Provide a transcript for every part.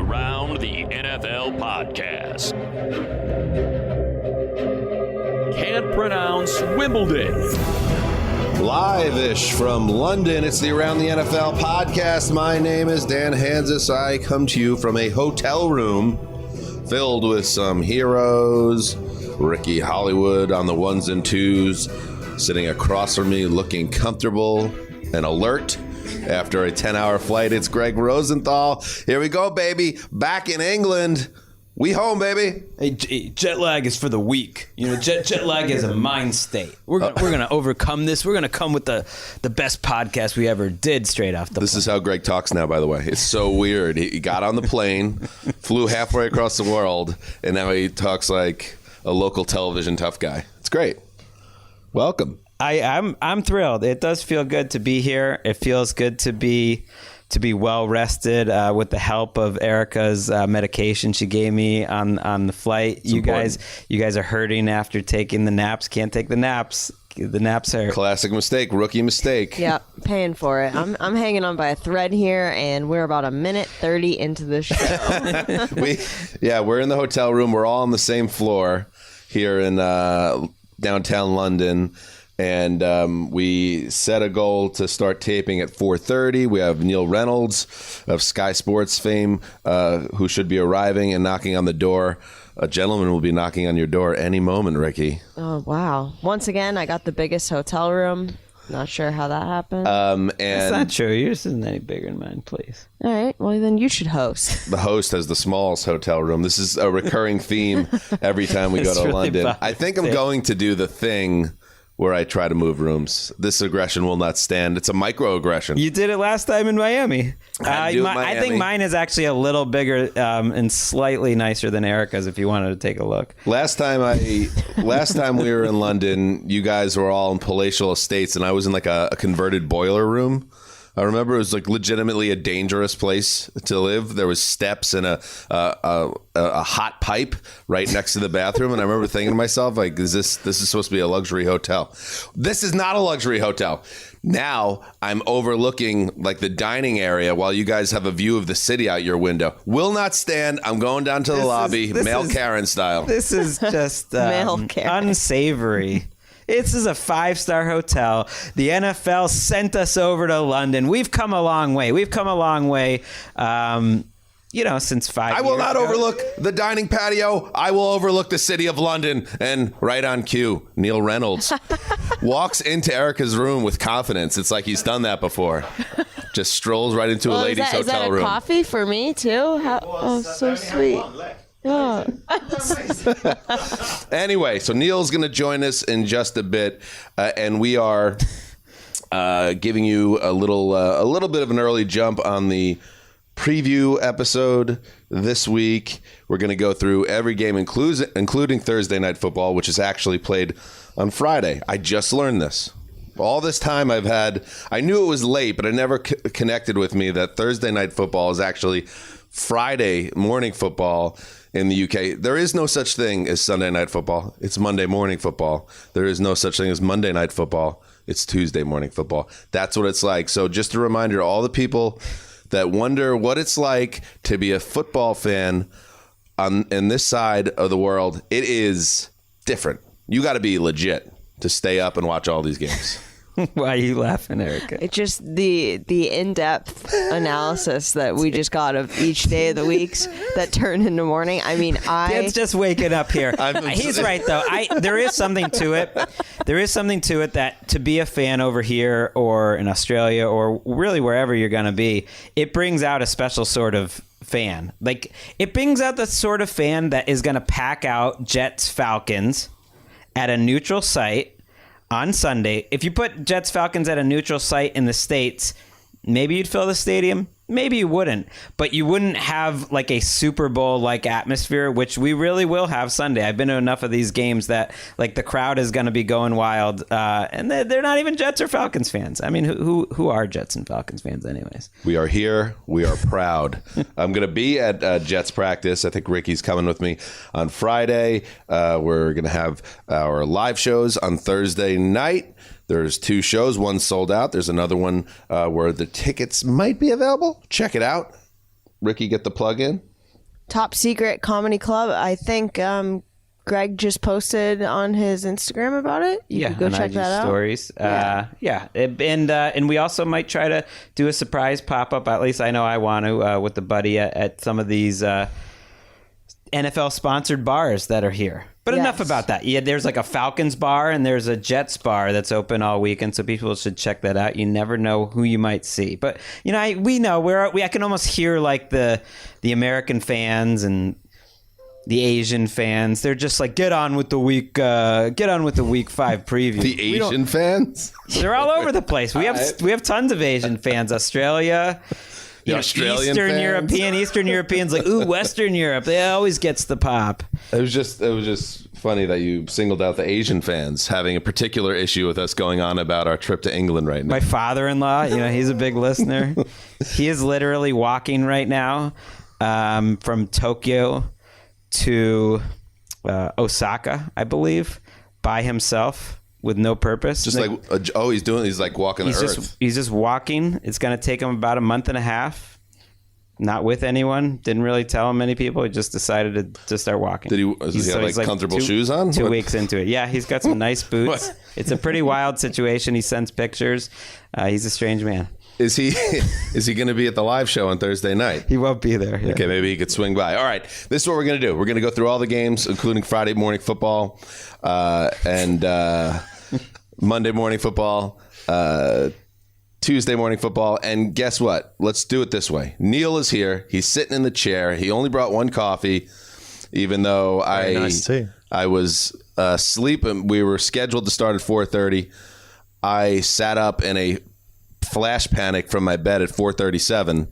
Around the NFL podcast. Can't pronounce Wimbledon. Live-ish from London, it's the Around the NFL podcast. My name is Dan Hansis. I come to you from a hotel room filled with some heroes. Ricky Hollywood on the ones and twos, sitting across from me looking comfortable and alert after a 10-hour flight. It's Greg Rosenthal. Here we go, baby. Back in England. We home, baby. Hey, jet lag is for the weak. You know, jet lag is a mind state. We're gonna overcome this. We're gonna come with the best podcast we ever did straight off the. This is how Greg talks now, by the way. It's so weird. He got on the plane, flew halfway across the world, and now he talks like a local television tough guy. It's great. Welcome. I'm thrilled. It does feel good to be here. It feels good to be well rested with the help of Erica's medication she gave me on the flight. You guys are hurting after taking the naps. Can't take the naps. The naps hurt. Classic mistake, rookie mistake. Yeah, paying for it. I'm hanging on by a thread here, and we're about a minute 30 into the show. We're in the hotel room. We're all on the same floor here in downtown London. And we set a goal to start taping at 4:30. We have Neil Reynolds of Sky Sports fame who should be arriving and knocking on the door. A gentleman will be knocking on your door any moment, Ricky. Oh, wow. Once again, I got the biggest hotel room. Not sure how that happened. And That's not true. Yours isn't any bigger than mine, please. All right. Well, then you should host. The host has the smallest hotel room. This is a recurring theme every time we go to really London. I think I'm going to do the thing where I try to move rooms. This aggression will not stand. It's a microaggression. You did it last time in Miami. Miami. I think mine is actually a little bigger and slightly nicer than Erica's if you wanted to take a look. Last time we were in London, you guys were all in palatial estates, and I was in like a converted boiler room. I remember it was like legitimately a dangerous place to live. There was steps and a hot pipe right next to the bathroom. And I remember thinking to myself, like, this is supposed to be a luxury hotel. This is not a luxury hotel. Now I'm overlooking like the dining area while you guys have a view of the city out your window. Will not stand. I'm going down to the lobby, male Karen style. This is just Male Karen. unsavory. This is a 5-star hotel. The NFL sent us over to London. We've come a long way. Since 5 years I will not ago. overlook the dining patio. I will overlook the city of London. And right on cue, Neil Reynolds walks into Erica's room with confidence. It's like he's done that before. Just strolls right into a ladies' hotel is that a room. coffee for me, too? So sweet. Oh. Anyway, so Neil's going to join us in just a bit, and we are giving you a little bit of an early jump on the preview episode this week. We're going to go through every game, including Thursday Night Football, which is actually played on Friday. I just learned this. All this time I knew it was late, but it never connected with me that Thursday Night Football is actually Friday morning football in the UK. There is no such thing as Sunday Night Football. It's Monday morning football. There is no such thing as Monday Night Football. It's Tuesday morning football. That's what it's like. So just a reminder to all the people that wonder what it's like to be a football fan in this side of the world, it is different. You got to be legit to stay up and watch all these games. Why are you laughing, Erica? It's just the in-depth analysis that we just got of each day of the weeks that turned into morning. I mean, It's just waking up here. He's right, though. There is something to it. There is something to it that to be a fan over here or in Australia or really wherever you're going to be, it brings out a special sort of fan. Like, it brings out the sort of fan that is going to pack out Jets Falcons at a neutral site on Sunday. If you put Jets Falcons at a neutral site in the States, maybe you'd fill the stadium. Maybe you wouldn't, but you wouldn't have like a Super Bowl like atmosphere, which we really will have Sunday. I've been to enough of these games that like the crowd is going to be going wild, and they're not even Jets or Falcons fans. I mean, who are Jets and Falcons fans anyways? We are here. We are proud. I'm going to be at Jets practice. I think Ricky's coming with me on Friday. We're going to have our live shows on Thursday night. There's 2 shows. One sold out. There's another one where the tickets might be available. Check it out. Ricky, get the plug in. Top Secret Comedy Club. I think Greg just posted on his Instagram about it. You can go check that out. Stories. And we also might try to do a surprise pop-up. At least I know I want to with the buddy at some of these NFL-sponsored bars that are here. But enough about that. Yeah, there's like a Falcons bar and there's a Jets bar that's open all weekend, so people should check that out. You never know who you might see. But I can almost hear like the American fans and the Asian fans. They're just like, get on with the week 5 preview. The Asian fans? They're all over the place. We have tons of Asian fans. Australia. Australian Eastern Europeans like, ooh, Western Europe. They always gets the pop. It was just funny that you singled out the Asian fans having a particular issue with us going on about our trip to England right now. My father-in-law, he's a big listener. He is literally walking right now from Tokyo to Osaka, I believe, by himself. With no purpose. He's like walking the earth. He's just walking. It's going to take him about a month and a half. Not with anyone. Didn't really tell him many people. He just decided to start walking. Does he have comfortable shoes on? 2 weeks into it. Yeah, he's got some nice boots. It's a pretty wild situation. He sends pictures. He's a strange man. Is he going to be at the live show on Thursday night? He won't be there. Yeah. Okay, maybe he could swing by. All right, this is what we're going to do. We're going to go through all the games, including Friday morning football and Monday morning football, Tuesday morning football. And guess what? Let's do it this way. Neil is here. He's sitting in the chair. He only brought one coffee, even though I was asleep and we were scheduled to start at 4:30. I sat up in a flash panic from my bed at 4:37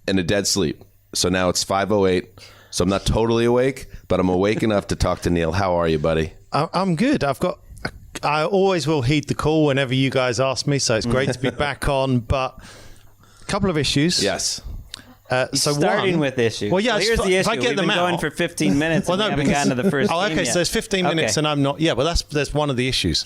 in a dead sleep. So now it's 5:08. So I'm not totally awake, but I'm awake enough to talk to Neil. How are you, buddy? I'm good. I always will heed the call whenever you guys ask me, so it's great to be back on. But a couple of issues. Yes. Starting with issues. Well, yeah. Here's the issue. We've been going for 15 minutes and we haven't gotten to the first game yet. So there's 15 minutes and I'm not. Yeah, well, there's one of the issues.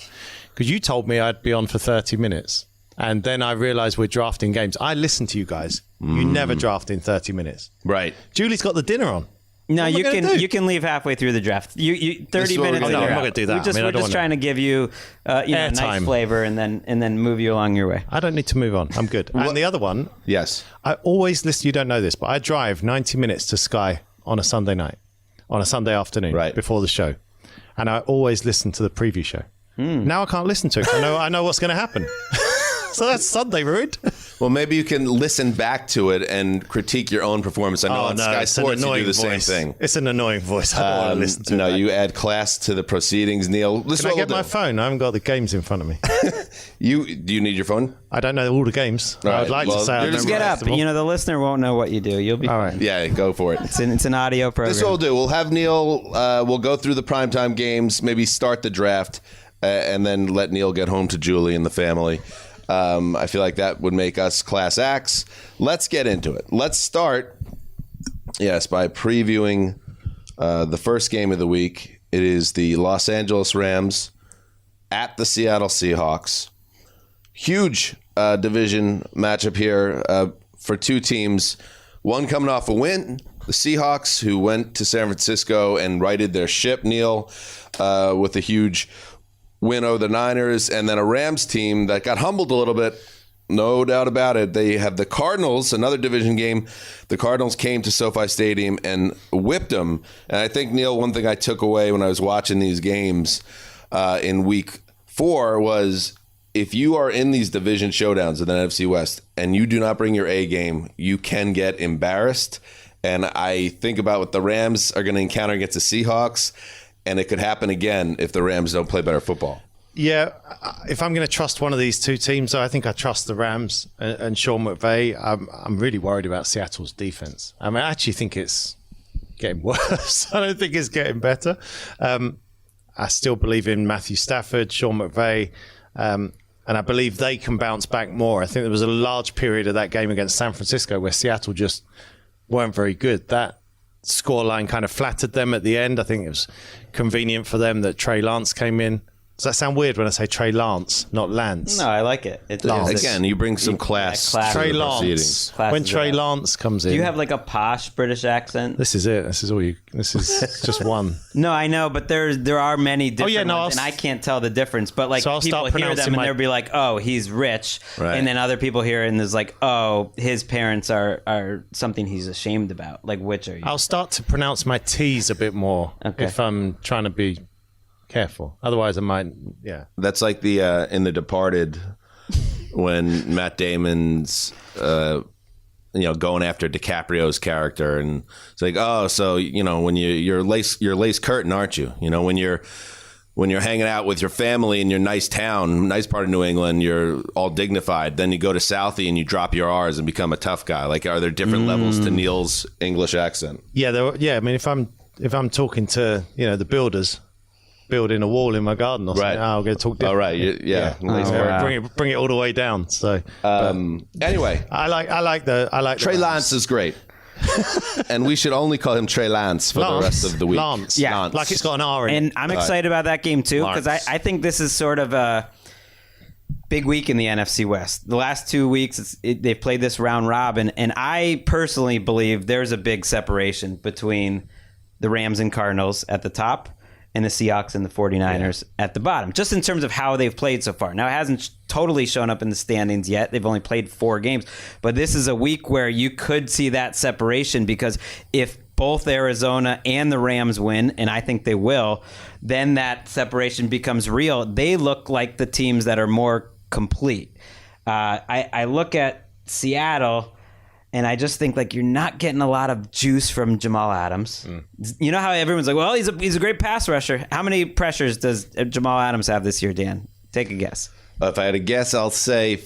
Because you told me I'd be on for 30 minutes. And then I realized we're drafting games. I listen to you guys. You never draft in 30 minutes. Right. Julie's got the dinner on. No, you can leave halfway through the draft. 30 minutes. I'm not going to do that. We're just trying to give you a nice flavor and then move you along your way. I don't need to move on. I'm good. And the other one. Yes. I always listen. You don't know this, but I drive 90 minutes to Sky on a Sunday night, on a Sunday afternoon, before the show, and I always listen to the preview show. Now I can't listen to it. I know what's going to happen. So that's Sunday ruined. Well, maybe you can listen back to it and critique your own performance. I know on Sky Sports you do the same thing. It's an annoying voice. I don't want to listen to it. No, you add class to the proceedings, Neil. Can I get my phone? I haven't got the games in front of me. Do you need your phone? I don't know all the games. I would like to say I just get up. The listener won't know what you do. You'll be all right. Yeah, go for it. It's an audio program. This is what we'll do. We'll have Neil. We'll go through the primetime games, maybe start the draft, and then let Neil get home to Julie and the family. I feel like that would make us class acts. Let's get into it. Let's start, by previewing the first game of the week. It is the Los Angeles Rams at the Seattle Seahawks. Huge division matchup here for two teams. One coming off a win, the Seahawks, who went to San Francisco and righted their ship, Neil, with a huge win over the Niners, and then a Rams team that got humbled a little bit. No doubt about it. They have the Cardinals, another division game. The Cardinals came to SoFi Stadium and whipped them. And I think, Neil, one thing I took away when I was watching these games in week 4 was if you are in these division showdowns in the NFC West and you do not bring your A game, you can get embarrassed. And I think about what the Rams are going to encounter against the Seahawks. And it could happen again if the Rams don't play better football. Yeah, if I'm going to trust one of these two teams, I think I trust the Rams and Sean McVay. I'm really worried about Seattle's defense. I actually think it's getting worse. I don't think it's getting better. I still believe in Matthew Stafford, Sean McVay, and I believe they can bounce back more. I think there was a large period of that game against San Francisco where Seattle just weren't very good. That scoreline kind of flattered them at the end. I think it was convenient for them that Trey Lance came in. Does that sound weird when I say Trey Lance, not Lance? No, I like it. It's Again, you bring some class class. to Trey the Lance. proceedings. When Trey Lance comes in. Do you have like a posh British accent? This is it. This is all you. This is just one. No, I know, but there are many different ones, and I can't tell the difference. But like So people hear them and they'll be like, "Oh, he's rich," Right. and then other people hear it and there's like, "Oh, his parents are something he's ashamed about." Like, which are you? I'll start to pronounce my T's a bit more if I'm trying to be careful. Otherwise, I might. Yeah. That's like the in The Departed when Matt Damon's going after DiCaprio's character, and it's like, oh, so when you're lace curtain, aren't you? When you're hanging out with your family in your nice town, nice part of New England, you're all dignified. Then you go to Southie and you drop your R's and become a tough guy. Like, are there different levels to Neil's English accent? Yeah. I mean, if I'm talking to the builders, building a wall in my garden or something, Right. I'm going to talk different. All right. Yeah. Bring it all the way down. So Anyway, I like Trey Lance is great. And we should only call him Trey Lance for the rest of the week. Lance. Yeah. Lance. Like it's got an R in it. And I'm excited about that game too, because I think this is sort of a big week in the NFC West. The last 2 weeks, they've played this round robin, and I personally believe there's a big separation between the Rams and Cardinals at the top and the Seahawks and the 49ers at the bottom, just in terms of how they've played so far. Now, it hasn't totally shown up in the standings yet. They've only played 4 games. But this is a week where you could see that separation, because if both Arizona and the Rams win, and I think they will, then that separation becomes real. They look like the teams that are more complete. I look at Seattle, and I just think, like, you're not getting a lot of juice from Jamal Adams. You know how everyone's like, well, he's a great pass rusher. How many pressures does Jamal Adams have this year, Dan? Take a guess. If I had to guess, I'll say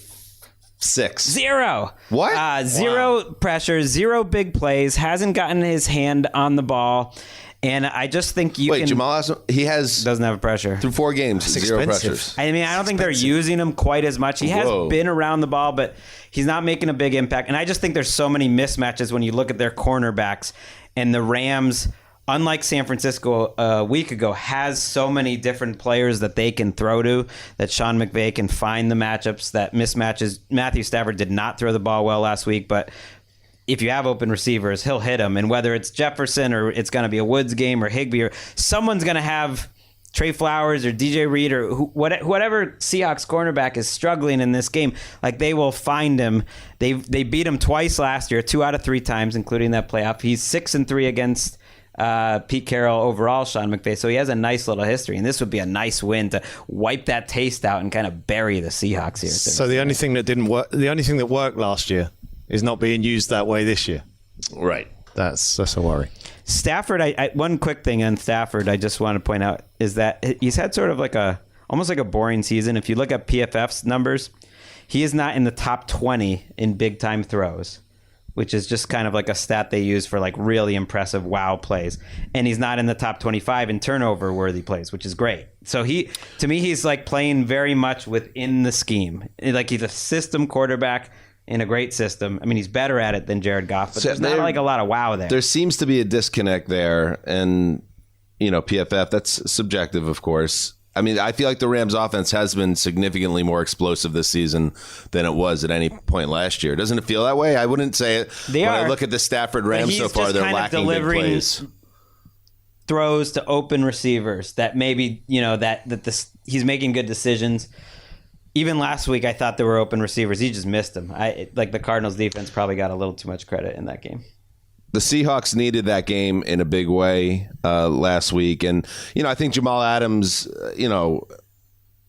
6. 0. What? 0 pressures, 0 big plays, hasn't gotten his hand on the ball. And I just think Jamal Adams, he doesn't have a pressure. through 4 games, 0 expensive. pressures. I mean, I don't think they're using him quite as much. He has been around the ball, but he's not making a big impact. And I just think there's so many mismatches when you look at their cornerbacks. And the Rams, unlike San Francisco a week ago, has so many different players that they can throw to, that Sean McVay can find the matchups, that mismatches. Matthew Stafford did not throw the ball well last week, but if you have open receivers, he'll hit them. And whether it's Jefferson or it's going to be a Woods game or Higbee, or someone's going to have Trey Flowers or DJ Reed or whatever Seahawks cornerback is struggling in this game, like, they will find him. They beat him twice last year, 2 out of 3 times, including that playoff. He's 6-3 against Pete Carroll overall, Sean McVay. So he has a nice little history, and this would be a nice win to wipe that taste out and kind of bury the Seahawks here. So the only thing that didn't work, the only thing that worked last year is not being used that way this year. Right. That's a worry. Stafford, one quick thing on Stafford I just want to point out is that he's had sort of like almost like a boring season. If you look at PFF's numbers, he is not in the top 20 in big time throws, which is just kind of like a stat they use for like really impressive wow plays. And he's not in the top 25 in turnover worthy plays, which is great. So to me, he's like playing very much within the scheme. Like, he's a system quarterback in a great system. I mean, he's better at it than Jared Goff, but there's not like a lot of wow there. There seems to be a disconnect there, and PFF, that's subjective, of course. I mean, I feel like the Rams offense has been significantly more explosive this season than it was at any point last year. Doesn't it feel that way? I wouldn't say it. I look at the Stafford Rams so far, they're lacking big plays. Throws to open receivers that maybe, he's making good decisions. Even last week, I thought there were open receivers. He just missed them. The Cardinals defense probably got a little too much credit in that game. The Seahawks needed that game in a big way last week. And, I think Jamal Adams,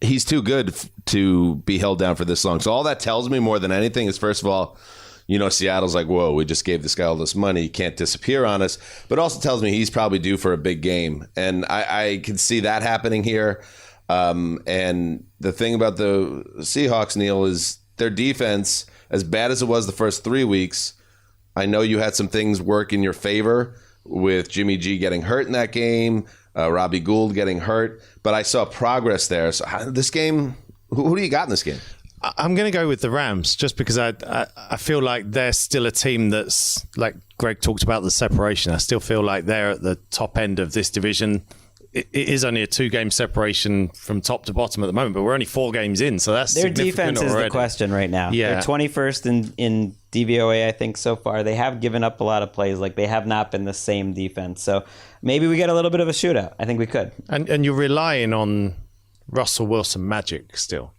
he's too good to be held down for this long. So all that tells me more than anything is, first of all, Seattle's like, whoa, we just gave this guy all this money. He can't disappear on us. But also tells me he's probably due for a big game. And I can see that happening here. And the thing about the Seahawks, Neil, is their defense, as bad as it was the first 3 weeks, I know you had some things work in your favor with Jimmy G getting hurt in that game, Robbie Gould getting hurt, but I saw progress there. So this game, who do you got in this game? I'm going to go with the Rams just because I feel like they're still a team that's, like Greg talked about the separation. I still feel like they're at the top end of this division. it is only a 2-game separation from top to bottom at the moment, but we're only 4 games in, so that's their significant defense is already. the question right now. Yeah. They're 21st in DVOA, I think, so far. They have given up a lot of plays. Like, they have not been the same defense. So maybe we get a little bit of a shootout. I think we could. And you're relying on Russell Wilson magic still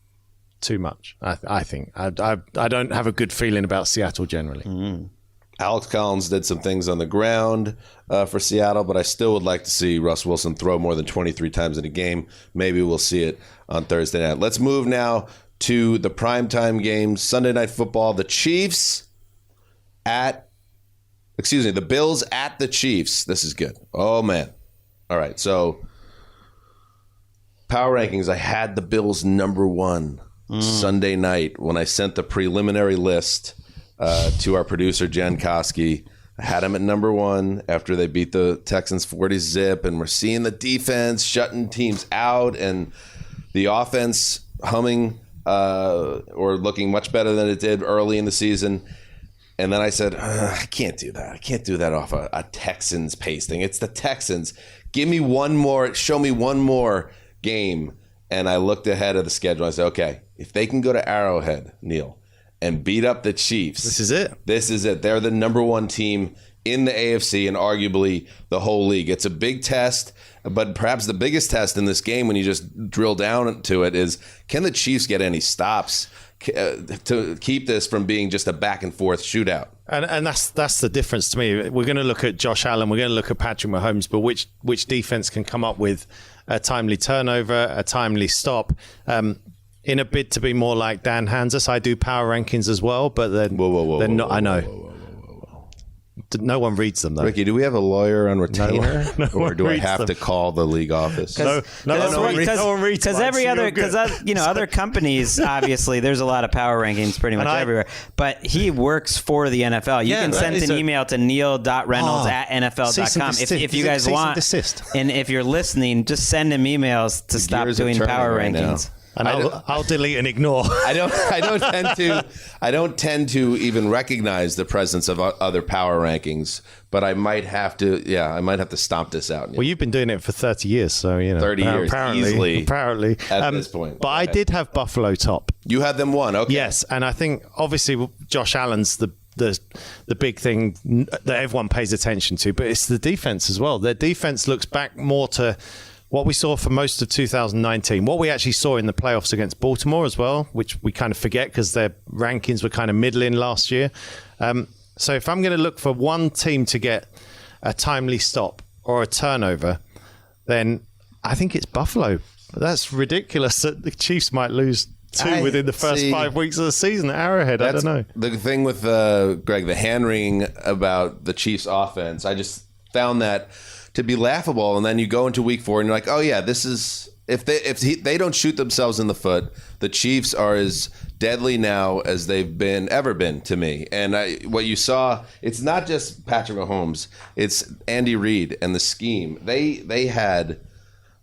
too much, I think. I don't have a good feeling about Seattle generally. Alex Collins did some things on the ground for Seattle, but I still would like to see Russ Wilson throw more than 23 times in a game. Maybe we'll see it on Thursday night. Let's move now to the primetime games. Sunday Night Football, the Bills at the Chiefs. This is good. Oh, man. All right, so power rankings, I had the Bills number 1 Sunday night when I sent the preliminary list to our producer, Jen Koski. I had them at number 1 after they beat the Texans 40-zip, and we're seeing the defense shutting teams out and the offense humming or looking much better than it did early in the season. And then I said, I can't do that. I can't do that off a Texans pasting. It's the Texans. Give me one more. Show me one more game. And I looked ahead of the schedule. I said, okay, if they can go to Arrowhead, Neil, and beat up the Chiefs. This is it. This is it. They're the number 1 team in the AFC and arguably the whole league. It's a big test, but perhaps the biggest test in this game when you just drill down to it is, can the Chiefs get any stops to keep this from being just a back and forth shootout? And that's the difference to me. We're going to look at Josh Allen. We're going to look at Patrick Mahomes, but which defense can come up with a timely turnover, a timely stop? In a bid to be more like Dan Hanzus, I do power rankings as well, but they're not. I know. No one reads them, though. Ricky, do we have a lawyer on retainer? No or do I have them. to call the league office? No one reads because other companies, obviously, there's a lot of power rankings pretty much everywhere. But he works for the NFL. You can send an email to neil.reynolds@nfl.com if you guys want. And if you're listening, just send him emails to stop doing power rankings. And I'll delete and ignore. I don't tend to even recognize the presence of other power rankings, but I might have to. Yeah, I might have to stomp this out. Well, you've been doing it for 30 years, so 30 years apparently at this point. But I did have Buffalo top. You had them 1, okay? Yes, and I think obviously Josh Allen's the big thing that everyone pays attention to, but it's the defense as well. Their defense looks back more to what we saw for most of 2019, what we actually saw in the playoffs against Baltimore as well, which we kind of forget because their rankings were kind of middling last year. So if I'm going to look for one team to get a timely stop or a turnover, then I think it's Buffalo. But that's ridiculous that the Chiefs might lose 2 within the first 5 weeks of the season at Arrowhead. I don't know. The thing with, Greg, the hand-wringing about the Chiefs offense, I just found that to be laughable, and then you go into week 4 and you're like, oh yeah, this is if they don't shoot themselves in the foot, the Chiefs are as deadly now as they've ever been to me. And what you saw, it's not just Patrick Mahomes, it's Andy Reid and the scheme. They had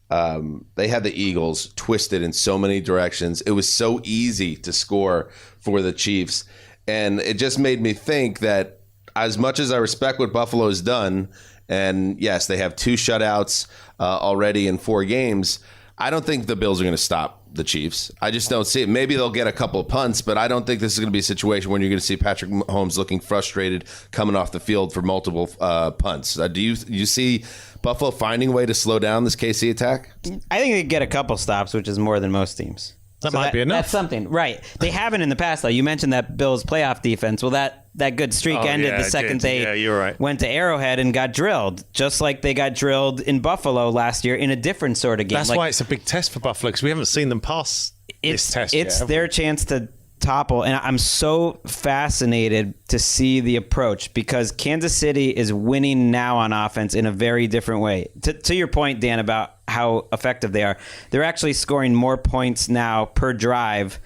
the Eagles twisted in so many directions. It was so easy to score for the Chiefs, and it just made me think that as much as I respect what Buffalo's done. And yes, they have 2 shutouts already in 4 games. I don't think the Bills are going to stop the Chiefs. I just don't see it. Maybe they'll get a couple of punts, but I don't think this is going to be a situation where you're going to see Patrick Mahomes looking frustrated coming off the field for multiple punts. Do you see Buffalo finding a way to slow down this KC attack? I think they get a couple stops, which is more than most teams. That might be enough. That's something, right? They haven't in the past, though. You mentioned that Bills playoff defense. Well, that good streak ended the second they went to Arrowhead and got drilled, just like they got drilled in Buffalo last year in a different sort of game. That's why it's a big test for Buffalo, because we haven't seen them pass this test yet. It's their chance to topple, and I'm so fascinated to see the approach because Kansas City is winning now on offense in a very different way. To your point, Dan, about how effective they are, they're actually scoring more points now per drive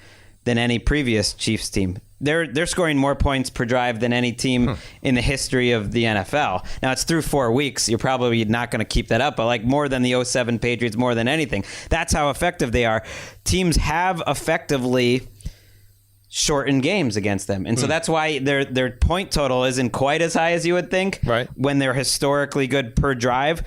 than any previous Chiefs team. They're scoring more points per drive than any team in the history of the NFL. Now, it's through 4 weeks. You're probably not going to keep that up, but like more than the 07 Patriots, more than anything. That's how effective they are. Teams have effectively shortened games against them. And so that's why their point total isn't quite as high as you would think. Right. When they're historically good per drive.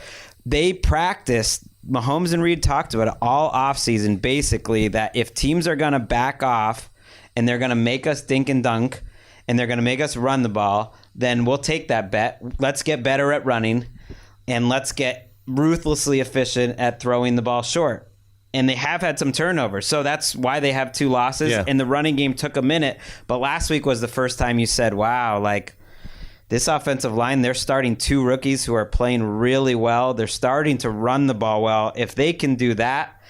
They practiced Mahomes and Reed talked about it all offseason, basically, that if teams are going to back off and they're going to make us dink and dunk and they're going to make us run the ball, then we'll take that bet. Let's get better at running and let's get ruthlessly efficient at throwing the ball short. And they have had some turnovers, so that's why they have 2 losses. Yeah. And the running game took a minute, but last week was the first time you said, wow, like this offensive line, they're starting 2 rookies who are playing really well. They're starting to run the ball well. If they can do that,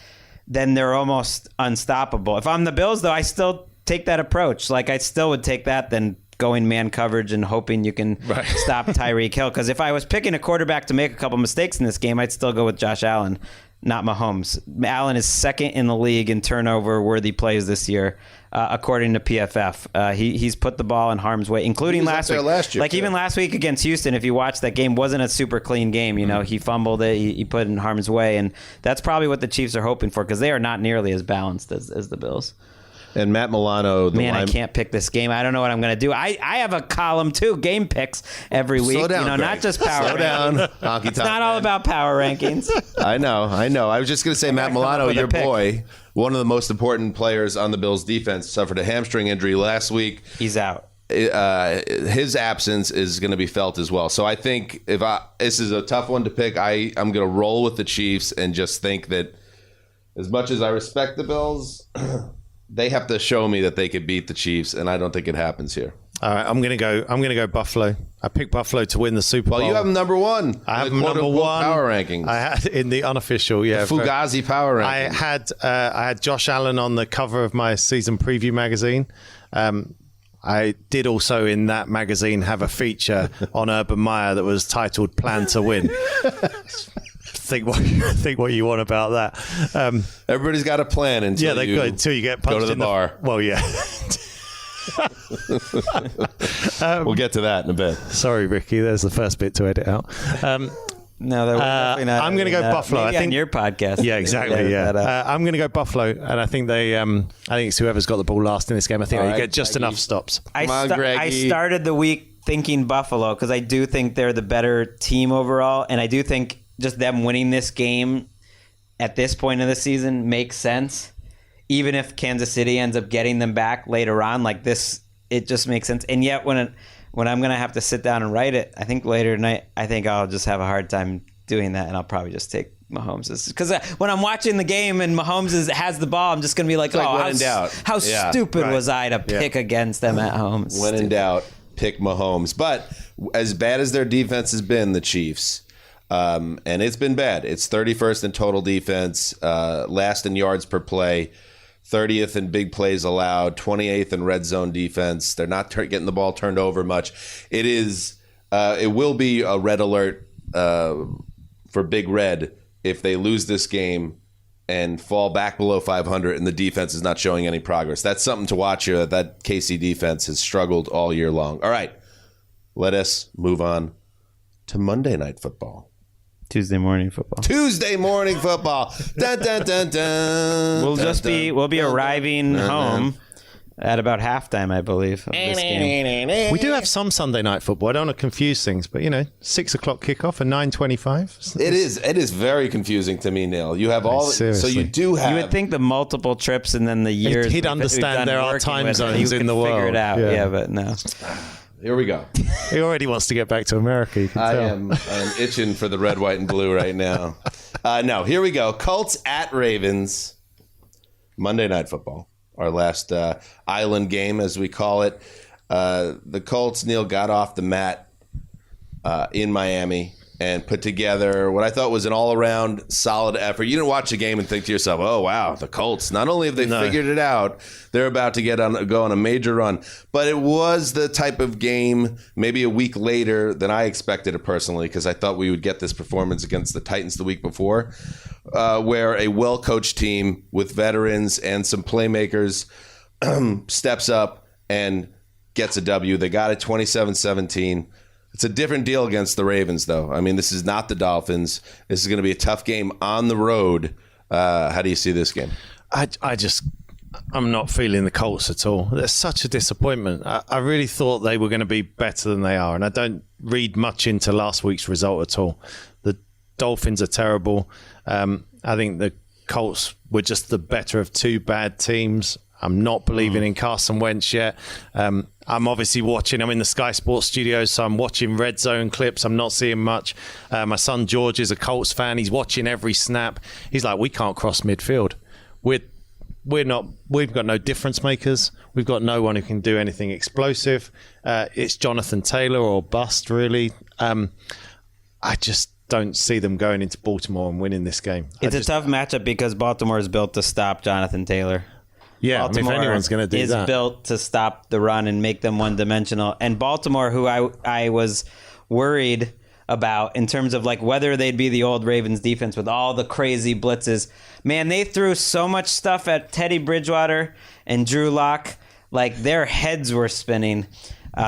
then they're almost unstoppable. If I'm the Bills, though, I still take that approach. Like, I still would take that than going man coverage and hoping you can stop Tyreek Hill. Because if I was picking a quarterback to make a couple mistakes in this game, I'd still go with Josh Allen, not Mahomes. Allen is second in the league in turnover-worthy plays this year, according to PFF. He's put the ball in harm's way, including last week. Even last week against Houston, if you watch that game, wasn't a super clean game. You know, he fumbled it, he put it in harm's way, and that's probably what the Chiefs are hoping for because they are not nearly as balanced as the Bills. And Matt Milano, I can't pick this game. I don't know what I'm going to do. I have a column too, game picks every week. Slow down, Greg. Not just power. Slow down. It's not all about power rankings. I know. I was just going to say, Matt Milano, your boy, one of the most important players on the Bills defense, suffered a hamstring injury last week. He's out. His absence is going to be felt as well. So I think this is a tough one to pick. I'm going to roll with the Chiefs and just think that as much as I respect the Bills, they have to show me that they could beat the Chiefs, and I don't think it happens here. All right, I'm gonna go Buffalo. I picked Buffalo to win the Super Bowl. Well, you have them number 1. I have them number 1 power rankings. I had in the unofficial, the Fugazi power rankings. I had Josh Allen on the cover of my season preview magazine. I did also in that magazine have a feature on Urban Meyer that was titled "Plan to Win." Think what you want about that. Everybody's got a plan until you get punched go to the bar. Well, yeah. We'll get to that in a bit. Sorry, Ricky. There's the first bit to edit out. No, not. I'm going to go Buffalo. Maybe I think on your podcast. Yeah, exactly. Yeah, I'm going to go Buffalo, and I think I think it's whoever's got the ball last in this game. I think they get just enough stops. I started the week thinking Buffalo because I do think they're the better team overall, and I do think just them winning this game at this point of the season makes sense. Even if Kansas City ends up getting them back later on, like this, it just makes sense. And yet, when I'm going to have to sit down and write it, I think later tonight, I think I'll just have a hard time doing that, and I'll probably just take Mahomes. Because when I'm watching the game and Mahomes has the ball, I'm just going to be like, how stupid was I to pick against them at home? When in doubt, pick Mahomes. But as bad as their defense has been, the Chiefs, and it's been bad. It's 31st in total defense, last in yards per play, 30th in big plays allowed, 28th in red zone defense. They're not getting the ball turned over much. It will be a red alert for Big Red if they lose this game and fall back below 500 and the defense is not showing any progress. That's something to watch here. That KC defense has struggled all year long. All right, let us move on to Monday Night Football. Tuesday morning football. Dun, dun, dun, dun. We'll be arriving home at about halftime, I believe, of this game. We do have some Sunday night football. I don't want to confuse things, but 6 o'clock kickoff and 9:25. It is very confusing to me, Neil. You have all seriously. So you do have. You would think the multiple trips and then the years. He'd understand there are time zones in the world. Figure it out, yeah, but no. Here we go. He already wants to get back to America. You can tell. I am itching for the red, white, and blue right now. No, here we go. Colts at Ravens. Monday Night Football. Our last island game, as we call it. The Colts, Neil, got off the mat in Miami and put together what I thought was an all-around solid effort. You didn't watch the game and think to yourself, oh, wow, the Colts. Not only have they figured it out, they're about to go on a major run. But it was the type of game maybe a week later than I expected it personally, because I thought we would get this performance against the Titans the week before, where a well-coached team with veterans and some playmakers steps up and gets a W. They got it 27-17. It's a different deal against the Ravens, though. I mean, this is not the Dolphins. This is going to be a tough game on the road. How do you see this game? I'm not feeling the Colts at all. They're such a disappointment. I really thought they were going to be better than they are, and I don't read much into last week's result at all. Dolphins are terrible. I think the Colts were just the better of two bad teams. I'm not believing in Carson Wentz yet. I'm obviously watching. I'm in the Sky Sports studios, so I'm watching red zone clips. I'm not seeing much. My son George is a Colts fan. He's watching every snap. He's like, we can't cross midfield. We're not. We've got no difference makers. We've got no one who can do anything explosive. It's Jonathan Taylor or bust, really. I just don't see them going into Baltimore and winning this game. It's a tough matchup because Baltimore is built to stop Jonathan Taylor. Yeah, Baltimore if anyone's going to do that, is built to stop the run and make them one-dimensional. And Baltimore, who I was worried about in terms of like whether they'd be the old Ravens defense with all the crazy blitzes. Man, they threw so much stuff at Teddy Bridgewater and Drew Lock, like their heads were spinning.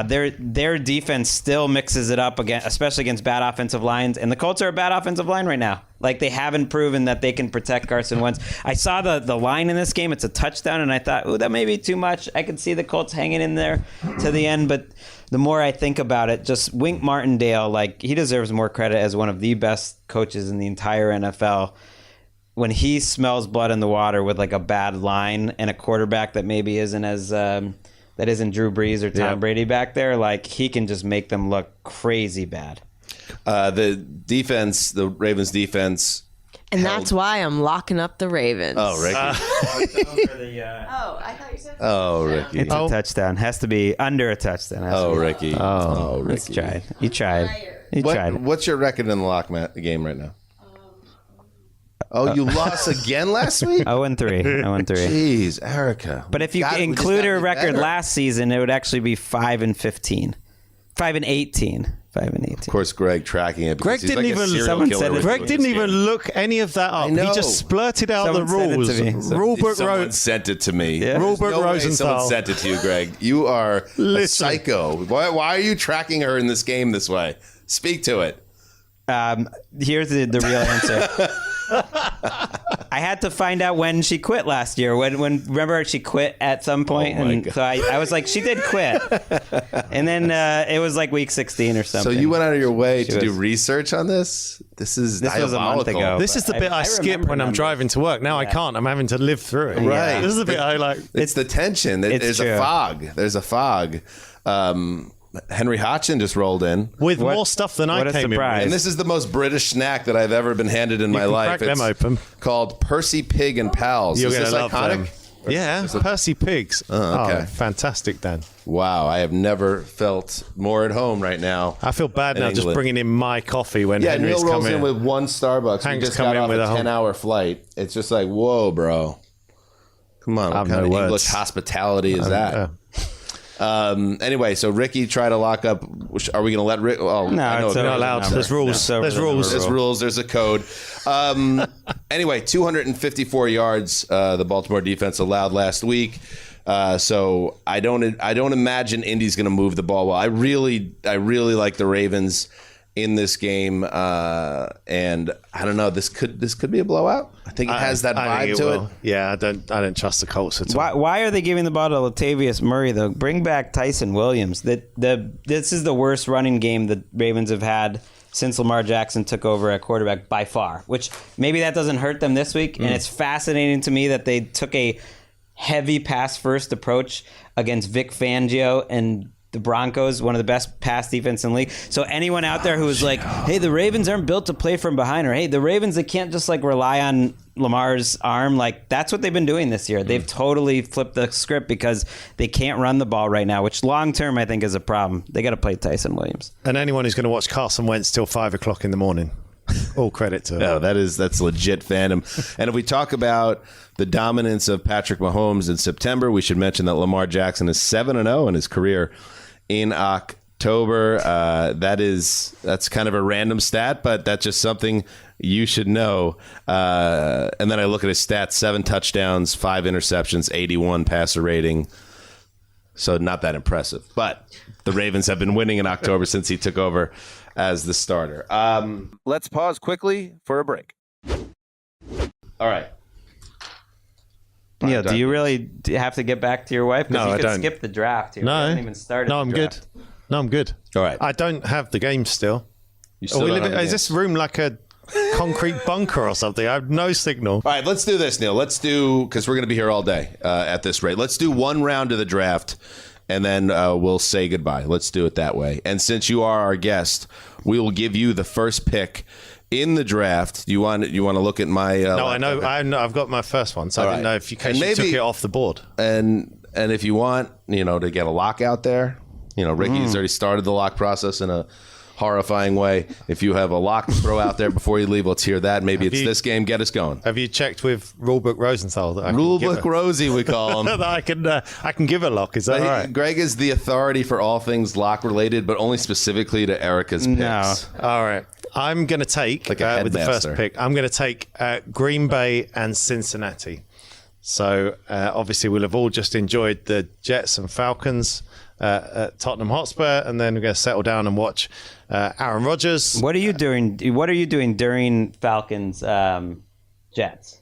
Their defense still mixes it up again, especially against bad offensive lines. And the Colts are a bad offensive line right now. Like they haven't proven that they can protect Carson Wentz. I saw the line in this game; it's a touchdown, and I thought, "Ooh, that may be too much." I could see the Colts hanging in there to the end, but the more I think about it, just Wink Martindale, like he deserves more credit as one of the best coaches in the entire NFL. When he smells blood in the water with like a bad line and a quarterback that maybe isn't as that isn't Drew Brees or Tom Brady back there, like he can just make them look crazy bad. The defense, the Ravens defense. And that's why I'm locking up the Ravens. Oh, Ricky. I thought you said. Oh, Ricky. It's a touchdown. Has to be under a touchdown. Oh, Ricky. Oh, Ricky. You tried. What's your record in the lock game right now? Oh, you lost again last week? 0-3. 0-3. Jeez, Erica. But if you include her record last season, it would actually be 5-15. 5-18. 5-18. Of course, Greg tracking it. Greg didn't even look any of that up. He just splurted out the rules. Rulebook Someone sent it to me. Yeah. Rulebook Rosenthal. Someone sent it to you, Greg. You are a psycho. Why are you tracking her in this game this way? Speak to it. Here's the real answer. I had to find out when she quit last year. When remember she quit at some point, and so I was like, she did quit, and then it was like week 16 or something. So you went out of your way to do research on this. This was a month ago. This is the bit I skip when I'm driving to work. Now I can't. I'm having to live through it. Right. This is the bit I like. It's the tension. There's a fog. There's a fog. Henry Hodgson just rolled in with more stuff than I came in with. And this is the most British snack that I've ever been handed in my life. Crack them open. Called Percy Pig and Pals. You're going to love them. Yeah, Percy Pigs. Oh, okay. Fantastic, Dan. Wow, I have never felt more at home right now. I feel bad now just bringing in my coffee when Henry's Neil rolls come in with one Starbucks. Hank's we just got off a 10-hour flight. It's just like, whoa, bro. Come on, what kind of English hospitality is that? Anyway, so Ricky tried to lock up. Are we going to let Rick? Oh, no, it's not allowed. There's rules. There's rules. There's a code. Anyway, 254 yards the Baltimore defense allowed last week. So I don't imagine Indy's going to move the ball well. I really like the Ravens in this game, and I don't know. This could be a blowout. I think it has that vibe to it. Yeah, I don't trust the Colts at all. Why are they giving the ball to Latavius Murray though? Bring back Tyson Williams. This is the worst running game the Ravens have had since Lamar Jackson took over at quarterback by far. Which maybe that doesn't hurt them this week. And it's fascinating to me that they took a heavy pass first approach against Vic Fangio and the Broncos, one of the best pass defense in the league. So anyone out there who's like, hey, the Ravens aren't built to play from behind, or hey, the Ravens, they can't just like rely on Lamar's arm. Like that's what they've been doing this year. They've totally flipped the script because they can't run the ball right now, which long term I think is a problem. They got to play Tyson Williams. And anyone who's going to watch Carson Wentz till 5:00 in the morning, all credit to them. No, that's legit fandom. And if we talk about the dominance of Patrick Mahomes in September, we should mention that Lamar Jackson is 7-0 in his career in October. That's kind of a random stat, but that's just something you should know. And then I look at his stats: 7 touchdowns, 5 interceptions, 81 passer rating. So not that impressive. But the Ravens have been winning in October since he took over as the starter. Let's pause quickly for a break. All right. Neil, do you really have to get back to your wife? No, I don't. Skip the draft here. No, we haven't even started. No, I'm good. No, I'm good. All right. I don't have the game still. You still is this room like a concrete bunker or something. I have no signal. All right, let's do this, Neil. Because we're going to be here all day at this rate. Let's do one round of the draft, and then we'll say goodbye. Let's do it that way. And since you are our guest, we will give you the first pick in the draft. You want to look at my? No, I know. I've got my first one, so I didn't know if you took it off the board. And if you want, to get a lock out there, Ricky's already started the lock process in a horrifying way. If you have a lock to throw out there before you leave, let's hear that. Maybe this game. Get us going. Have you checked with Rulebook Rosenthal? Rulebook Rosie, we call him. that I can give a lock. Is that all right? Greg is the authority for all things lock related, but only specifically to Erica's picks. No. All right. I'm going to take, with the first pick, I'm going to take Green Bay and Cincinnati. So, obviously, we'll have all just enjoyed the Jets and Falcons at Tottenham Hotspur, and then we're going to settle down and watch Aaron Rodgers. What are you doing during Falcons Jets?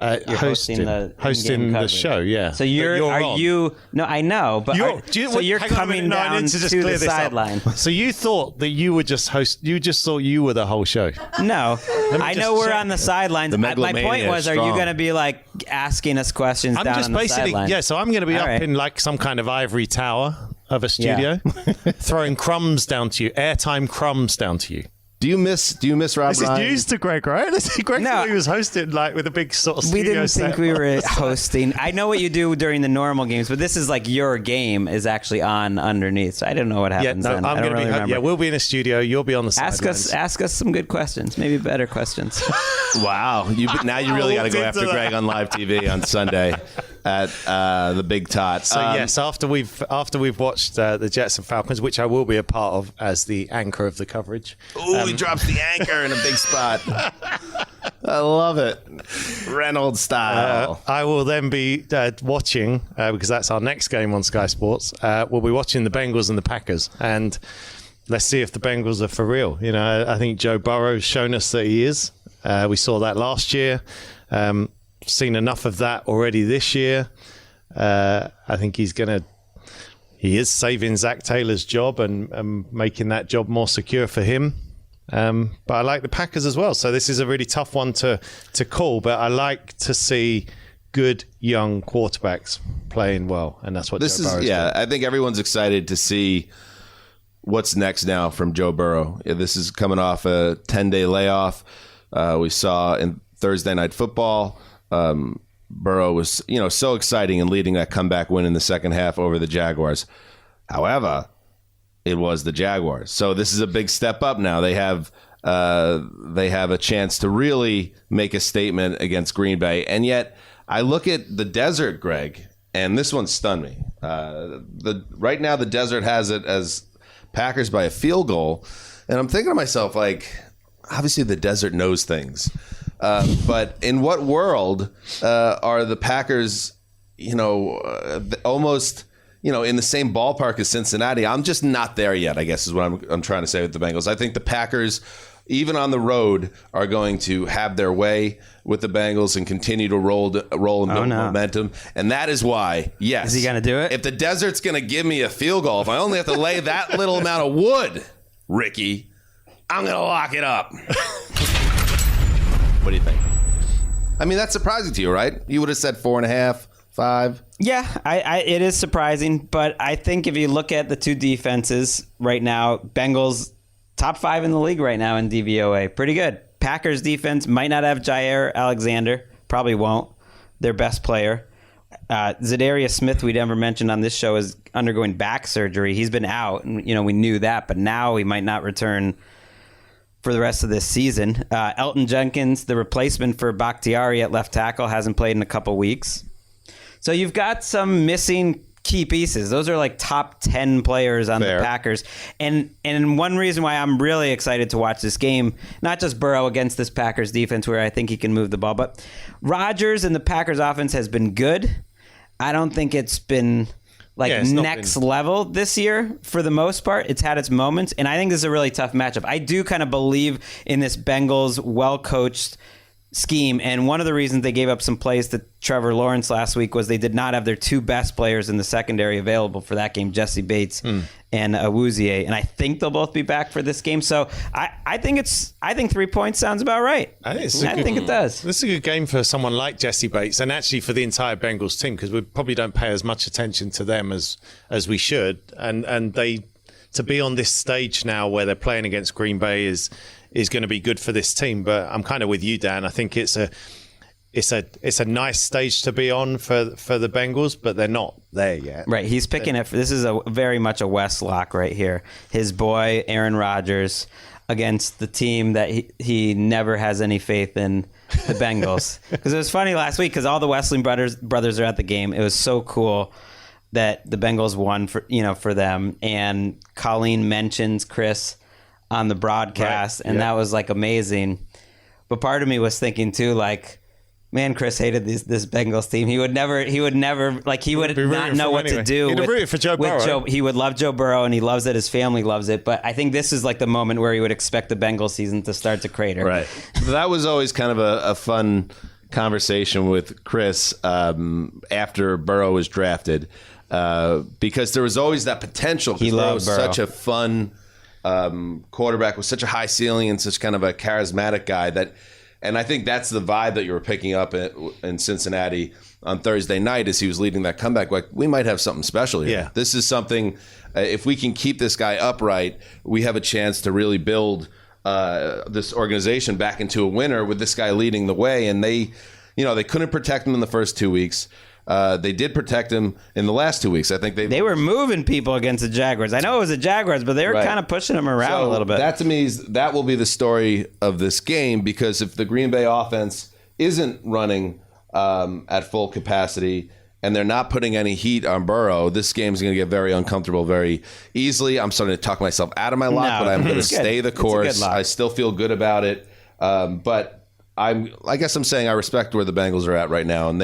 You're hosting the show, yeah. So No, I know, but you're coming down to the sideline. So you thought that you would just host? You just thought you were the whole show? No, I know we're on the sidelines. My point was, are you going to be like asking us questions? I'm down just on the basically sideline? So I'm going to be up in like some kind of ivory tower of a studio, throwing crumbs down to you, airtime crumbs down to you. Do you miss Rob This Ryan? is news to Greg, right? Greg thought he was hosting like with a big sort of studio We didn't set. think we were hosting. I know what you do during the normal games, but this is like your game is actually on underneath. So I don't know what happens then. I'm going to be. Yeah, we'll be in a studio. You'll be on the sidelines. Ask us some good questions, maybe better questions. Wow. Now you really got to go after Greg on live TV on Sunday at the Big Tot. So yes, after we've watched the Jets and Falcons, which I will be a part of as the anchor of the coverage. Ooh, he drops the anchor in a big spot. I love it. Reynolds style. I will then be watching, because that's our next game on Sky Sports, we'll be watching the Bengals and the Packers. And let's see if the Bengals are for real. I think Joe Burrow's shown us that he is. We saw that last year. Seen enough of that already this year. I think he is saving Zach Taylor's job and making that job more secure for him. But I like the Packers as well. So this is a really tough one to call, but I like to see good young quarterbacks playing well, and that's what Joe Burrow's doing. I think everyone's excited to see what's next now from Joe Burrow. This is coming off a 10-day layoff. We saw in Thursday Night Football, Burrow was, so exciting and leading that comeback win in the second half over the Jaguars. However, it was the Jaguars. So this is a big step up now. They have a chance to really make a statement against Green Bay. And yet I look at the Desert, Greg, and this one stunned me. Right now the Desert has it as Packers by a field goal. And I'm thinking to myself, obviously the Desert knows things. But in what world are the Packers, almost, in the same ballpark as Cincinnati? I'm just not there yet, I guess is what I'm trying to say with the Bengals. I think the Packers, even on the road, are going to have their way with the Bengals and continue to roll and build momentum. And that is why, yes. Is he going to do it? If the Desert's going to give me a field goal, if I only have to lay that little amount of wood, Ricky, I'm going to lock it up. What do you think? I mean, that's surprising to you, right? You would have said 4.5, 5. Yeah, it is surprising, but I think if you look at the two defenses right now, Bengals top 5 in the league right now in DVOA, pretty good. Packers defense might not have Jair Alexander, probably won't. Their best player, Zadarius Smith, we never mentioned on this show, is undergoing back surgery. He's been out, and we knew that, but now he might not return for the rest of this season. Elton Jenkins, the replacement for Bakhtiari at left tackle, hasn't played in a couple weeks. So you've got some missing key pieces. Those are like top 10 players on the Packers. And one reason why I'm really excited to watch this game, not just Burrow against this Packers defense where I think he can move the ball, but Rodgers and the Packers offense has been good. I don't think it's been next level this year for the most part. It's had its moments, and I think this is a really tough matchup. I do kind of believe in this Bengals well-coached scheme. And one of the reasons they gave up some plays to Trevor Lawrence last week was they did not have their two best players in the secondary available for that game, Jesse Bates and Awuzie. And I think they'll both be back for this game. So I think 3 points sounds about right. I think it does. This is a good game for someone like Jesse Bates, and actually for the entire Bengals team, because we probably don't pay as much attention to them as we should. And they, to be on this stage now where they're playing against Green Bay is going to be good for this team. But I'm kind of with you, Dan. I think it's a nice stage to be on for the Bengals, but they're not there yet. Right. He's picking it. This is very much a West lock right here. His boy, Aaron Rodgers, against the team that he never has any faith in, the Bengals. Because it was funny last week because all the Wesley brothers are at the game. It was so cool that the Bengals won for them. And Colleen mentions Chris on the broadcast, and that was like amazing. But part of me was thinking too, like, man, Chris hated this Bengals team. He would never like he would not know what to do. He'd have rooted for Joe Burrow. He would love Joe Burrow, and he loves it. His family loves it. But I think this is like the moment where he would expect the Bengals season to start to crater. Right. That was always kind of a fun conversation with Chris after Burrow was drafted, because there was always that potential. He loved Burrow. Such a fun quarterback with such a high ceiling and such kind of a charismatic guy and I think that's the vibe that you were picking up in Cincinnati on Thursday night as he was leading that comeback. Like, we might have something special here. Yeah. This is something, if we can keep this guy upright, we have a chance to really build this organization back into a winner with this guy leading the way. And they couldn't protect him in the first 2 weeks. They did protect him in the last 2 weeks. I think they were moving people against the Jaguars. I know it was the Jaguars, but they were kind of pushing them around a little bit. That to me that will be the story of this game, because if the Green Bay offense isn't running at full capacity and they're not putting any heat on Burrow, this game is going to get very uncomfortable very easily. I'm starting to talk myself out of my lock, but I'm going to stay the course. I still feel good about it, but I guess I'm saying I respect where the Bengals are at right now, and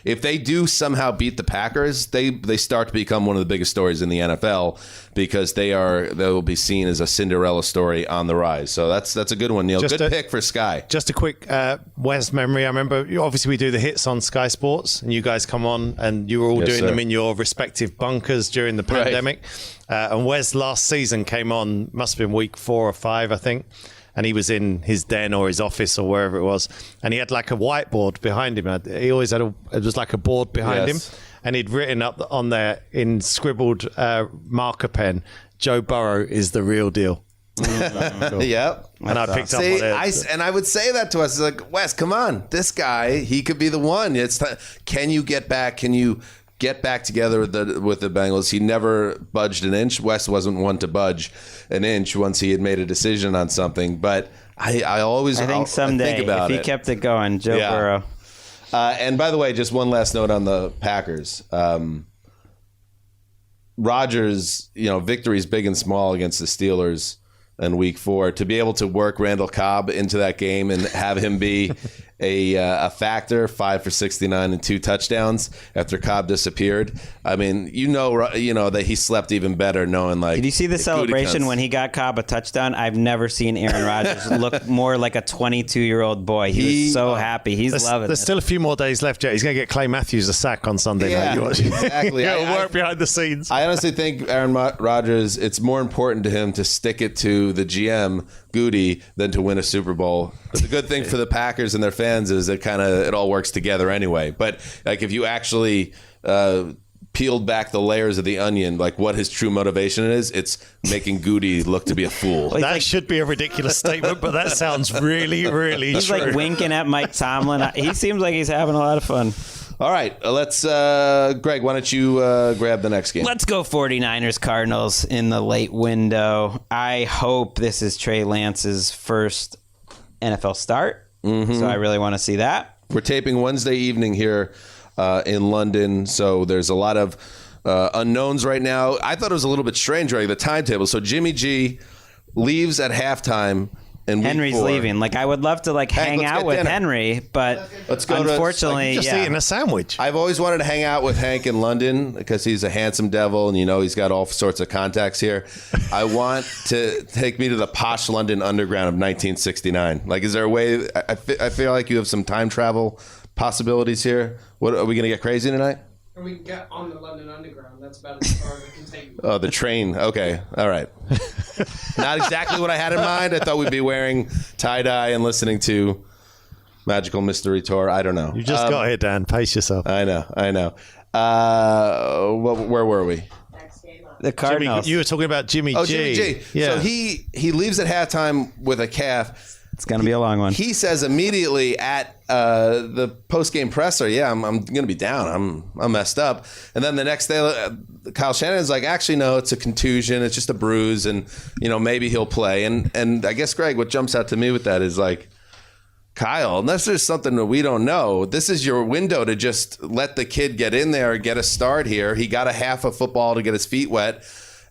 if they do somehow beat the Packers, they start to become one of the biggest stories in the NFL, because they will be seen as a Cinderella story on the rise. So that's a good one, Neil. Good pick for Sky. Just a quick Wes memory. I remember, obviously we do the hits on Sky Sports, and you guys come on, and you were all doing them in your respective bunkers during the pandemic. And Wes last season came on, must have been week 4 or 5, I think. And he was in his den or his office or wherever it was, and he had like a whiteboard behind him. He always had it was like a board behind him, and he'd written up on there in scribbled marker pen, "Joe Burrow is the real deal." Cool. Yep. And I picked up on it. And I would say that to us, like, Wes, come on, this guy, he could be the one. Can you get back? Can you get back together with the Bengals? He never budged an inch. Wes wasn't one to budge an inch once he had made a decision on something. But I think someday, if he kept it going, Joe Burrow. And by the way, just one last note on the Packers. Rodgers, victories big and small against the Steelers in week 4. To be able to work Randall Cobb into that game and have him be a factor, 5 for 69 and 2 touchdowns after Cobb disappeared. I mean, that he slept even better knowing, like. Did you see the celebration when he got Cobb a touchdown? I've never seen Aaron Rodgers look more like a 22-year-old boy. He was so happy. He's loving it. There's still a few more days left yet. He's going to get Clay Matthews a sack on Sunday night. Exactly. He'll work behind the scenes. I honestly think Aaron Rodgers, it's more important to him to stick it to the GM, Goody, than to win a Super Bowl. But the good thing for the Packers and their fans is it all works together anyway. But like, if you actually peeled back the layers of the onion, like what his true motivation is, it's making Goody look to be a fool. That should be a ridiculous statement, but that sounds really, really He's true. Like winking at Mike Tomlin. He seems like he's having a lot of fun. All right, let's, Greg, why don't you grab the next game? Let's go 49ers Cardinals in the late window. I hope this is Trey Lance's first NFL start. Mm-hmm. So I really want to see that. We're taping Wednesday evening here in London, so there's a lot of unknowns right now. I thought it was a little bit strange, right? The timetable. So Jimmy G leaves at halftime in week Henry's 4. leaving. Like, I would love to hang out with Henry, but unfortunately, just eating a sandwich. I've always wanted to hang out with Hank in London because he's a handsome devil, and he's got all sorts of contacts here. I want to take me to the posh London Underground of 1969. Like, is there a way? I feel like you have some time travel possibilities here. What are we going to get crazy tonight? Or we can get on the London Underground. That's about as far as we can take you. Oh, the train. Okay. All right. Not exactly what I had in mind. I thought we'd be wearing tie-dye and listening to Magical Mystery Tour. I don't know. You just got here, Dan. Pace yourself. I know. Where were we? the Cardinals. You were talking about Jimmy G. Oh, Jimmy G. Yeah. So he leaves at halftime with a calf. It's going to be a long one. He says immediately at the post-game presser, I'm going to be down. I'm messed up. And then the next day, Kyle Shanahan's like, actually, no, it's a contusion. It's just a bruise. And, maybe he'll play. And I guess, Greg, what jumps out to me with that is like, Kyle, unless there's something that we don't know, this is your window to just let the kid get in there, get a start here. He got a half of football to get his feet wet.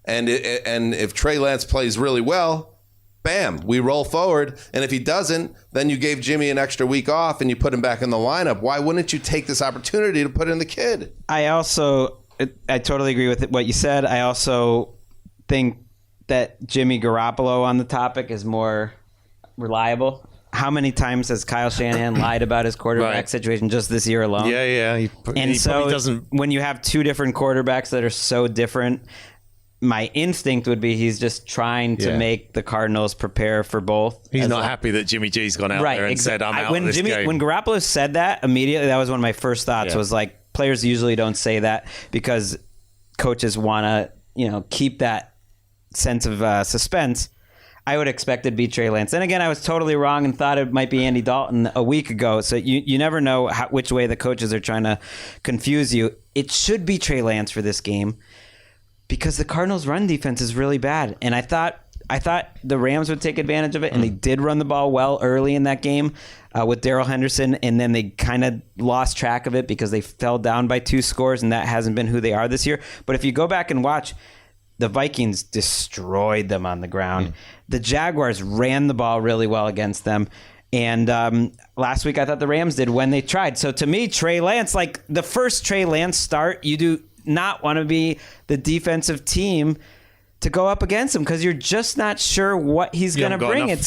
And if Trey Lance plays really well, bam, we roll forward. And if he doesn't, then you gave Jimmy an extra week off and you put him back in the lineup. Why wouldn't you take this opportunity to put in the kid? I totally agree with what you said. I also think that Jimmy Garoppolo on the topic is more reliable. How many times has Kyle Shanahan lied about his quarterback situation just this year alone? Yeah. He doesn't. When you have two different quarterbacks that are so different, my instinct would be he's just trying to make the Cardinals prepare for both. He's not happy that Jimmy G's gone out there and said, I'm out of this game. When Garoppolo said that, immediately, that was one of my first thoughts was like, players usually don't say that because coaches want to, keep that sense of suspense. I would expect it to be Trey Lance. And again, I was totally wrong and thought it might be Andy Dalton a week ago. So you never know which way the coaches are trying to confuse you. It should be Trey Lance for this game because the Cardinals' run defense is really bad. And I thought the Rams would take advantage of it, and they did run the ball well early in that game with Darrell Henderson, and then they kind of lost track of it because they fell down by 2 scores, and that hasn't been who they are this year. But if you go back and watch, the Vikings destroyed them on the ground. The Jaguars ran the ball really well against them. And last week I thought the Rams did when they tried. So to me, Trey Lance, like the first Trey Lance start, you do not want to be the defensive team to go up against him because you're just not sure what he's going to bring. It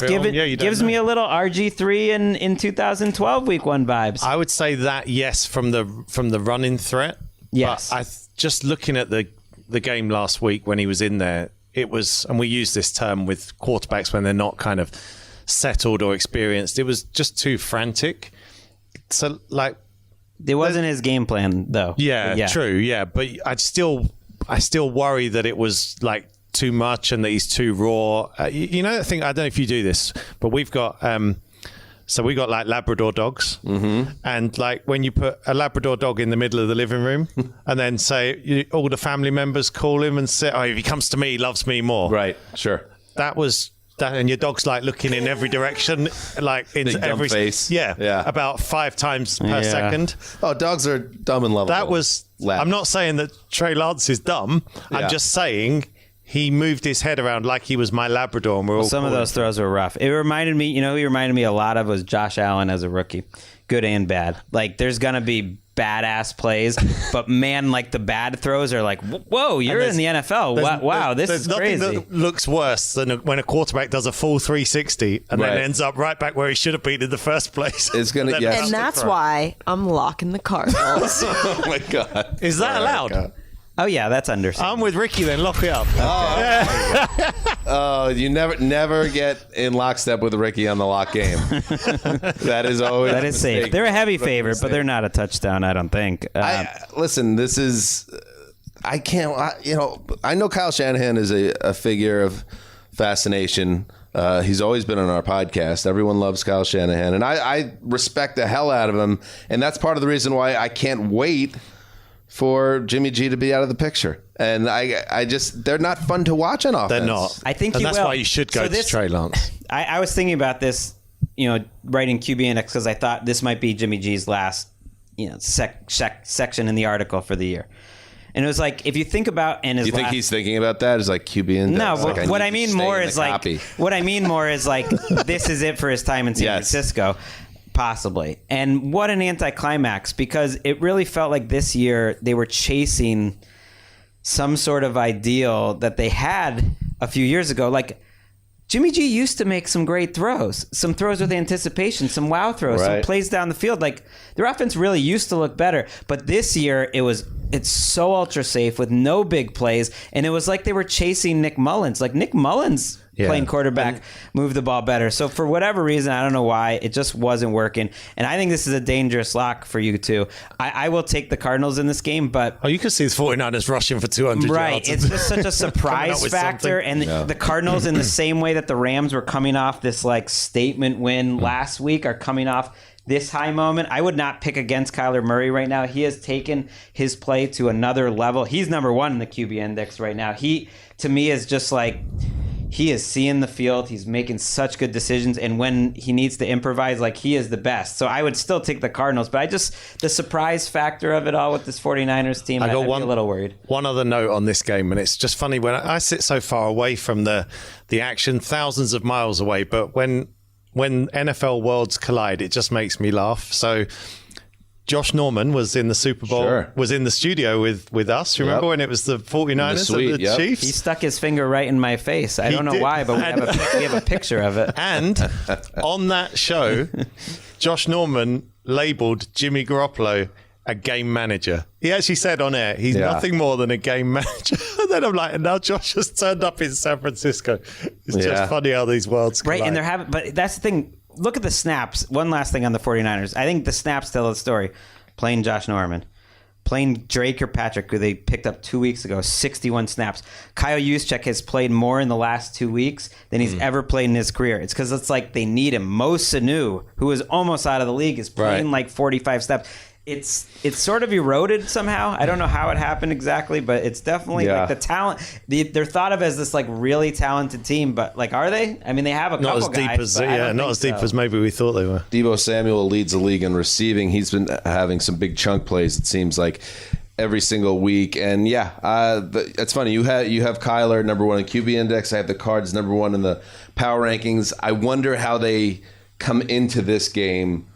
gives me a little RG3 in 2012 Week 1 vibes. I would say that, yes, from the running threat. Yes. But just looking at the game last week when he was in there, it was, and we use this term with quarterbacks when they're not kind of settled or experienced, it was just too frantic. So, like, it wasn't his game plan, though. Yeah, true. Yeah, but I still worry that it was like too much and that he's too raw. The thing, I don't know if you do this, but we've got. So we got like Labrador dogs, and like when you put a Labrador dog in the middle of the living room, and then say all the family members call him and say, "Oh, if he comes to me, he loves me more." Right. Sure. That was that, and your dog's like looking in every direction, like in every face. Yeah. About 5 times per second. Oh, dogs are dumb and lovable. That was. I'm not saying that Trey Lance is dumb. Yeah. I'm just saying. He moved his head around like he was my Labrador. And some of those throws were rough. It reminded me, he reminded me a lot of was Josh Allen as a rookie. Good and bad. Like, there's going to be badass plays, but man, like the bad throws are like, whoa, you're in the NFL. Wow, this is crazy. There's nothing that looks worse than when a quarterback does a full 360 and then ends up right back where he should have been in the first place. It's going to, And that's why I'm locking the Cardinals. Oh my God. Is that allowed? Oh yeah, that's understandable. I'm with Ricky then. Lock it up. You never get in lockstep with Ricky on the lock game. That is safe. They're a heavy favorite, but they're not a touchdown, I don't think. Listen, this is. I can't. I know Kyle Shanahan is a figure of fascination. He's always been on our podcast. Everyone loves Kyle Shanahan, and I respect the hell out of him. And that's part of the reason why I can't wait for Jimmy G to be out of the picture. And they're not fun to watch on offense. They're not. I think that's why you should go to Trey Lance. I was thinking about this, writing QB Index because I thought this might be Jimmy G's last, section in the article for the year. And it was like, if you think about in his Do you think he's thinking about that? Is like QB index? No, like, but what I mean more is like, this is it for his time in San Francisco, possibly. And what an anticlimax, because it really felt like this year they were chasing some sort of ideal that they had a few years ago. Like, Jimmy G used to make some great throws, some throws with anticipation, some wow throws, some plays down the field. Like, their offense really used to look better. But this year, it's so ultra safe with no big plays. And it was like they were chasing Nick Mullins. Like, Nick Mullins playing quarterback moved the ball better. So for whatever reason, I don't know why, it just wasn't working. And I think this is a dangerous lock for you too. I will take the Cardinals in this game, but... Oh, you can see the 49ers rushing for 200 right, yards. it's just such a surprise factor. And the Cardinals, in the same way that the Rams were coming off this like statement win last week, are coming off this high moment. I would not pick against Kyler Murray right now. He has taken his play to another level. He's number one in the QB index right now. He, to me, is just like... He is seeing the field. He's making such good decisions. And when he needs to improvise, like, he is the best. So I would still take the Cardinals. But the surprise factor of it all with this 49ers team, I'd be a little worried. One other note on this game, and it's just funny, when I sit so far away from the action, thousands of miles away, but when NFL worlds collide, it just makes me laugh. So... Josh Norman was in the Super Bowl, was in the studio with us. Remember when it was the 49ers and the Chiefs? He stuck his finger right in my face. I don't know why, but we have a picture of it. And on that show, Josh Norman labeled Jimmy Garoppolo a game manager. He actually said on air, he's nothing more than a game manager. And then I'm like, and now Josh has turned up in San Francisco. It's just funny how these worlds collide. Right, and but that's the thing. Look at the snaps. One last thing on the 49ers. I think the snaps tell the story. Playing Josh Norman. Playing Drake Kirkpatrick, who they picked up 2 weeks ago, 61 snaps. Kyle Juszczyk has played more in the last 2 weeks than he's ever played in his career. It's because it's like they need him. Mo Sanu, who is almost out of the league, is playing like 45 snaps. It's sort of eroded somehow. I don't know how it happened exactly, but it's definitely like the talent. They're thought of as this like really talented team, but like, are they? I mean, they have a couple guys. Not as deep as maybe we thought they were. Deebo Samuel leads the league in receiving. He's been having some big chunk plays, it seems like, every single week. And it's funny. You have Kyler number one in QB index. I have the Cards number one in the power rankings. I wonder how they come into this game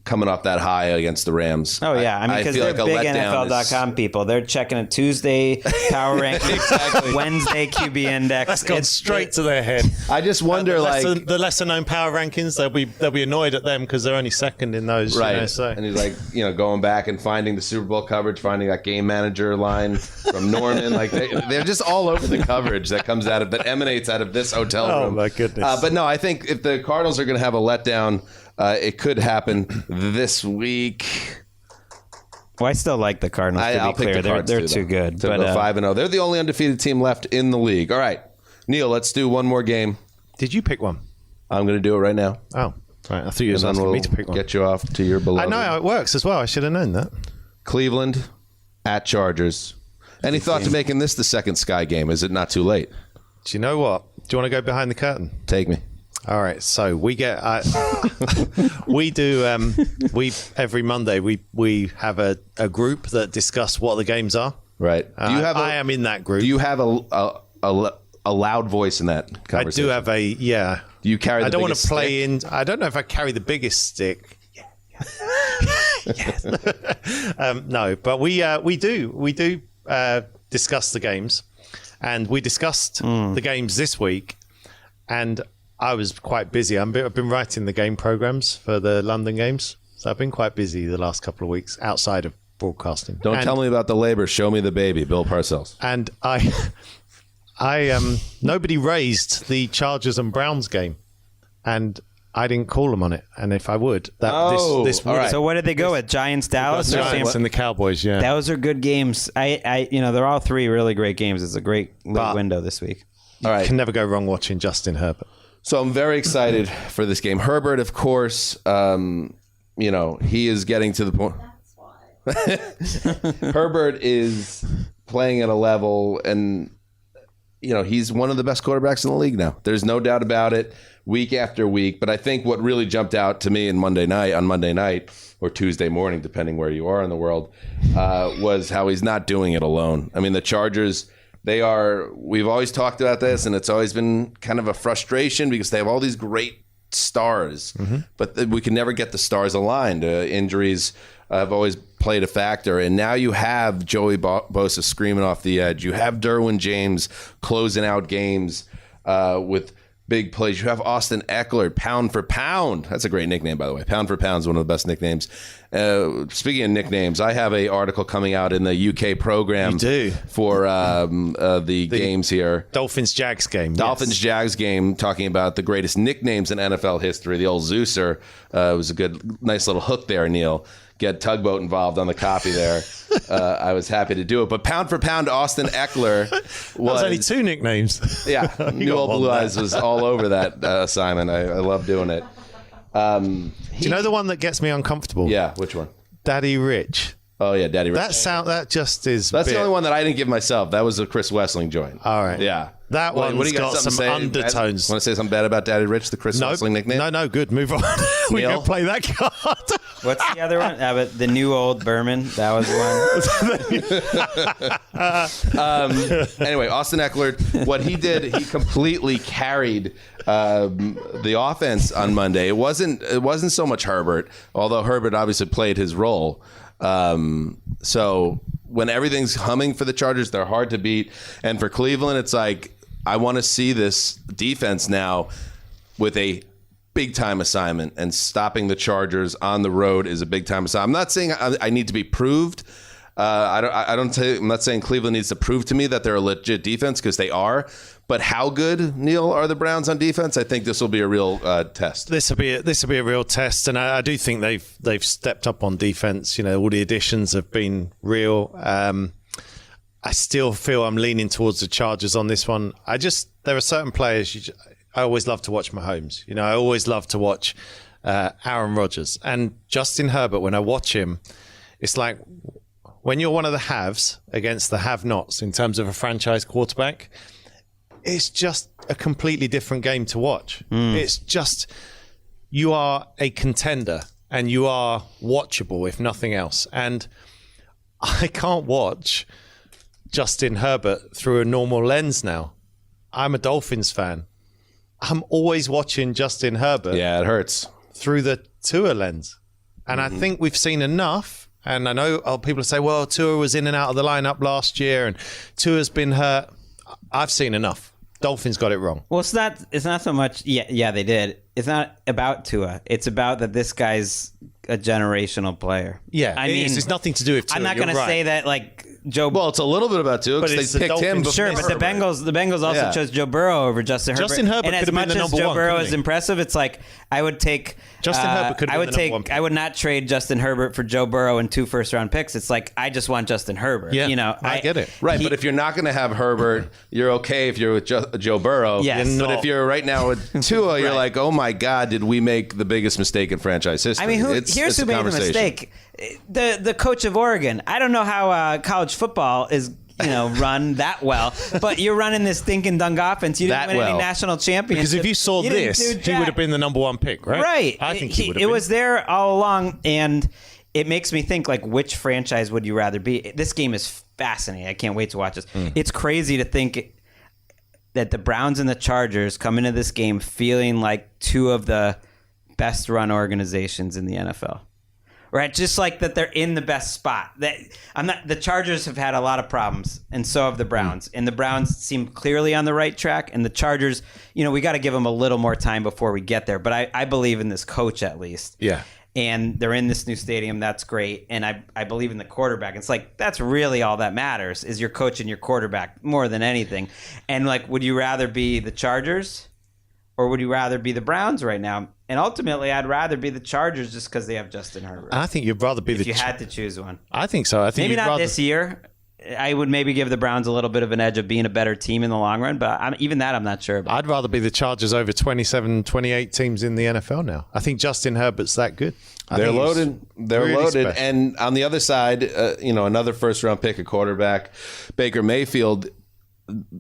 coming off that high against the Rams. Oh, yeah. I mean, because they're like big NFL.com people. They're checking it Tuesday, power rankings, Wednesday, QB index. That's gone straight to their head. I just wonder, the lesser-known power rankings, they'll be annoyed at them because they're only second in those. Right. You know, so. And he's like, going back and finding the Super Bowl coverage, finding that game manager line from Norman. Like, they're just all over the coverage that emanates out of this hotel room. Oh, my goodness. But no, I think if the Cardinals are going to have a letdown, it could happen this week. Well, I still like the Cardinals, to be clear. They're too good. But 5-0. They're the only undefeated team left in the league. All right. Neil, let's do one more game. Did you pick one? I'm going to do it right now. Oh, right. I thought you were asking me to pick one. Get you off to your beloved. I know how it works as well. I should have known that. Cleveland at Chargers. Any thought to making this the second Sky game? Is it not too late? Do you know what? Do you want to go behind the curtain? Take me. All right, so we get we every Monday we have a group that discuss what the games are. Right. I am in that group. Do you have a loud voice in that conversation? I do have Do you carry? I don't want to play in. I don't know if I carry the biggest stick. Yes. No, but we do discuss the games, and we discussed the games this week, and I was quite busy. I've been writing the game programs for the London games, so I've been quite busy the last couple of weeks outside of broadcasting. Don't tell me about the labor. Show me the baby, Bill Parcells. And I nobody raised the Chargers and Browns game, and I didn't call them on it. And if I would, this would. Right. So what did they go with? Giants, Dallas, or Giants and the Cowboys? Yeah, those are good games. They're all three really great games. It's a great window this week. You can never go wrong watching Justin Herbert. So I'm very excited for this game. Herbert, of course, he is getting to the point. Herbert is playing at a level, and he's one of the best quarterbacks in the league now. There's no doubt about it, week after week. But I think what really jumped out to me on Monday night or Tuesday morning, depending where you are in the world, was how he's not doing it alone. I mean, the Chargers, we've always talked about this, and it's always been kind of a frustration because they have all these great stars, but we can never get the stars aligned. Injuries have always played a factor, and now you have Joey Bosa screaming off the edge. You have Derwin James closing out games with big plays. You have Austin Eckler, pound for pound. That's a great nickname, by the way. Pound for pound is one of the best nicknames. Speaking of nicknames, I have an article coming out in the UK program. You do. For the games here. Dolphins-Jags game. Dolphins-Jags game, talking about the greatest nicknames in NFL history. The old Zeuser was a nice little hook there, Neil. Get Tugboat involved on the copy there. I was happy to do it. But pound for pound, Austin Eckler was only 2 nicknames. Yeah, New Old Blue Eyes was all over that assignment. I love doing it. Do you know the one that gets me uncomfortable? Yeah, which one? Daddy Rich. Oh yeah, Daddy Rich. That just is. That's the only one that I didn't give myself. That was a Chris Wessling joint. All right. Yeah. That one's got some undertones. Want to say something bad about Daddy Rich, the Chris Wessling nickname? No, good. Move on. We can play that card. What's the other one? But the New Old Berman. That was one. Anyway, Austin Eckler, what he did, he completely carried the offense on Monday. It wasn't so much Herbert, although Herbert obviously played his role. So when everything's humming for the Chargers, they're hard to beat. And for Cleveland, it's like, I want to see this defense now with a big-time assignment, and stopping the Chargers on the road is a big-time assignment. I'm not saying I need to be proved. I'm not saying Cleveland needs to prove to me that they're a legit defense, because they are. But how good, Neil, are the Browns on defense? I think this will be a real test. This will be a real test, and I do think they've stepped up on defense. All the additions have been real. I still feel I'm leaning towards the Chargers on this one. There are certain players I always love to watch Mahomes. I always love to watch Aaron Rodgers and Justin Herbert. When I watch him, it's like when you're one of the haves against the have-nots in terms of a franchise quarterback. It's just a completely different game to watch. It's just, you are a contender and you are watchable, if nothing else. And I can't watch Justin Herbert through a normal lens now. I'm a Dolphins fan. I'm always watching Justin Herbert. Yeah, it hurts. Through the Tua lens. And I think we've seen enough. And I know people say, well, Tua was in and out of the lineup last year and Tua's been hurt. I've seen enough. Dolphins got it wrong. Well, it's not so much. Yeah, they did. It's not about Tua. It's about that this guy's a generational player. Yeah, I mean, it's nothing to do with Tua. I'm not going to say that like Joe. Well, it's a little bit about Tua because they picked him. Sure, but the Bengals also chose Joe Burrow over Justin Herbert. Justin Herbert and as much as Joe Burrow is impressive, it's like I would take Justin Herbert could have been the number 1 pick. I would not trade Justin Herbert for Joe Burrow and 2 first-round picks. It's like I just want Justin Herbert. Yeah, I get it. Right, but if you're not going to have Herbert, you're okay if you're with Joe Burrow. Yes. But if you're right now with Tua, you're like, oh my God, did we make the biggest mistake in franchise history? I mean, here's who made the mistake. The coach of Oregon. I don't know how college football is run that well, but you're running this stinking dunk offense. You didn't win any national championships. Because if you saw this, he would have been the number 1 pick, right? Right. I think he would have been. It was there all along, and it makes me think, like, which franchise would you rather be? This game is fascinating. I can't wait to watch this. It's crazy to think that the Browns and the Chargers come into this game feeling like 2 of the best run organizations in the NFL. Right, just like that, they're in the best spot. The Chargers have had a lot of problems, and so have the Browns. And the Browns seem clearly on the right track, and the Chargers, we got to give them a little more time before we get there. But I believe in this coach at least. Yeah. And they're in this new stadium. That's great. And I believe in the quarterback. It's like that's really all that matters is your coach and your quarterback more than anything. And like, would you rather be the Chargers? Or would you rather be the Browns right now? And ultimately, I'd rather be the Chargers just because they have Justin Herbert. I think you'd rather be if you had to choose one. I think so. I think maybe not this year. I would maybe give the Browns a little bit of an edge of being a better team in the long run, but even that I'm not sure about. I'd rather be the Chargers over 27, 28 teams in the NFL now. I think Justin Herbert's that good. They're loaded. They're really loaded. special. And on the other side, another first-round pick, a quarterback, Baker Mayfield.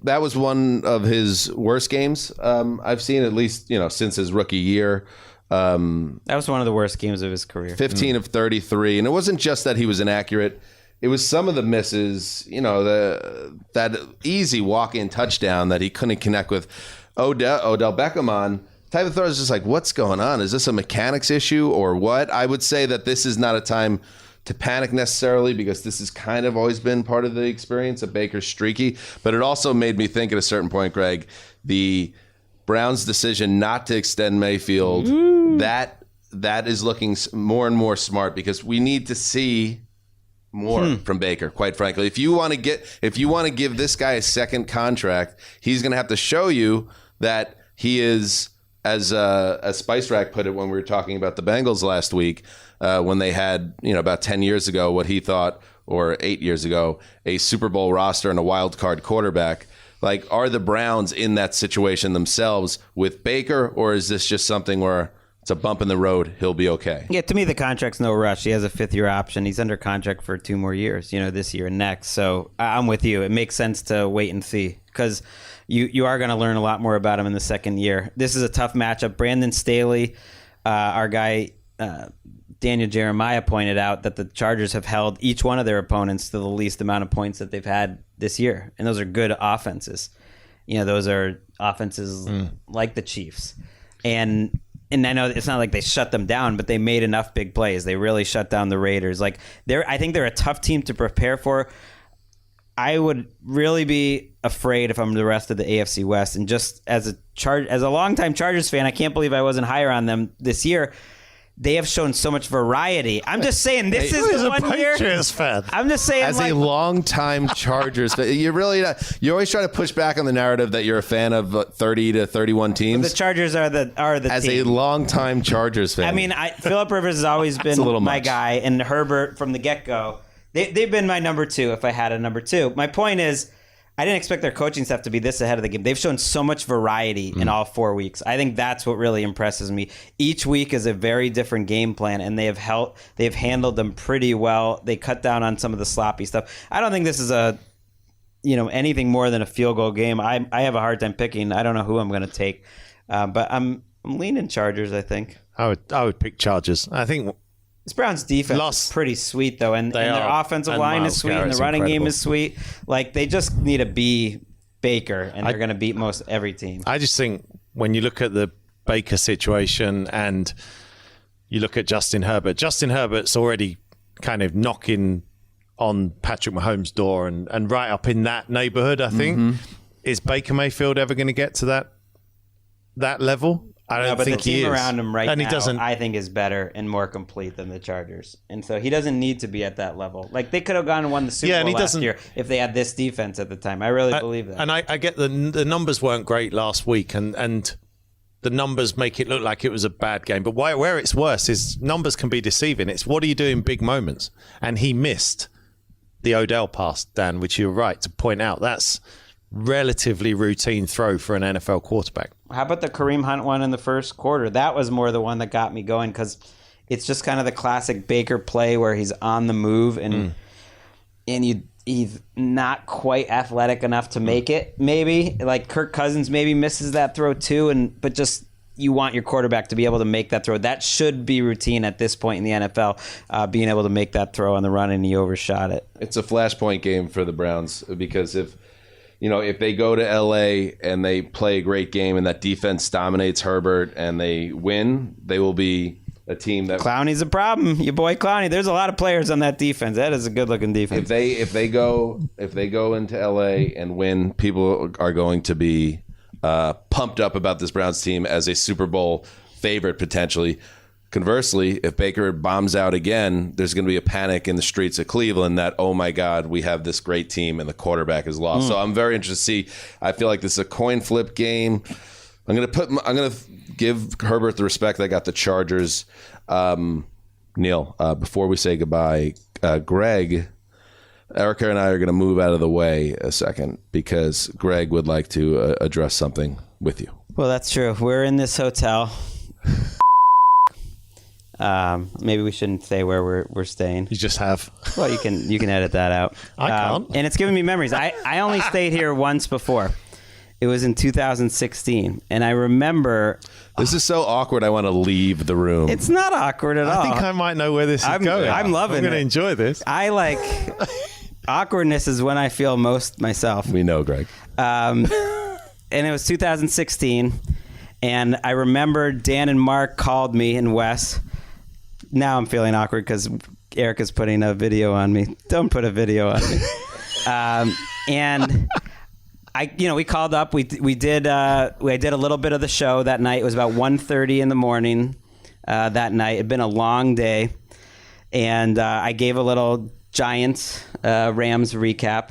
that was one of his worst games I've seen, at least, since his rookie year. That was one of the worst games of his career. 15 of 33. And it wasn't just that he was inaccurate. It was some of the misses, that easy walk-in touchdown that he couldn't connect with Odell Beckham on. Type of throw is just like, what's going on? Is this a mechanics issue or what? I would say that this is not a time to panic necessarily, because this has kind of always been part of the experience of Baker's streaky. But it also made me think at a certain point, Greg, the Browns' decision not to extend Mayfield, that is looking more and more smart, because we need to see more from Baker, quite frankly. If you want to give this guy a second contract, he's going to have to show you that he is, as Spice Rack put it when we were talking about the Bengals last week, when they had, about 10 years ago, what he thought, or 8 years ago, a Super Bowl roster and a wild card quarterback. Like, are the Browns in that situation themselves with Baker, or is this just something where it's a bump in the road, he'll be okay? Yeah, to me, the contract's no rush. He has a 5th-year option. He's under contract for 2 more years, this year and next. So I'm with you. It makes sense to wait and see, because you are going to learn a lot more about him in the second year. This is a tough matchup. Brandon Staley, our guy Daniel Jeremiah, pointed out that the Chargers have held each one of their opponents to the least amount of points that they've had this year. And those are good offenses. Those are offenses like the Chiefs. And I know it's not like they shut them down, but they made enough big plays. They really shut down the Raiders. I think they're a tough team to prepare for. I would really be afraid if I'm the rest of the AFC West. And just as a longtime Chargers fan, I can't believe I wasn't higher on them this year. They have shown so much variety. I'm just saying, this is the one year. Patriots fan. I'm just saying, as a longtime Chargers fan, you're really not. You always try to push back on the narrative that you're a fan of 30 to 31 teams. The Chargers are the as team. a longtime Chargers fan. I mean, Phillip Rivers has always been my guy, and Herbert from the get-go. They've been my number 2 if I had a number 2. My point is, I didn't expect their coaching staff to be this ahead of the game. They've shown so much variety in all 4 weeks. I think that's what really impresses me. Each week is a very different game plan, and they've handled them pretty well. They cut down on some of the sloppy stuff. I don't think this is anything more than a field goal game. I have a hard time picking. I don't know who I'm going to take, but I'm leaning Chargers, I think. I would pick Chargers. I think this Browns defense is pretty sweet, though, and their offensive line is sweet, and the running game is sweet. They just need to be Baker, and they're going to beat most every team. I just think when you look at the Baker situation and you look at Justin Herbert's already kind of knocking on Patrick Mahomes' door and right up in that neighborhood, I think. Is Baker Mayfield ever going to get to that level? I don't think the team around him now, I think, is better and more complete than the Chargers. And so he doesn't need to be at that level. They could have gone and won the Super Bowl last year if they had this defense at the time. I really believe that. And I get the numbers weren't great last week, and the numbers make it look like it was a bad game. But where it's worse is numbers can be deceiving. It's what do you do in big moments? And he missed the Odell pass, Dan, which you're right to point out. That's relatively routine throw for an NFL quarterback. How about the Kareem Hunt one in the first quarter? That was more the one that got me going, because it's just kind of the classic Baker play where he's on the move and he's not quite athletic enough to make it. Maybe Kirk Cousins maybe misses that throw too, but just you want your quarterback to be able to make that throw. That should be routine at this point in the NFL, being able to make that throw on the run, and he overshot it. It's a flashpoint game for the Browns, because if they go to LA and they play a great game and that defense dominates Herbert and they win, they will be a team that Clowney's a problem. Your boy Clowney. There's a lot of players on that defense. That is a good looking defense. If they go into LA and win, people are going to be pumped up about this Browns team as a Super Bowl favorite potentially. Conversely, if Baker bombs out again, there's going to be a panic in the streets of Cleveland that, oh my God, we have this great team and the quarterback is lost. So I'm very interested to see. I feel like this is a coin flip game. I'm going to give Herbert the respect that got the Chargers. Neil, before we say goodbye, Greg, Erica and I are going to move out of the way a second because Greg would like to address something with you. Well, that's true. We're in this hotel. Maybe we shouldn't say where we're staying. You just have. Well, you can edit that out. I can't. And it's giving me memories. I only stayed here once before. It was in 2016, and I remember. This is so awkward. I want to leave the room. It's not awkward at all. I think I might know where this is going. I'm loving it. I'm going to enjoy this. I like awkwardness is when I feel most myself. We know, Greg. And it was 2016, and I remember Dan and Mark called me, and Wes. Now I'm feeling awkward because Erica's putting a video on me. Don't put a video on me. And we called up. We did a little bit of the show that night. It was about 1:30 in the morning that night. It'd been a long day, and I gave a little Giants Rams recap.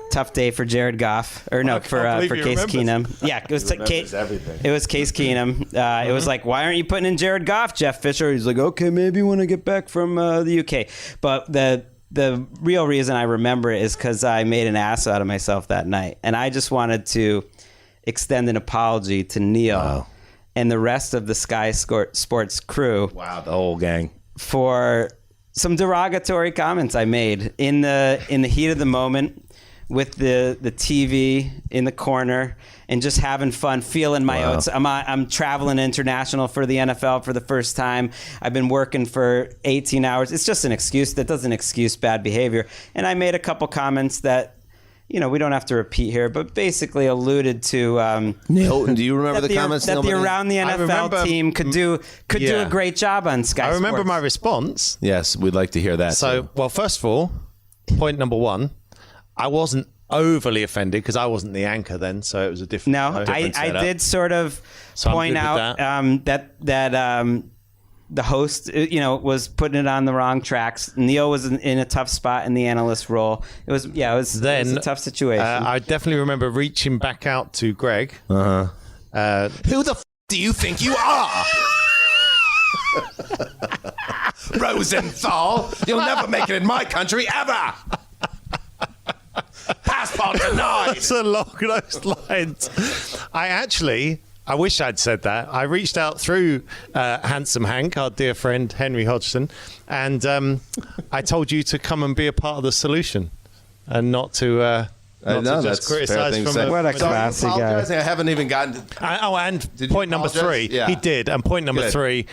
Tough day for Jared Goff, or no, for Case Keenum. Yeah, it was everything. It was Case Keenum. It was like, why aren't you putting in Jared Goff, Jeff Fisher? He's like, okay, maybe when I get back from the UK. But the real reason I remember it is because I made an ass out of myself that night, and I just wanted to extend an apology to Neil and the rest of the Sky Sports crew. Wow, the whole gang. For some derogatory comments I made in the heat of the moment, with the TV in the corner and just having fun, feeling my oats. I'm traveling international for the NFL for the first time. I've been working for 18 hours. It's just an excuse. That doesn't excuse bad behavior. And I made a couple comments that, we don't have to repeat here, but basically alluded to Neil, do you remember the comments? That the Around the NFL team could do a great job on Sky Sports. I remember my response. Yes, we'd like to hear that. So, well, first of all, point number one, I wasn't overly offended because I wasn't the anchor then, so it was a different. No, I did sort of point out that the host, was putting it on the wrong tracks. Neil was in a tough spot in the analyst role. It was a tough situation. I definitely remember reaching back out to Greg. Who the do you think you are? Rosenthal, you'll never make it in my country ever. Passport denied. It's along those lines. I wish I'd said that. I reached out through Handsome Hank, our dear friend Henry Hodgson, and I told you to come and be a part of the solution and not to just criticize from what a classy guy. I haven't even gotten to... and point number three. Yeah. He did. And point number three,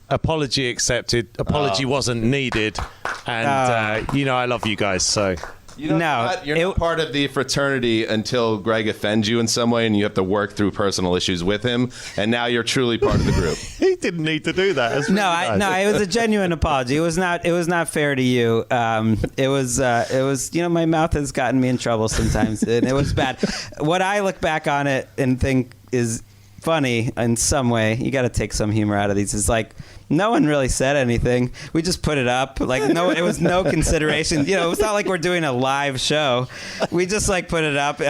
apology accepted. Apology wasn't needed. And, I love you guys, so... You're not part of the fraternity until Greg offends you in some way and you have to work through personal issues with him, and now you're truly part of the group. He didn't need to do that. It was a genuine apology. It was not fair to you. It was my mouth has gotten me in trouble sometimes, and it was bad. What I look back on it and think is funny in some way, you got to take some humor out of these. It's like, no one really said anything. We just put it up. Like, no, it was no consideration. It's not like we're doing a live show. We just put it up.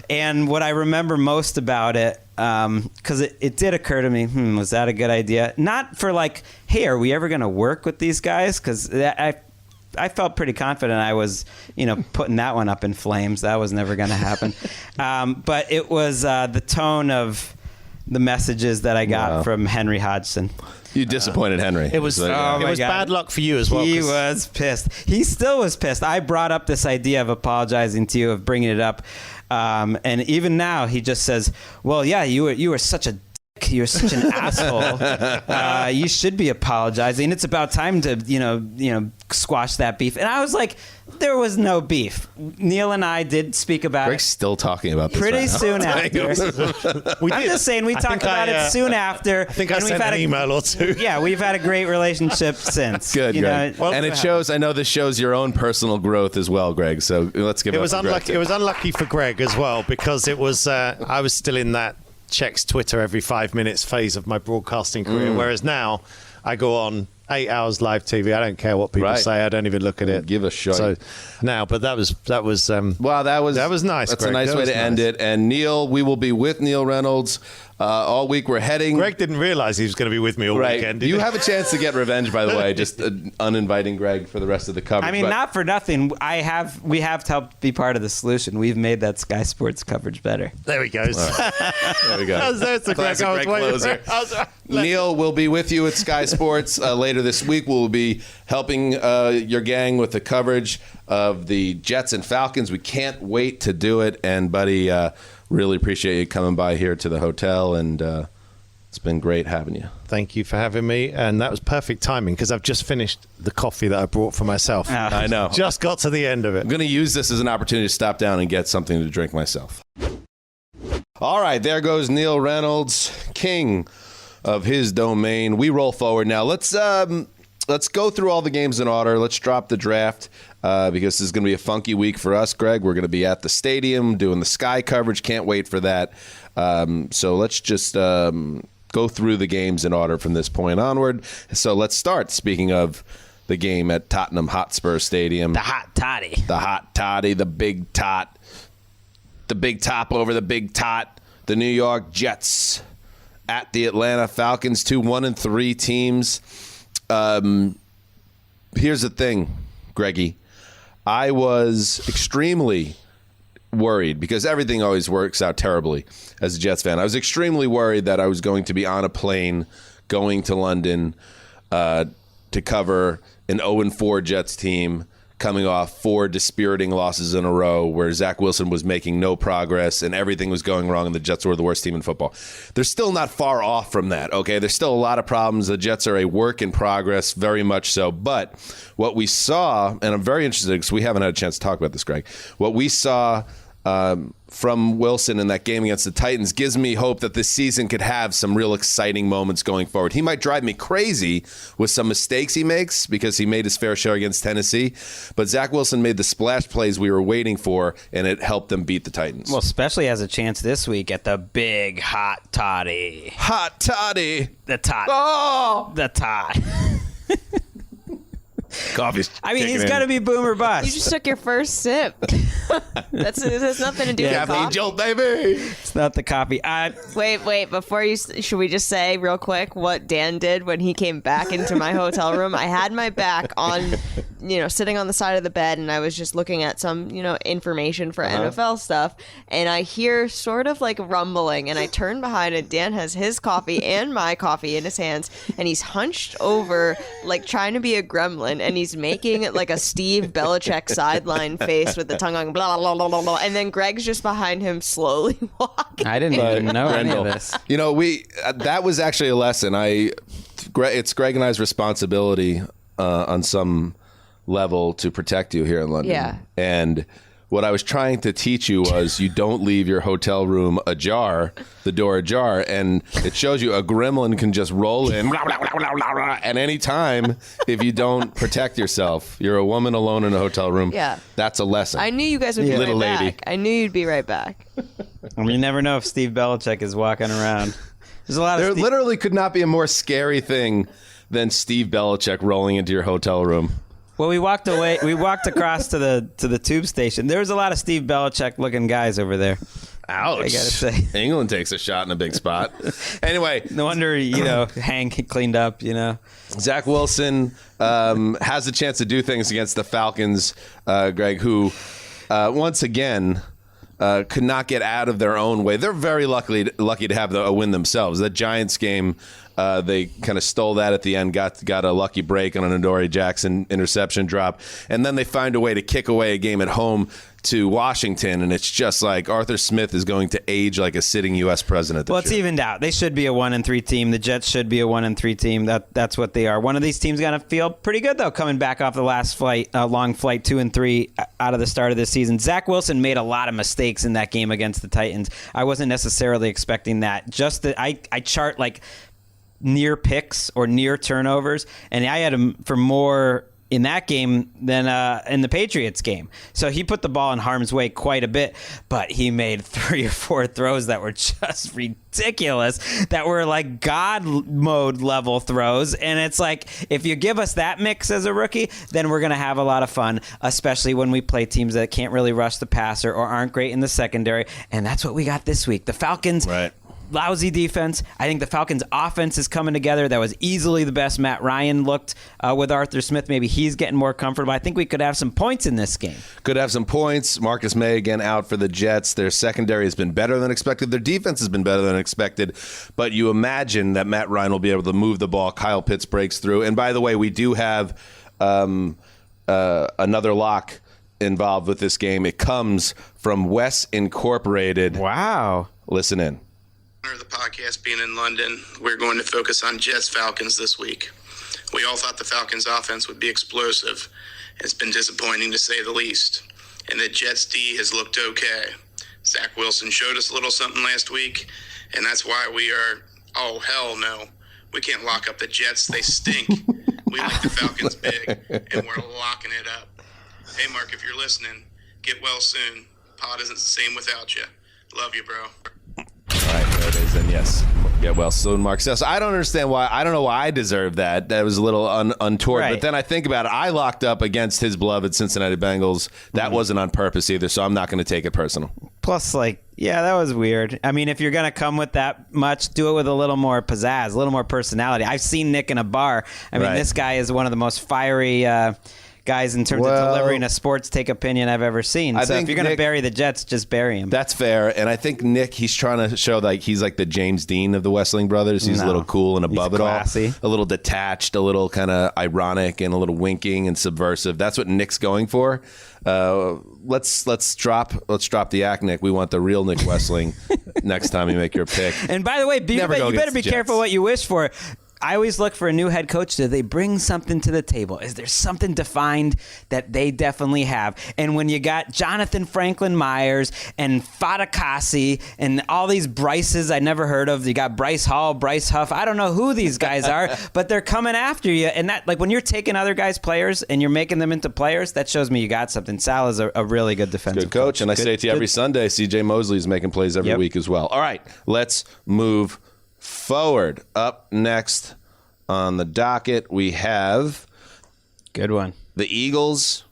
And what I remember most about it, because it did occur to me, was that a good idea? Not for hey, are we ever going to work with these guys? Because I felt pretty confident I was, putting that one up in flames. That was never going to happen. But it was the tone of the messages that I got from Henry Hodgson. You disappointed Henry. It was bad luck for you as well. He was pissed. He still was pissed. I brought up this idea of apologizing to you, of bringing it up. And even now he just says, well, yeah, you were such a dick. You're such an asshole. You should be apologizing. It's about time to, squash that beef. And I was like, there was no beef. Neil and I did speak about Greg's it. Still talking about this pretty right soon now. after. I'm just saying we talked about it soon after. I think I sent an email or two. Yeah, we've had a great relationship since. Good, Greg. And it shows. I know this shows your own personal growth as well, Greg. So let's give it. It was unlucky. It was unlucky for Greg as well because it was. I was still in that checks Twitter every 5 minutes phase of my broadcasting career, whereas now I go on 8 hours live TV. I don't care what people say. I don't even look at it. Give a shot. So now, but that was wow, that was nice. That's Greg. a nice way to end it. And Neil, we will be with Neil Reynolds all week. We're heading. Greg didn't realize he was going to be with me all weekend. You have a chance to get revenge, by the way, just uninviting Greg for the rest of the coverage. I mean, not for nothing. We have to help be part of the solution. We've made that Sky Sports coverage better. There he goes. There we go. That's the Classic Greg closer. Neil will be with you at Sky Sports later this week. We'll be helping your gang with the coverage of the Jets and Falcons. We can't wait to do it. And, buddy, really appreciate you coming by here to the hotel, and it's been great having you. Thank you for having me, and that was perfect timing because I've just finished the coffee that I brought for myself. I know. Just got to the end of it. I'm going to use this as an opportunity to stop down and get something to drink myself. All right, there goes Neil Reynolds, king of his domain. We roll forward now. Let's go through all the games in order. Let's drop the draft because this is going to be a funky week for us, Greg. We're going to be at the stadium doing the Sky coverage. Can't wait for that. So let's just go through the games in order from this point onward. So let's start. Speaking of the game at Tottenham Hotspur Stadium. The hot toddy. The hot toddy, the big tot. The big top over the big tot. The New York Jets at the Atlanta Falcons, 2 1-3 teams. Here's the thing, Greggy. I was extremely worried because everything always works out terribly as a Jets fan. I was extremely worried that I was going to be on a plane going to London to cover an 0-4 Jets team coming off 4 dispiriting losses in a row where Zach Wilson was making no progress and everything was going wrong and the Jets were the worst team in football. They're still not far off from that, okay? There's still a lot of problems. The Jets are a work in progress, very much so. But what we saw, and I'm very interested because we haven't had a chance to talk about this, Greg, what we saw from Wilson in that game against the Titans gives me hope that this season could have some real exciting moments going forward. He might drive me crazy with some mistakes he makes because he made his fair share against Tennessee, but Zach Wilson made the splash plays we were waiting for, and it helped them beat the Titans. Well, especially has a chance this week at the big hot toddy. Hot toddy. The tot. Oh! The tot. Coffee's I mean, he's kicking got to in. be boomer bust. You just took your first sip. It has nothing to do with Caffeine coffee. jolt, baby. It's not the coffee. Wait, before you, should we just say real quick what Dan did when he came back into my hotel room? I had my back on, sitting on the side of the bed, and I was just looking at some, information for NFL stuff, and I hear sort of like rumbling, and I turn behind, and Dan has his coffee and my coffee in his hands, and he's hunched over, like trying to be a gremlin, and he's making like a Steve Belichick sideline face with the tongue going blah, blah, blah, blah, blah, and then Greg's just behind him slowly walking. I didn't even know any of this. That was actually a lesson. It's Greg and I's responsibility on some level to protect you here in London. Yeah. And what I was trying to teach you was you don't leave your hotel room ajar, the door ajar, and it shows you a gremlin can just roll in at any time if you don't protect yourself. You're a woman alone in a hotel room. Yeah. That's a lesson. I knew you guys would be Little right lady. back. I knew you'd be right back. I mean, you never know if Steve Belichick is walking around. There's a lot There of literally could not be a more scary thing than Steve Belichick rolling into your hotel room. Well, we walked away. We walked across to the tube station. There was a lot of Steve Belichick looking guys over there. Ouch. I gotta say, England takes a shot in a big spot. Anyway, no wonder Hank cleaned up. Zach Wilson has a chance to do things against the Falcons, Greg, who once again could not get out of their own way. They're very lucky to have a win themselves. The Giants game, they kind of stole that at the end, got a lucky break on an Adoree Jackson interception drop, and then they find a way to kick away a game at home to Washington, and it's just like Arthur Smith is going to age like a sitting U.S. president. Well, it's evened out. They should be a 1-3 team. The Jets should be a 1-3 team. That's what they are. One of these teams going to feel pretty good, though, coming back off the last long flight, 2-3 out of the start of this season. Zach Wilson made a lot of mistakes in that game against the Titans. I wasn't necessarily expecting that. Just that I chart like near picks or near turnovers, and I had him for more in that game than in the Patriots game. So he put the ball in harm's way quite a bit, but he made 3 or 4 throws that were just ridiculous, that were like God mode level throws. And it's like, if you give us that mix as a rookie, then we're going to have a lot of fun, especially when we play teams that can't really rush the passer or aren't great in the secondary. And that's what we got this week. The Falcons. Right. lousy defense. I think the Falcons' offense is coming together. That was easily the best Matt Ryan looked with Arthur Smith. Maybe he's getting more comfortable. I think we could have some points in this game. Could have some points. Marcus May again out for the Jets. Their secondary has been better than expected. Their defense has been better than expected. But you imagine that Matt Ryan will be able to move the ball. Kyle Pitts breaks through. And by the way, we do have another lock involved with this game. It comes from Wes Incorporated. Wow. Listen in. The podcast being in London, we're going to focus on Jets Falcons this week. We all thought the Falcons offense would be explosive. It's been disappointing to say the least. And the Jets D has looked okay. Zach Wilson showed us a little something last week, and that's why we are, oh hell no, we can't lock up the Jets. They stink. We like the Falcons big, and we're locking it up. Hey Mark, if you're listening, get well soon. Pod isn't the same without you. Love you, bro. All right, there it is. And yes, yeah, well, so Mark says, I don't understand why. I don't know why I deserve that. That was a little untoward. Right. But then I think about it. I locked up against his beloved Cincinnati Bengals. That wasn't on purpose either, so I'm not going to take it personal. Plus, yeah, that was weird. I mean, if you're going to come with that much, do it with a little more pizzazz, a little more personality. I've seen Nick in a bar. I mean, this guy is one of the most fiery guys in terms of delivering a sports take opinion I've ever seen. So if you're going to bury the Jets, just bury him. That's fair. And I think Nick, he's trying to show like he's like the James Dean of the Wrestling Brothers. He's a little cool and above it all. A little detached, a little kind of ironic and a little winking and subversive. That's what Nick's going for. Let's drop the act, Nick. We want the real Nick Wrestling next time you make your pick. And by the way, you better be careful what you wish for. I always look for a new head coach. Do they bring something to the table? Is there something defined that they definitely have? And when you got Jonathan Franklin Myers and Fatakasi and all these Bryces I never heard of, you got Bryce Hall, Bryce Huff. I don't know who these guys are, but they're coming after you. And that, like, when you're taking other guys' players and you're making them into players, that shows me you got something. Sal is a really good defensive coach. And I say it to you every Sunday, CJ Mosley is making plays every week as well. All right, let's move forward. Up next on the docket, we have good one. The Eagles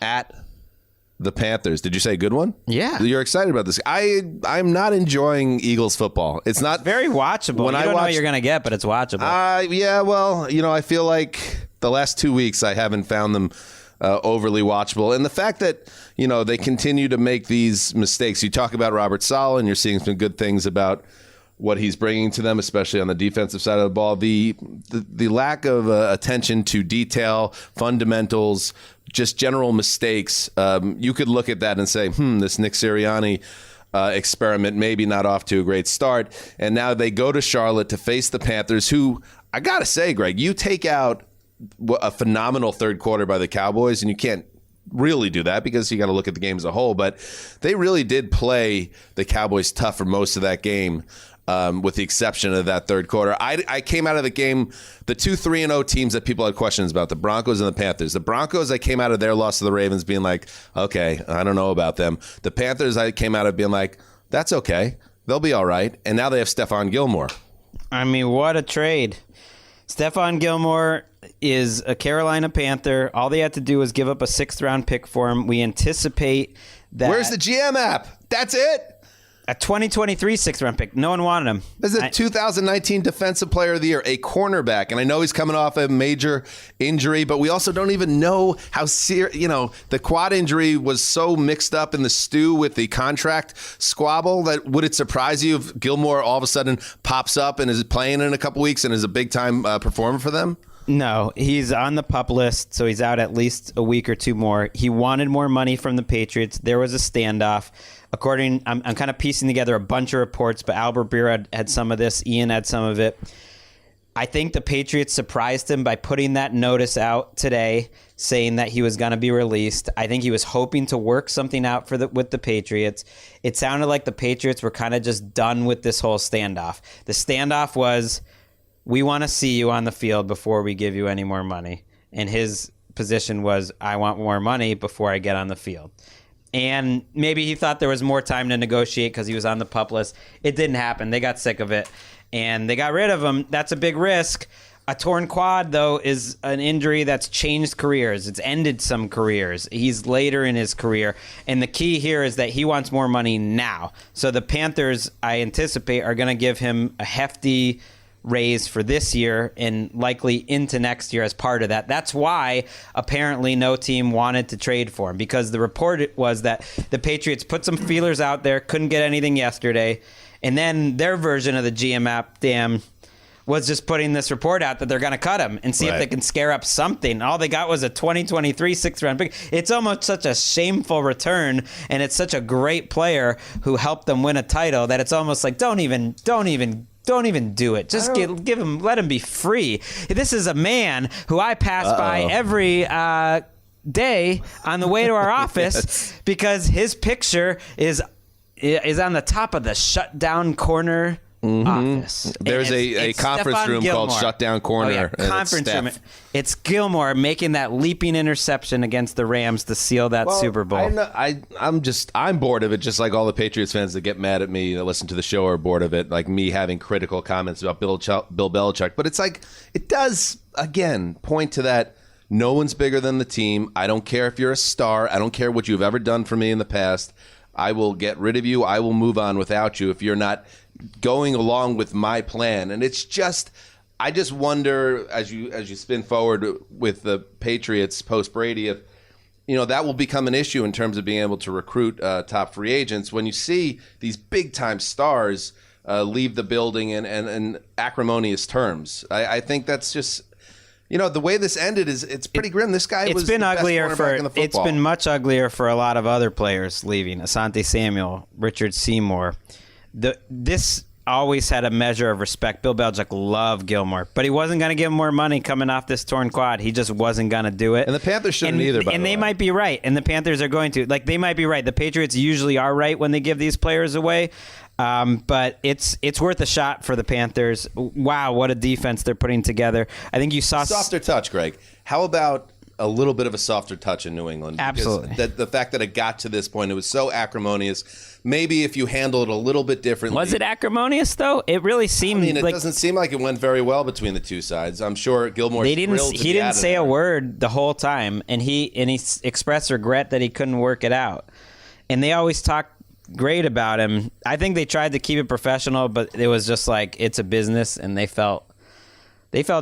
at the Panthers. Did you say good one? Yeah. You're excited about this. I'm not enjoying Eagles football. It's not very watchable. You don't know what you're going to get, but it's watchable. Yeah, well, I feel like the last 2 weeks I haven't found them overly watchable. And the fact that, they continue to make these mistakes. You talk about Robert Saleh, and you're seeing some good things about what he's bringing to them, especially on the defensive side of the ball. The lack of attention to detail, fundamentals, just general mistakes. You could look at that and say, this Nick Sirianni experiment maybe not off to a great start. And now they go to Charlotte to face the Panthers, who, I got to say, Greg, you take out a phenomenal third quarter by the Cowboys, and you can't really do that because you got to look at the game as a whole. But they really did play the Cowboys tough for most of that game. With the exception of that third quarter. I came out of the game, the 2 3-0 teams that people had questions about, the Broncos and the Panthers. The Broncos, I came out of their loss to the Ravens being like, okay, I don't know about them. The Panthers, I came out of being like, that's okay. They'll be all right. And now they have Stephon Gilmore. I mean, what a trade. Stephon Gilmore is a Carolina Panther. All they had to do was give up a 6th-round pick for him. We anticipate that. Where's the GM app? That's it? A 2023 6th-round pick. No one wanted him. This is a 2019 Defensive Player of the Year, a cornerback. And I know he's coming off a major injury, but we also don't even know how serious, the quad injury was so mixed up in the stew with the contract squabble that would it surprise you if Gilmore all of a sudden pops up and is playing in a couple weeks and is a big-time performer for them? No, he's on the PUP list, so he's out at least a week or two more. He wanted more money from the Patriots. There was a standoff. I'm kind of piecing together a bunch of reports, but Albert Breer had some of this. Ian had some of it. I think the Patriots surprised him by putting that notice out today saying that he was going to be released. I think he was hoping to work something out with the Patriots. It sounded like the Patriots were kind of just done with this whole standoff. The standoff was, we want to see you on the field before we give you any more money. And his position was, I want more money before I get on the field. And maybe he thought there was more time to negotiate because he was on the PUP list. It didn't happen. They got sick of it, and they got rid of him. That's a big risk. A torn quad, though, is an injury that's changed careers. It's ended some careers. He's later in his career. And the key here is that he wants more money now. So the Panthers, I anticipate, are going to give him a hefty raise for this year and likely into next year as part of that. That's why apparently no team wanted to trade for him, because the report was that the Patriots put some feelers out there, couldn't get anything yesterday. And then their version of the GM app, was just putting this report out that they're going to cut him and see if they can scare up something. All they got was a 2023 sixth-round pick. It's almost such a shameful return, and it's such a great player who helped them win a title that it's almost like don't even do it. Just give him, let him be free. This is a man who I pass by every day on the way to our office because his picture is on the top of the shutdown corner office. There's a conference Stephon room Gilmore. called Shutdown Corner. Oh, yeah. And Conference it's room. Steph. It's Gilmore making that leaping interception against the Rams to seal that Super Bowl. I'm bored of it, just like all the Patriots fans that get mad at me that listen to the show are bored of it, like me having critical comments about Bill Belichick. But it's like, it does, again, point to that no one's bigger than the team. I don't care if you're a star. I don't care what you've ever done for me in the past. I will get rid of you. I will move on without you if you're not going along with my plan. And it's just, I just wonder as you spin forward with the Patriots post Brady, if that will become an issue in terms of being able to recruit top free agents when you see these big time stars leave the building in acrimonious terms. I think that's just. The way this ended it's pretty grim. This guy was the best quarterback in the football. It's been much uglier for a lot of other players leaving. Asante Samuel, Richard Seymour. This always had a measure of respect. Bill Belichick loved Gilmore, but he wasn't going to give him more money coming off this torn quad. He just wasn't going to do it. And the Panthers shouldn't either, by the way. And they might be right, and the Panthers are going to. They might be right. The Patriots usually are right when they give these players away. But it's worth a shot for the Panthers. Wow, what a defense they're putting together. I think you saw softer touch, Greg. How about a little bit of a softer touch in New England? Absolutely. The fact that it got to this point, it was so acrimonious. Maybe if you handle it a little bit differently. Was it acrimonious though? It really seemed. It doesn't seem like it went very well between the two sides. I'm sure Gilmore. He didn't say a word the whole time, and he expressed regret that he couldn't work it out. And they always talk great about him. I think they tried to keep it professional, but it was just like it's a business, and they felt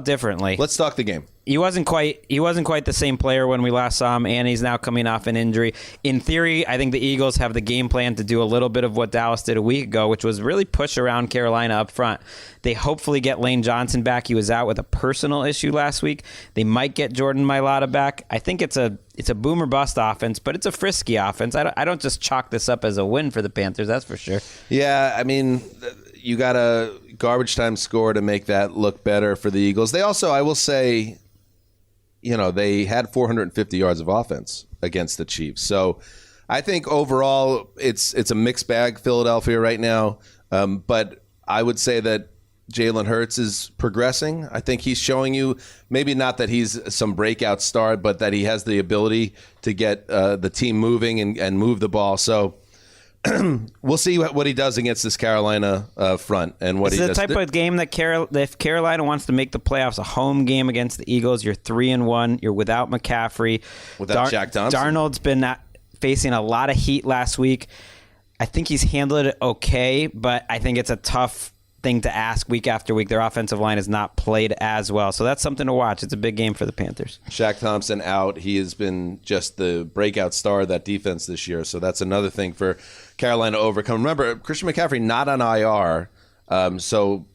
differently. Let's talk the game. He wasn't quite the same player when we last saw him, and he's now coming off an injury. In theory, I think the Eagles have the game plan to do a little bit of what Dallas did a week ago, which was really push around Carolina up front. They hopefully get Lane Johnson back. He was out with a personal issue last week. They might get Jordan Mailata back. I think it's a boom or bust offense, but it's a frisky offense. I don't just chalk this up as a win for the Panthers, that's for sure. Yeah, I mean, you got a garbage time score to make that look better for the Eagles. They also, I will say, they had 450 yards of offense against the Chiefs. So I think overall it's a mixed bag, Philadelphia right now. But I would say that Jalen Hurts is progressing. I think he's showing you, maybe not that he's some breakout star, but that he has the ability to get the team moving and move the ball. So we'll see what he does against this Carolina front and what he does. It's the type of game that if Carolina wants to make the playoffs, a home game against the Eagles, you're 3-1. You're without McCaffrey. Without Jack Thompson. Darnold's been facing a lot of heat last week. I think he's handled it okay, but I think it's a tough thing to ask week after week. Their offensive line has not played as well. So that's something to watch. It's a big game for the Panthers. Shaq Thompson out. He has been just the breakout star of that defense this year. So that's another thing for Carolina to overcome. Remember, Christian McCaffrey not on IR. So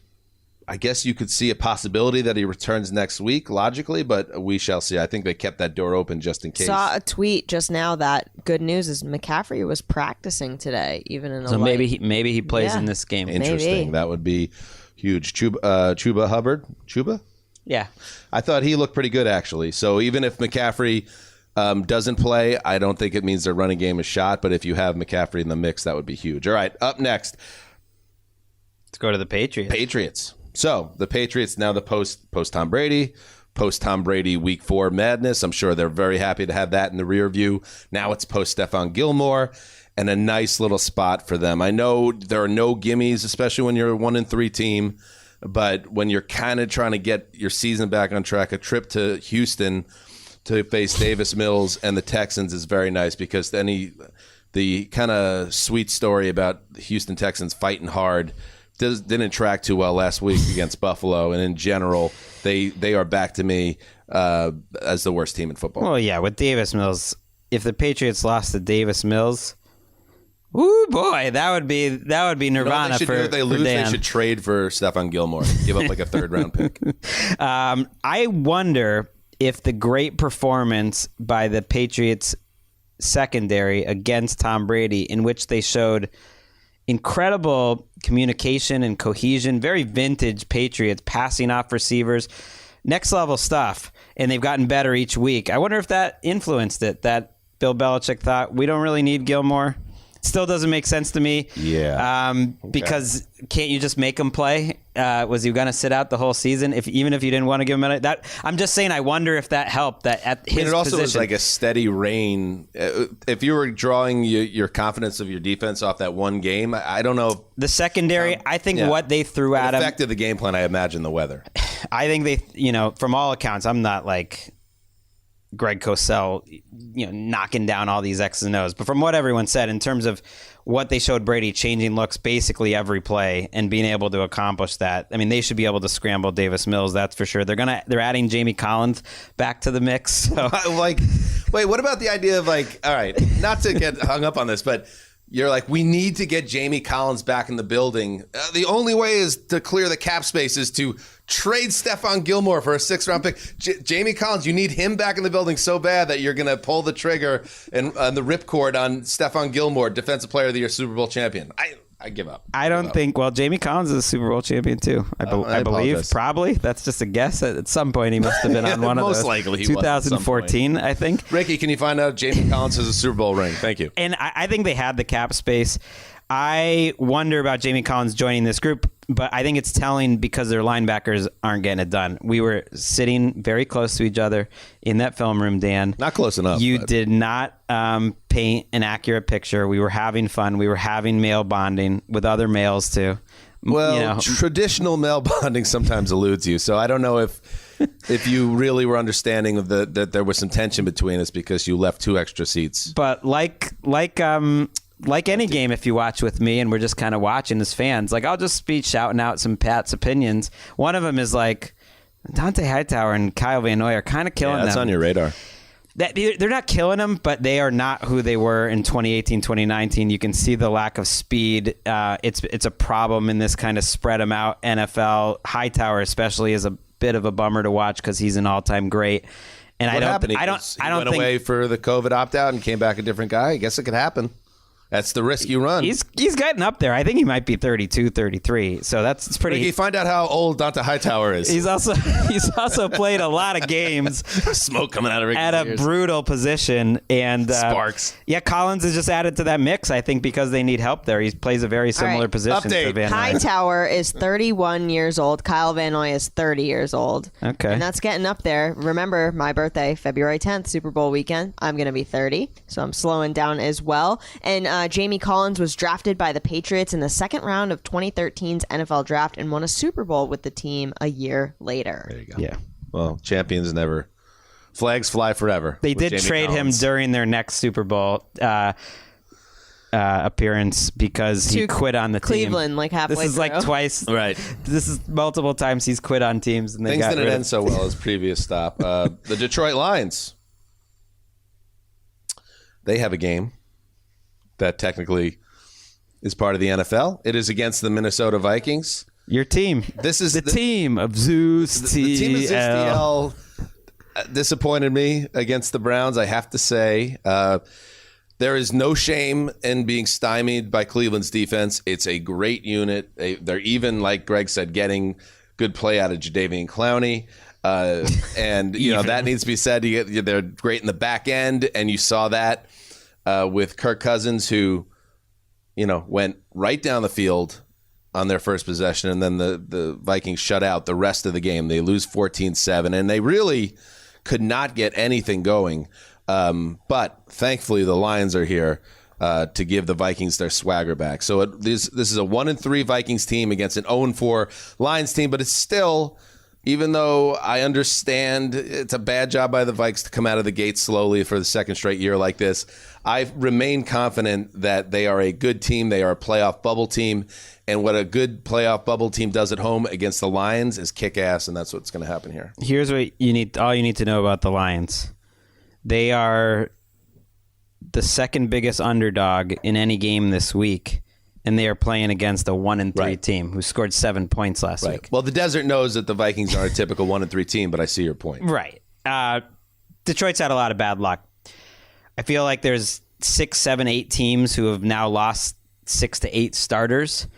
I guess you could see a possibility that he returns next week, logically, but we shall see. I think they kept that door open just in case. Saw a tweet just now that good news is McCaffrey was practicing today, even in a so light. maybe he plays in this game. Interesting. Maybe. That would be huge. Chuba Hubbard? Chuba? Yeah. I thought he looked pretty good, actually. So even if McCaffrey doesn't play, I don't think it means their running game is shot, but if you have McCaffrey in the mix, that would be huge. All right, up next. Let's go to the Patriots. So the Patriots now the post Tom Brady week 4 madness. I'm sure they're very happy to have that in the rear view. Now it's post Stephon Gilmore and a nice little spot for them. I know there are no gimmies, especially when you're a 1-3 team. But when you're kind of trying to get your season back on track, a trip to Houston to face Davis Mills and the Texans is very nice, because then the kind of sweet story about the Houston Texans fighting hard didn't track too well last week against Buffalo, and in general, they are back to me as the worst team in football. Well, yeah, with Davis Mills, if the Patriots lost to Davis Mills, woo boy, that would be nirvana for if they lose, Dan. they should trade for Stephon Gilmore, give up like a 3rd round pick. I wonder if the great performance by the Patriots secondary against Tom Brady, in which they showed incredible communication and cohesion, very vintage Patriots, passing off receivers, next level stuff, and they've gotten better each week. I wonder if that influenced it, that Bill Belichick thought, we don't really need Gilmore. Still doesn't make sense to me. Yeah. Because can't you just make him play? Was he going to sit out the whole season? Even if you didn't want to give him a that, I'm just saying. I wonder if that helped. That at his it also position, was like a steady rain. If you were drawing your confidence of your defense off that one game, I don't know. The secondary, I think what they threw at him affected the game plan. I imagine the weather. I think they, from all accounts, I'm not like Greg Cosell, knocking down all these X's and O's. But from what everyone said, in terms of what they showed Brady, changing looks basically every play and being able to accomplish that, I mean, they should be able to scramble Davis Mills. That's for sure. They're adding Jamie Collins back to the mix. So. Wait, what about the idea of all right, not to get hung up on this, but you're like, we need to get Jamie Collins back in the building. The only way is to clear the cap space is to trade Stephon Gilmore for a 6th round pick. Jamie Collins, you need him back in the building so bad that you're going to pull the trigger and the ripcord on Stephon Gilmore, Defensive Player of the Year, Super Bowl champion. I give up. I don't think. Well, Jamie Collins is a Super Bowl champion too. I believe. apologize. Probably. That's just a guess. At some point, he must have been on one of those. Most likely, he was at some 2014, I think. Ricky, can you find out Jamie Collins has a Super Bowl ring? Thank you. And I think they had the cap space. I wonder about Jamie Collins joining this group, but I think it's telling because their linebackers aren't getting it done. We were sitting very close to each other in that film room, Dan. Not close enough. You did not paint an accurate picture. We were having fun. We were having male bonding with other males too. Well, traditional male bonding sometimes eludes you, so I don't know if you really were understanding of that there was some tension between us because you left 2 extra seats. But like any game, if you watch with me and we're just kind of watching as fans, I'll just be shouting out some Pat's opinions. One of them is Dante Hightower and Kyle Van Noy are kind of killing them. That's on your radar. They're not killing them, but they are not who they were in 2018, 2019. You can see the lack of speed. It's a problem in this kind of spread them out NFL. Hightower especially is a bit of a bummer to watch because he's an all-time great. And What happened? He went away for the COVID opt-out and came back a different guy. I guess it could happen. That's the risk you run. He's getting up there. I think he might be 32, 33. So it's pretty. Ricky, find out how old Dante Hightower is. He's also played a lot of games. Smoke coming out of Ricky's at a ears. brutal position, and Sparks. Yeah, Collins is just added to that mix. I think because they need help there. He plays a very similar right. position to Van Noy. Hightower is 31 years old. Kyle Van Noy is 30 years old. Okay, and that's getting up there. Remember, my birthday, February 10th, Super Bowl weekend. I'm going to be 30, so I'm slowing down as well. And Jamie Collins was drafted by the Patriots in the 2nd round of 2013's NFL draft and won a Super Bowl with the team a year later. There you go. Yeah. Well, champions never. Flags fly forever. They did Jamie trade Collins. him during their next Super Bowl appearance because he quit on the Cleveland, team. halfway This is through. twice. Right. This is multiple times he's quit on teams. And they Things got didn't rid end of. so well as previous stop. The Detroit Lions. They have a game that technically is part of the NFL. It is against the Minnesota Vikings. Your team. This is the team of Zeus the team of Zeus TL disappointed me against the Browns, I have to say. There is no shame in being stymied by Cleveland's defense. It's a great unit. They're even, like Greg said, getting good play out of Jadeveon Clowney. And, that needs to be said. They're great in the back end, and you saw that with Kirk Cousins, who went right down the field on their first possession, and then the Vikings shut out the rest of the game. They lose 14-7, and they really could not get anything going. But thankfully, the Lions are here. to give the Vikings their swagger back. So this is a 1-3 Vikings team against an 0-4 Lions team, but it's still, even though I understand it's a bad job by the Vikes to come out of the gate slowly for the second straight year like this, I remain confident that they are a good team. They are a playoff bubble team. And what a good playoff bubble team does at home against the Lions is kick ass, and that's what's going to happen here. Here's what you need. All you need to know about the Lions. They are the second biggest underdog in any game this week, and they are playing against a 1-3 team who scored 7 points last week. Well, the desert knows that the Vikings are a typical 1-3 team, but I see your point. Right. Detroit's had a lot of bad luck. I feel like there's 6, 7, 8 teams who have now lost 6 to 8 starters.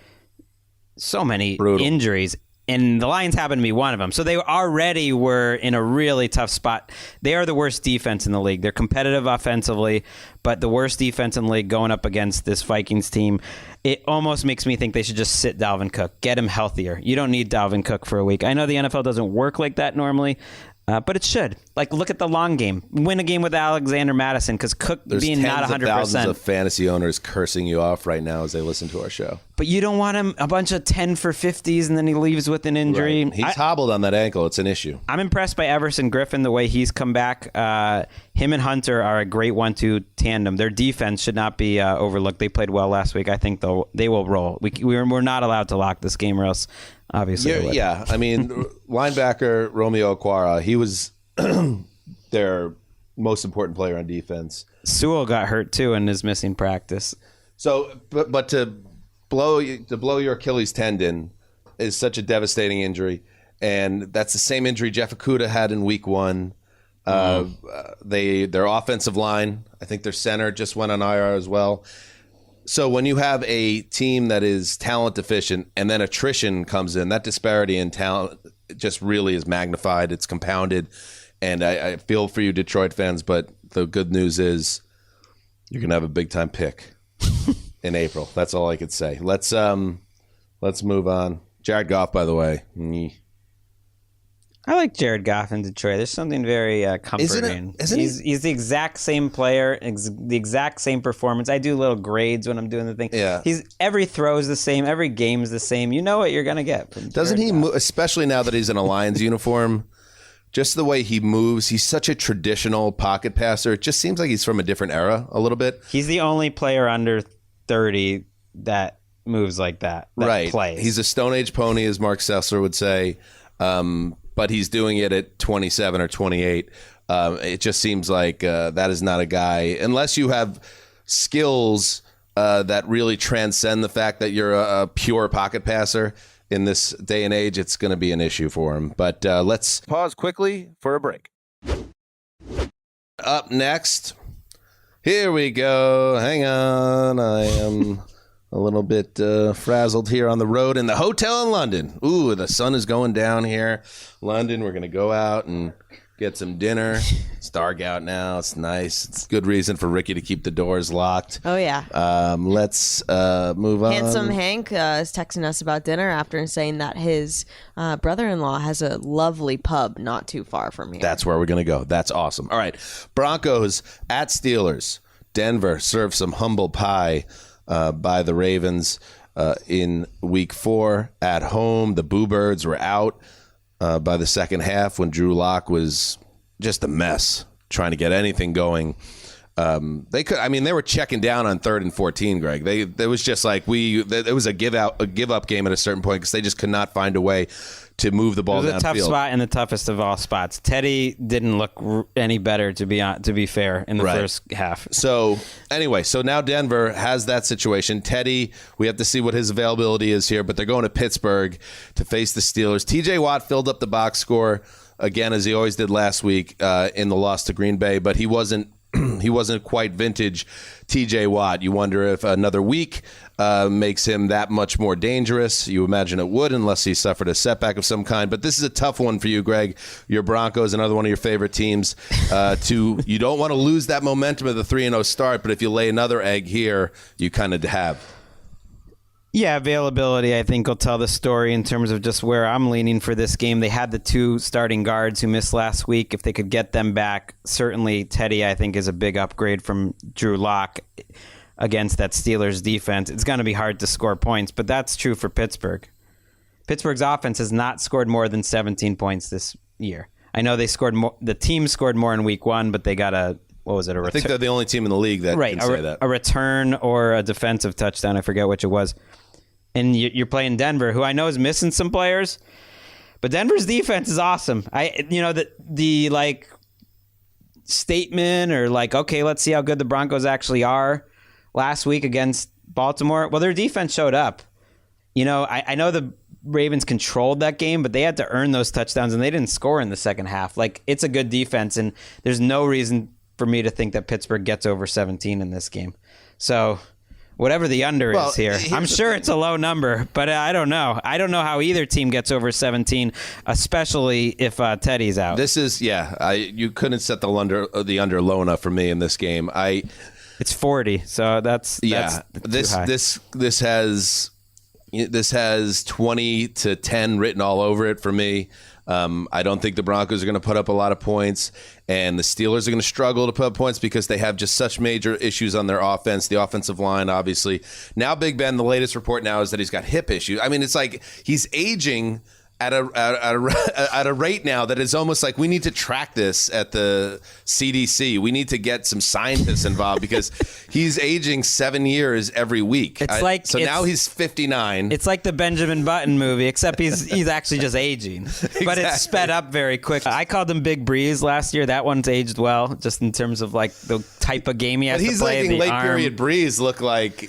So many injuries. And the Lions happen to be one of them. So they already were in a really tough spot. They are the worst defense in the league. They're competitive offensively, but the worst defense in the league going up against this Vikings team. It almost makes me think they should just sit Dalvin Cook. Get him healthier. You don't need Dalvin Cook for a week. I know the NFL doesn't work like that normally, but it should. Like, look at the long game. Win a game with Alexander Madison, because Cook being not 100%. There's thousands of fantasy owners cursing you off right now as they listen to our show. But you don't want him a bunch of 10 for 50s and then he leaves with an injury. Right. He's hobbled on that ankle. It's an issue. I'm impressed by Everson Griffin, the way he's come back. Him and Hunter are a great 1-2 tandem. Their defense should not be overlooked. They played well last week. I think they will roll. We're not allowed to lock this game, or else obviously. Yeah. I mean, linebacker Romeo Okwara, he was their most important player on defense. Sewell got hurt too and is missing practice. So, but to blow your Achilles tendon is such a devastating injury, and that's the same injury Jeff Okudah had in Week 1. Their offensive line, I think their center just went on IR as well. So when you have a team that is talent deficient and then attrition comes in, that disparity in talent just really is magnified. It's compounded. And I feel for you Detroit fans, but the good news is you're going to have a big-time pick in April. That's all I could say. Let's move on. Jared Goff, by the way. I like Jared Goff in Detroit. There's something very comforting. He's the exact same player, the exact same performance. I do little grades when I'm doing the thing. Yeah. Every throw is the same. Every game's the same. You know what you're going to get. Doesn't he, especially now that he's in a Lions uniform, just the way he moves, he's such a traditional pocket passer. It just seems like he's from a different era a little bit. He's the only player under 30 that moves like that right. plays. He's a Stone Age pony, as Mark Sessler would say. But he's doing it at 27 or 28. It just seems like that is not a guy, unless you have skills that really transcend the fact that you're a pure pocket passer. In this day and age, it's going to be an issue for him. But let's pause quickly for a break. Up next, here we go. Hang on. I am a little bit frazzled here on the road in the hotel in London. Ooh, the sun is going down here. London, we're going to go out and get some dinner. It's dark out now. It's nice. It's a good reason for Ricky to keep the doors locked. Oh, yeah. Let's move on. Handsome Hank is texting us about dinner after saying that his brother-in-law has a lovely pub not too far from here. That's where we're going to go. That's awesome. All right. Broncos at Steelers. Denver served some humble pie by the Ravens in Week 4 at home. The Boo Birds were out by the second half when Drew Lock was just a mess trying to get anything going. They were checking down on 3rd and 14, Greg. It was just like it was a give up game at a certain point because they just could not find a way to move the ball downfield. It was a tough spot and the toughest of all spots. Teddy didn't look any better, to be fair, in the first half. So anyway, now Denver has that situation. Teddy, we have to see what his availability is here, but they're going to Pittsburgh to face the Steelers. TJ Watt filled up the box score again, as he always did last week in the loss to Green Bay, but he wasn't quite vintage TJ Watt. You wonder if another week makes him that much more dangerous. You imagine it would, unless he suffered a setback of some kind. But this is a tough one for you, Greg. Your Broncos, another one of your favorite teams. You don't want to lose that momentum of the 3-0 start, but if you lay another egg here, you kind of have. Yeah, availability, I think, will tell the story in terms of just where I'm leaning for this game. They had the 2 starting guards who missed last week. If they could get them back, certainly Teddy, I think, is a big upgrade from Drew Lock. against that Steelers defense, it's going to be hard to score points. But that's true for Pittsburgh. Pittsburgh's offense has not scored more than 17 points this year. I know they scored more. The team scored more in week 1, but they got a return? I think they're the only team in the league that can say that. A return or a defensive touchdown. I forget which it was. And you're playing Denver, who I know is missing some players, but Denver's defense is awesome. The like statement or like, okay, let's see how good the Broncos actually are last week against Baltimore. Well, their defense showed up. I know the Ravens controlled that game, but they had to earn those touchdowns, and they didn't score in the second half. Like, it's a good defense, and there's no reason for me to think that Pittsburgh gets over 17 in this game. So whatever the under is here, I'm sure it's a low number, but I don't know. I don't know how either team gets over 17, especially if Teddy's out. This is, you couldn't set the under low enough for me in this game. It's 40, so that's too high. This has 20-10 written all over it for me. I don't think the Broncos are going to put up a lot of points, and the Steelers are going to struggle to put up points because they have just such major issues on their offense. The offensive line, obviously. Now, Big Ben, the latest report now is that he's got hip issues. I mean, it's like he's aging at a rate now that is almost like we need to track this at the CDC. We need to get some scientists involved because he's aging 7 years every week. Now he's 59. It's like the Benjamin Button movie, except he's actually just aging. Exactly. But it's sped up very quick. I called him Big Breeze last year. That one's aged well, just in terms of like the type of game he has to play. But he's making late period Breeze look like,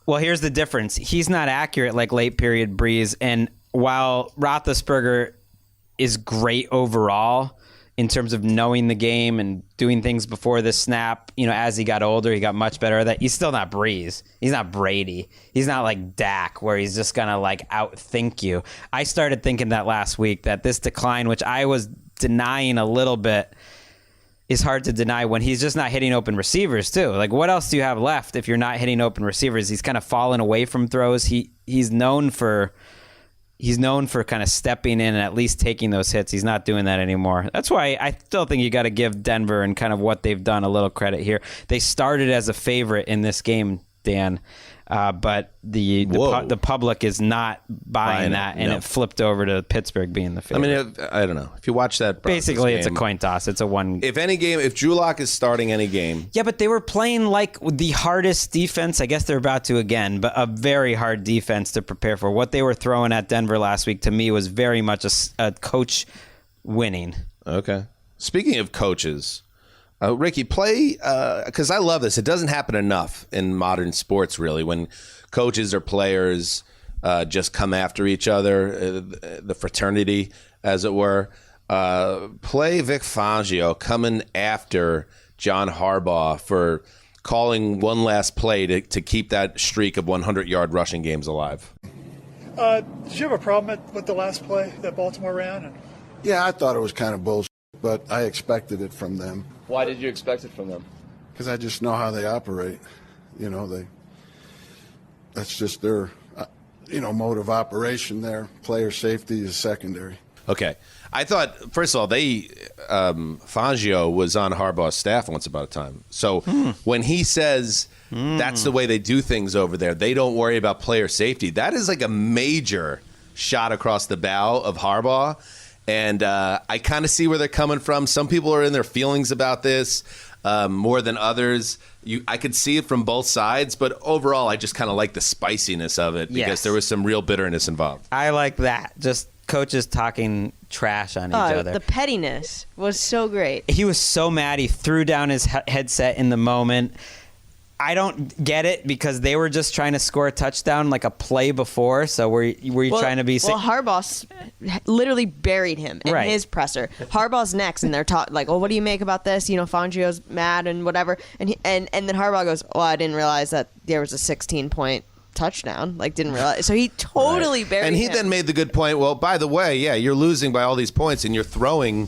Well, here's the difference. He's not accurate like late period Breeze, and while Roethlisberger is great overall in terms of knowing the game and doing things before the snap, as he got older, he got much better at that. He's still not Breeze. He's not Brady. He's not like Dak, where he's just going to like outthink you. I started thinking that last week, that this decline, which I was denying a little bit, is hard to deny when he's just not hitting open receivers too. Like, what else do you have left if you're not hitting open receivers? He's kind of fallen away from throws. He's known for kind of stepping in and at least taking those hits. He's not doing that anymore. That's why I still think you got to give Denver and kind of what they've done a little credit here. They started as a favorite in this game, Dan, but the public is not buying that, and it flipped over to Pittsburgh being the favorite. I mean, I don't know. If you watch that Broncos basically, game, it's a coin toss. It's a one. If Drew Lock is starting any game. Yeah, but they were playing like the hardest defense. I guess they're about to again, but a very hard defense to prepare for. What they were throwing at Denver last week, to me, was very much a coach winning. Okay. Speaking of coaches, Ricky, play, because I love this. It doesn't happen enough in modern sports, really, when coaches or players just come after each other, the fraternity, as it were. Play Vic Fangio coming after John Harbaugh for calling one last play to keep that streak of 100-yard rushing games alive. Did you have a problem with the last play that Baltimore ran? Yeah, I thought it was kind of bullshit, but I expected it from them. Why did you expect it from them? Because I just know how they operate. That's just their, mode of operation there. Player safety is secondary. Okay. I thought, first of all, Fangio was on Harbaugh's staff once upon a time. So when he says that's the way they do things over there, they don't worry about player safety, that is like a major shot across the bow of Harbaugh. And I kind of see where they're coming from. Some people are in their feelings about this more than others. I could see it from both sides, but overall, I just kind of like the spiciness of it because there was some real bitterness involved. I like that. Just coaches talking trash on each other. The pettiness was so great. He was so mad. He threw down his headset in the moment. I don't get it because they were just trying to score a touchdown like a play before. So were you trying to be? Well, Harbaugh literally buried him in his presser. Harbaugh's next, and they're like, "Well, what do you make about this? Fangio's mad and whatever." And then Harbaugh goes, "Oh, I didn't realize that there was a 16-point touchdown. Like, didn't realize." So he totally buried him. And he then made the good point. Well, by the way, you're losing by all these points, and you're throwing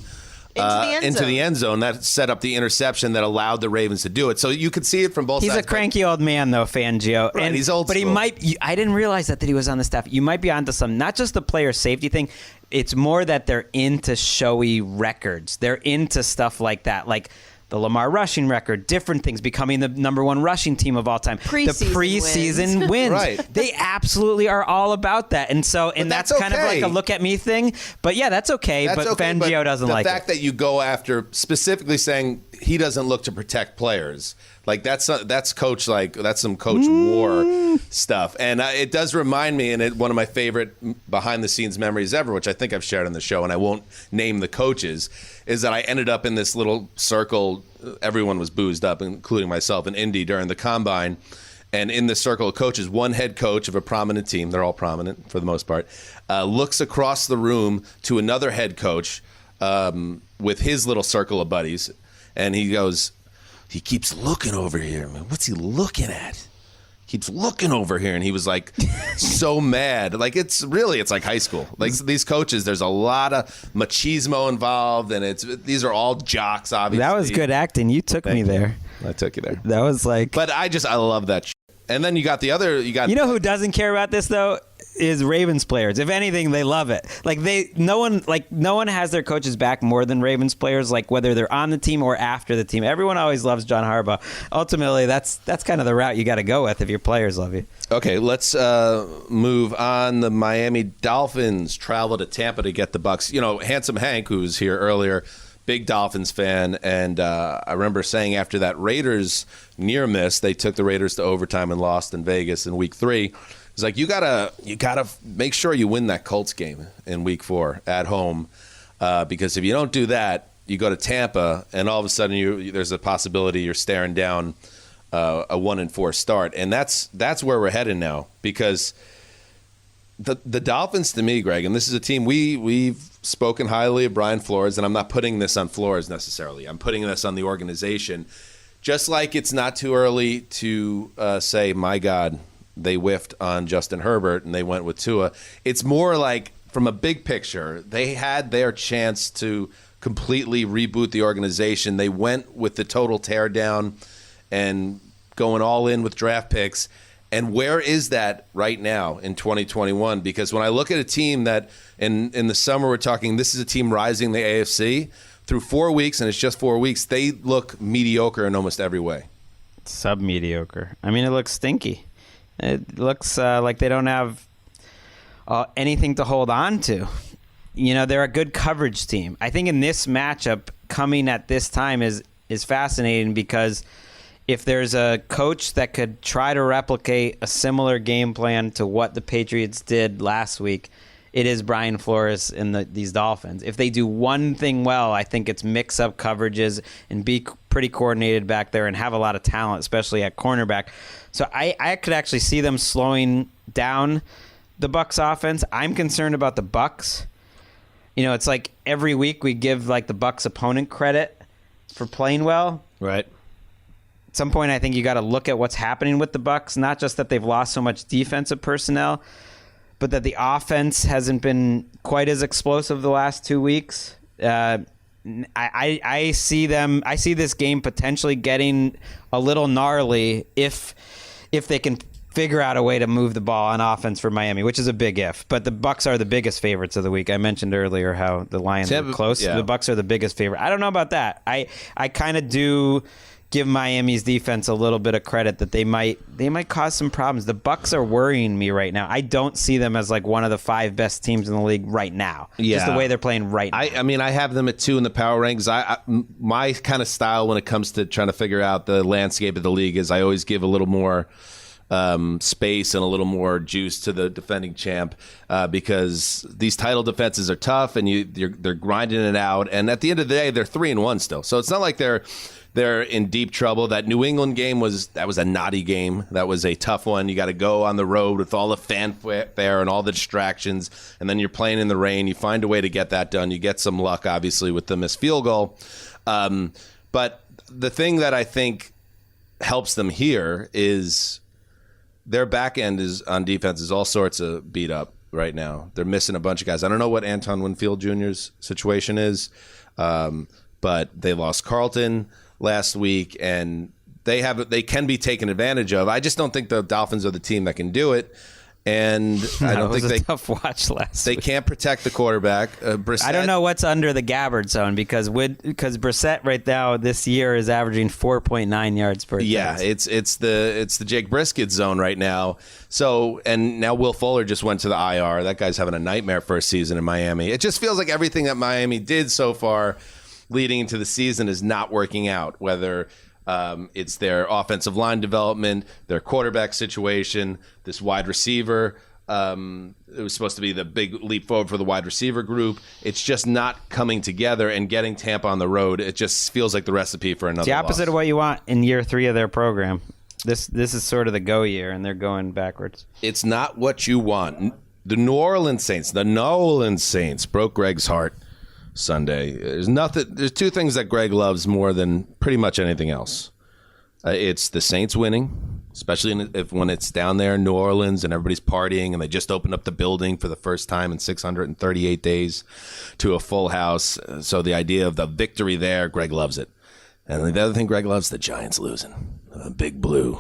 into the end zone. That set up the interception that allowed the Ravens to do it. So you could see it from both sides. He's a cranky old man, though, Fangio. Right, he's old school. But he might. I didn't realize that he was on the staff. You might be onto some, not just the player safety thing. It's more that they're into showy records. They're into stuff like that. Like the Lamar rushing record, different things, becoming the number one rushing team of all time. The preseason wins. Right. They absolutely are all about that. And so, and that's kind of like a look at me thing. But yeah, that's okay. But Fangio doesn't like it. The fact that you go after specifically saying he doesn't look to protect players, like that's coach, like that's some coach war stuff. And it does remind me, and one of my favorite behind the scenes memories ever, which I think I've shared on the show, and I won't name the coaches, is that I ended up in this little circle. Everyone was boozed up, including myself, in Indy during the combine. And in the circle of coaches, one head coach of a prominent team, they're all prominent for the most part, looks across the room to another head coach with his little circle of buddies. And he goes, he keeps looking over here. Man, what's he looking at? Keeps looking over here. And he was like so mad. Like it's like high school. Like these coaches, there's a lot of machismo involved, and these are all jocks, obviously. That was good acting. You took me there. I took you there. That was like. But I love that. And then you got the other. You know who doesn't care about this though? Is Ravens players. If anything, they love it. Like no one has their coaches back more than Ravens players. Like whether they're on the team or after the team, everyone always loves John Harbaugh. Ultimately, that's kind of the route you got to go with if your players love you. Okay, let's move on. The Miami Dolphins travel to Tampa to get the Bucs. You know, Handsome Hank, who was here earlier, big Dolphins fan, and I remember saying after that Raiders near miss, they took the Raiders to overtime and lost in Vegas in Week 3. It's like you gotta make sure you win that Colts game in Week 4 at home, because if you don't do that, you go to Tampa and all of a sudden there's a possibility you're staring down a 1-4 start, and that's where we're headed now. Because the Dolphins, to me, Greg, and this is a team we've spoken highly of Brian Flores, and I'm not putting this on Flores necessarily. I'm putting this on the organization. Just like it's not too early to say, my God, they whiffed on Justin Herbert and they went with Tua. It's more like, from a big picture, they had their chance to completely reboot the organization. They went with the total teardown and going all in with draft picks. And where is that right now in 2021? Because when I look at a team that in the summer we're talking, this is a team rising the AFC, through 4 weeks, and it's just 4 weeks, they look mediocre in almost every way. Sub-mediocre. I mean, it looks stinky. It looks like they don't have anything to hold on to. You know, they're a good coverage team. I think in this matchup, coming at this time is fascinating, because if there's a coach that could try to replicate a similar game plan to what the Patriots did last week, it is Brian Flores and these Dolphins. If they do one thing well, I think it's mix up coverages and be pretty coordinated back there and have a lot of talent, especially at cornerback. So I could actually see them slowing down the Bucs offense. I'm concerned about the Bucs. You know, it's like every week we give like the Bucs opponent credit for playing well. Right. At some point, I think you got to look at what's happening with the Bucs. Not just that they've lost so much defensive personnel, but that the offense hasn't been quite as explosive the last 2 weeks. I see this game potentially getting a little gnarly if they can figure out a way to move the ball on offense for Miami, which is a big if. But the Bucs are the biggest favorites of the week. I mentioned earlier how the Lions were close. Yeah. The Bucs are the biggest favorite. I don't know about that. I kind of do give Miami's defense a little bit of credit that they might cause some problems. The Bucs are worrying me right now. I don't see them as like one of the 5 best teams in the league right now. Yeah. Just the way they're playing right now. I mean, I have them at 2 in the power rankings. My kind of style when it comes to trying to figure out the landscape of the league is I always give a little more space and a little more juice to the defending champ, because these title defenses are tough and they're grinding it out. And at the end of the day, they're 3-1 still. So it's not like they're in deep trouble. That New England game was a naughty game. That was a tough one. You got to go on the road with all the fanfare and all the distractions, and then you're playing in the rain. You find a way to get that done. You get some luck, obviously, with the missed field goal. But the thing that I think helps them here is their back end on defense is all sorts of beat up right now. They're missing a bunch of guys. I don't know what Anton Winfield Jr.'s situation is, but they lost Carlton last week, and they can be taken advantage of. I just don't think the Dolphins are the team that can do it. And I don't think they tough watch last They week. can't protect the quarterback. Brissett, I don't know what's under the Gabbard zone because Brissett right now this year is averaging 4.9 yards per Yeah, attempt. it's the Jake Brisket zone right now. So, and now Will Fuller just went to the IR. That guy's having a nightmare first season in Miami. It just feels like everything that Miami did so far leading into the season is not working out, whether it's their offensive line development, their quarterback situation, this wide receiver. It was supposed to be the big leap forward for the wide receiver group. It's just not coming together, and getting Tampa on the road, it just feels like the recipe for another It's the opposite loss. of what you want in year 3 of their program. This is sort of the go year, and they're going backwards. It's not what you want. The New Orleans Saints broke Greg's heart Sunday. There's two things that Greg loves more than pretty much anything else. It's the Saints winning, especially when it's down there in New Orleans and everybody's partying and they just opened up the building for the first time in 638 days to a full house. So the idea of the victory there, Greg loves it. And the other thing Greg loves, the Giants losing. Big Blue.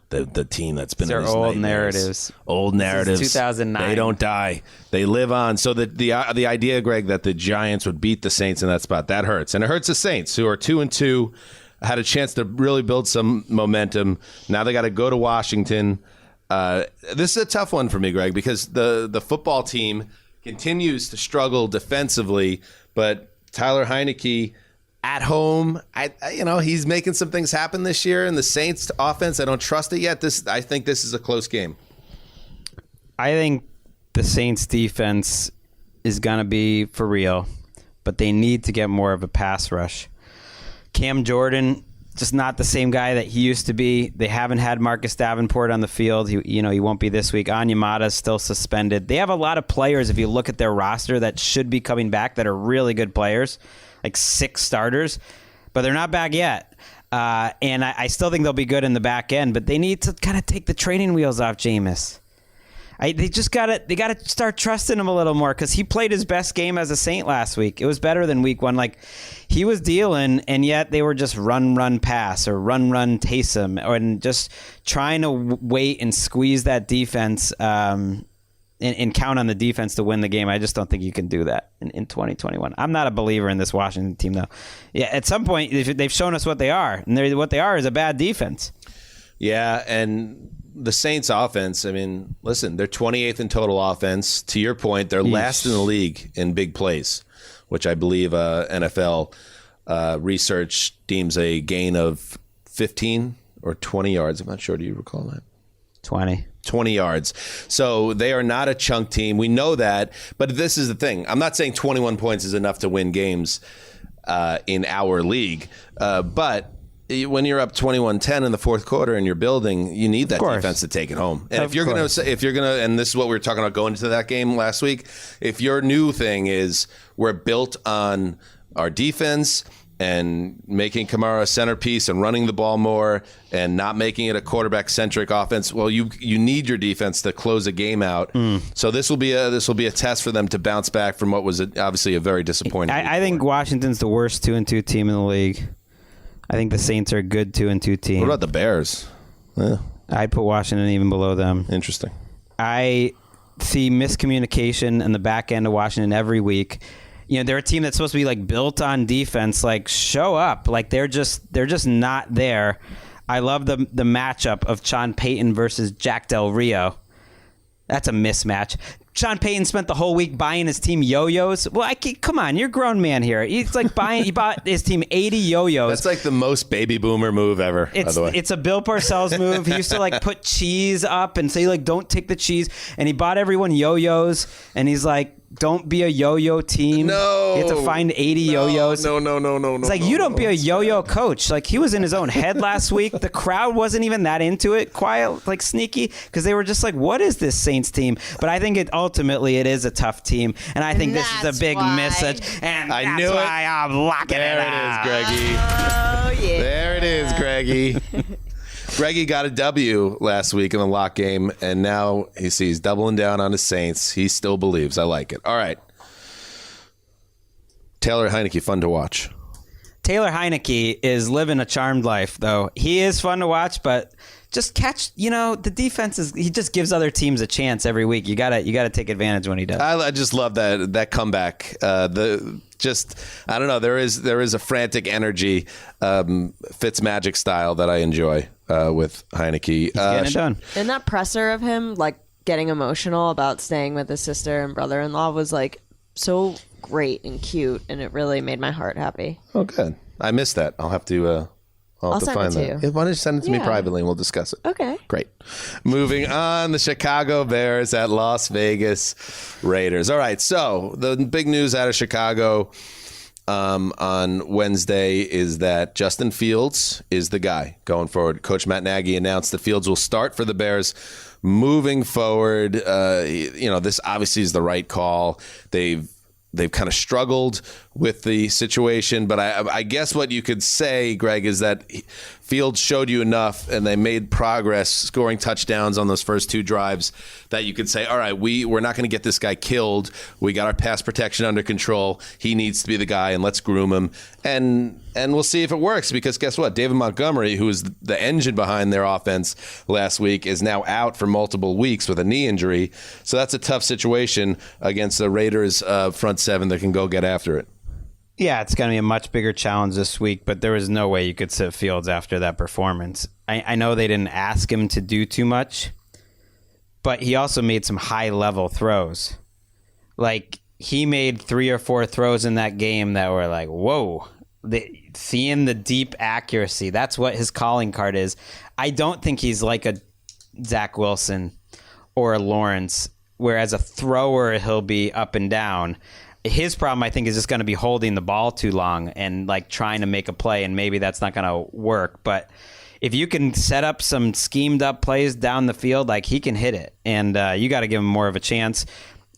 The team that's been They're in his old nightmares. narratives. Old narratives. This is 2009. They don't die. They live on. So the idea, Greg, that the Giants would beat the Saints in that spot, that hurts. And it hurts the Saints, who are 2-2, had a chance to really build some momentum. Now they got to go to Washington. This is a tough one for me, Greg, because the football team continues to struggle defensively, but Tyler Heineke at home, he's making some things happen this year. And the Saints offense, I don't trust it yet. I think this is a close game. I think the Saints defense is going to be for real, but they need to get more of a pass rush. Cam Jordan, just not the same guy that he used to be. They haven't had Marcus Davenport on the field. He won't be this week. Onyemata is still suspended. They have a lot of players, if you look at their roster, that should be coming back that are really good players, like 6 starters, but they're not back yet. And I still think they'll be good in the back end, but they need to kind of take the training wheels off Jameis. They got to start trusting him a little more, because he played his best game as a Saint last week. It was better than week 1. Like, he was dealing, and yet they were just run, pass, or run, Taysom, and just trying to wait and squeeze that defense and count on the defense to win the game. I just don't think you can do that in 2021. I'm not a believer in this Washington team, though. Yeah, at some point, they've shown us what they are, and what they are is a bad defense. Yeah, and the Saints offense, I mean, listen, they're 28th in total offense. To your point, they're last in the league in big plays, which I believe NFL research deems a gain of 15 or 20 yards. I'm not sure. Do you recall that? 20 yards. So they are not a chunk team. We know that. But this is the thing. I'm not saying 21 points is enough to win games in our league. But when you're up 21-10 in the fourth quarter and you're building, you need that defense to take it home. And if you're going to, and this is what we were talking about going into that game last week, if your new thing is we're built on our defense and making Kamara a centerpiece and running the ball more and not making it a quarterback-centric offense, well, you need your defense to close a game out. So this will be a test for them to bounce back from what was obviously a very disappointing. I think Washington's the worst 2-2 team in the league. I think the Saints are a good 2-2 team. What about the Bears? I'd put Washington even below them. Interesting. I see miscommunication in the back end of Washington every week. They're a team that's supposed to be like built on defense. Like, show up. Like, they're just not there. I love the matchup of Sean Payton versus Jack Del Rio. That's a mismatch. Sean Payton spent the whole week buying his team yo-yos. Well, come on, you're a grown man here. He's like he bought his team 80 yo-yos. That's like the most baby boomer move ever, by the way. It's a Bill Parcells move. He used to like put cheese up and say like, don't take the cheese. And he bought everyone yo-yos, and he's like, don't be a yo-yo team. No. You have to find 80 yo-yos. No. It's like, you don't be a yo-yo coach. Like, he was in his own head last week. The crowd wasn't even that into it, quiet, like sneaky, because they were just like, what is this Saints team? But I think ultimately it is a tough team. And I think this is a big message. And I that's knew it. why I'm locking it up. There it is, Greggy. Oh, yeah. There it is, Greggy. Greggy got a W last week in the lock game, and now he's doubling down on the Saints. He still believes. I like it. All right. Taylor Heineke, fun to watch. Taylor Heineke is living a charmed life, though. He is fun to watch, but just catch, the defense he just gives other teams a chance every week. You gotta take advantage when he does. I just love that comeback. I don't know. There is a frantic energy, Fitzmagic style that I enjoy with Heineke. He's getting it done. And that presser of him, like getting emotional about staying with his sister and brother-in-law, was like so great and cute, and it really made my heart happy. Oh, good. I missed that. I'll have to. I'll have to find that. Why don't you send it to me privately and we'll discuss it? Okay. Great. Moving on, the Chicago Bears at Las Vegas Raiders. All right, so the big news out of Chicago on Wednesday is that Justin Fields is the guy going forward. Coach Matt Nagy announced that Fields will start for the Bears moving forward. This obviously is the right call. They've kind of struggled with the situation, but I guess what you could say, Greg, is that Fields showed you enough and they made progress scoring touchdowns on those first 2 drives that you could say, all right, we're not going to get this guy killed. We got our pass protection under control. He needs to be the guy, and let's groom him. And we'll see if it works, because guess what? David Montgomery, who was the engine behind their offense last week, is now out for multiple weeks with a knee injury. So that's a tough situation against the Raiders front 7 that can go get after it. Yeah, it's going to be a much bigger challenge this week, but there was no way you could sit Fields after that performance. I know they didn't ask him to do too much, but he also made some high-level throws. Like, he made 3 or 4 throws in that game that were like, whoa. Seeing the deep accuracy, that's what his calling card is. I don't think he's like a Zach Wilson or a Lawrence, where as a thrower he'll be up and down. His problem, I think, is just going to be holding the ball too long and like trying to make a play, and maybe that's not going to work. But if you can set up some schemed up plays down the field, like, he can hit it, and you got to give him more of a chance.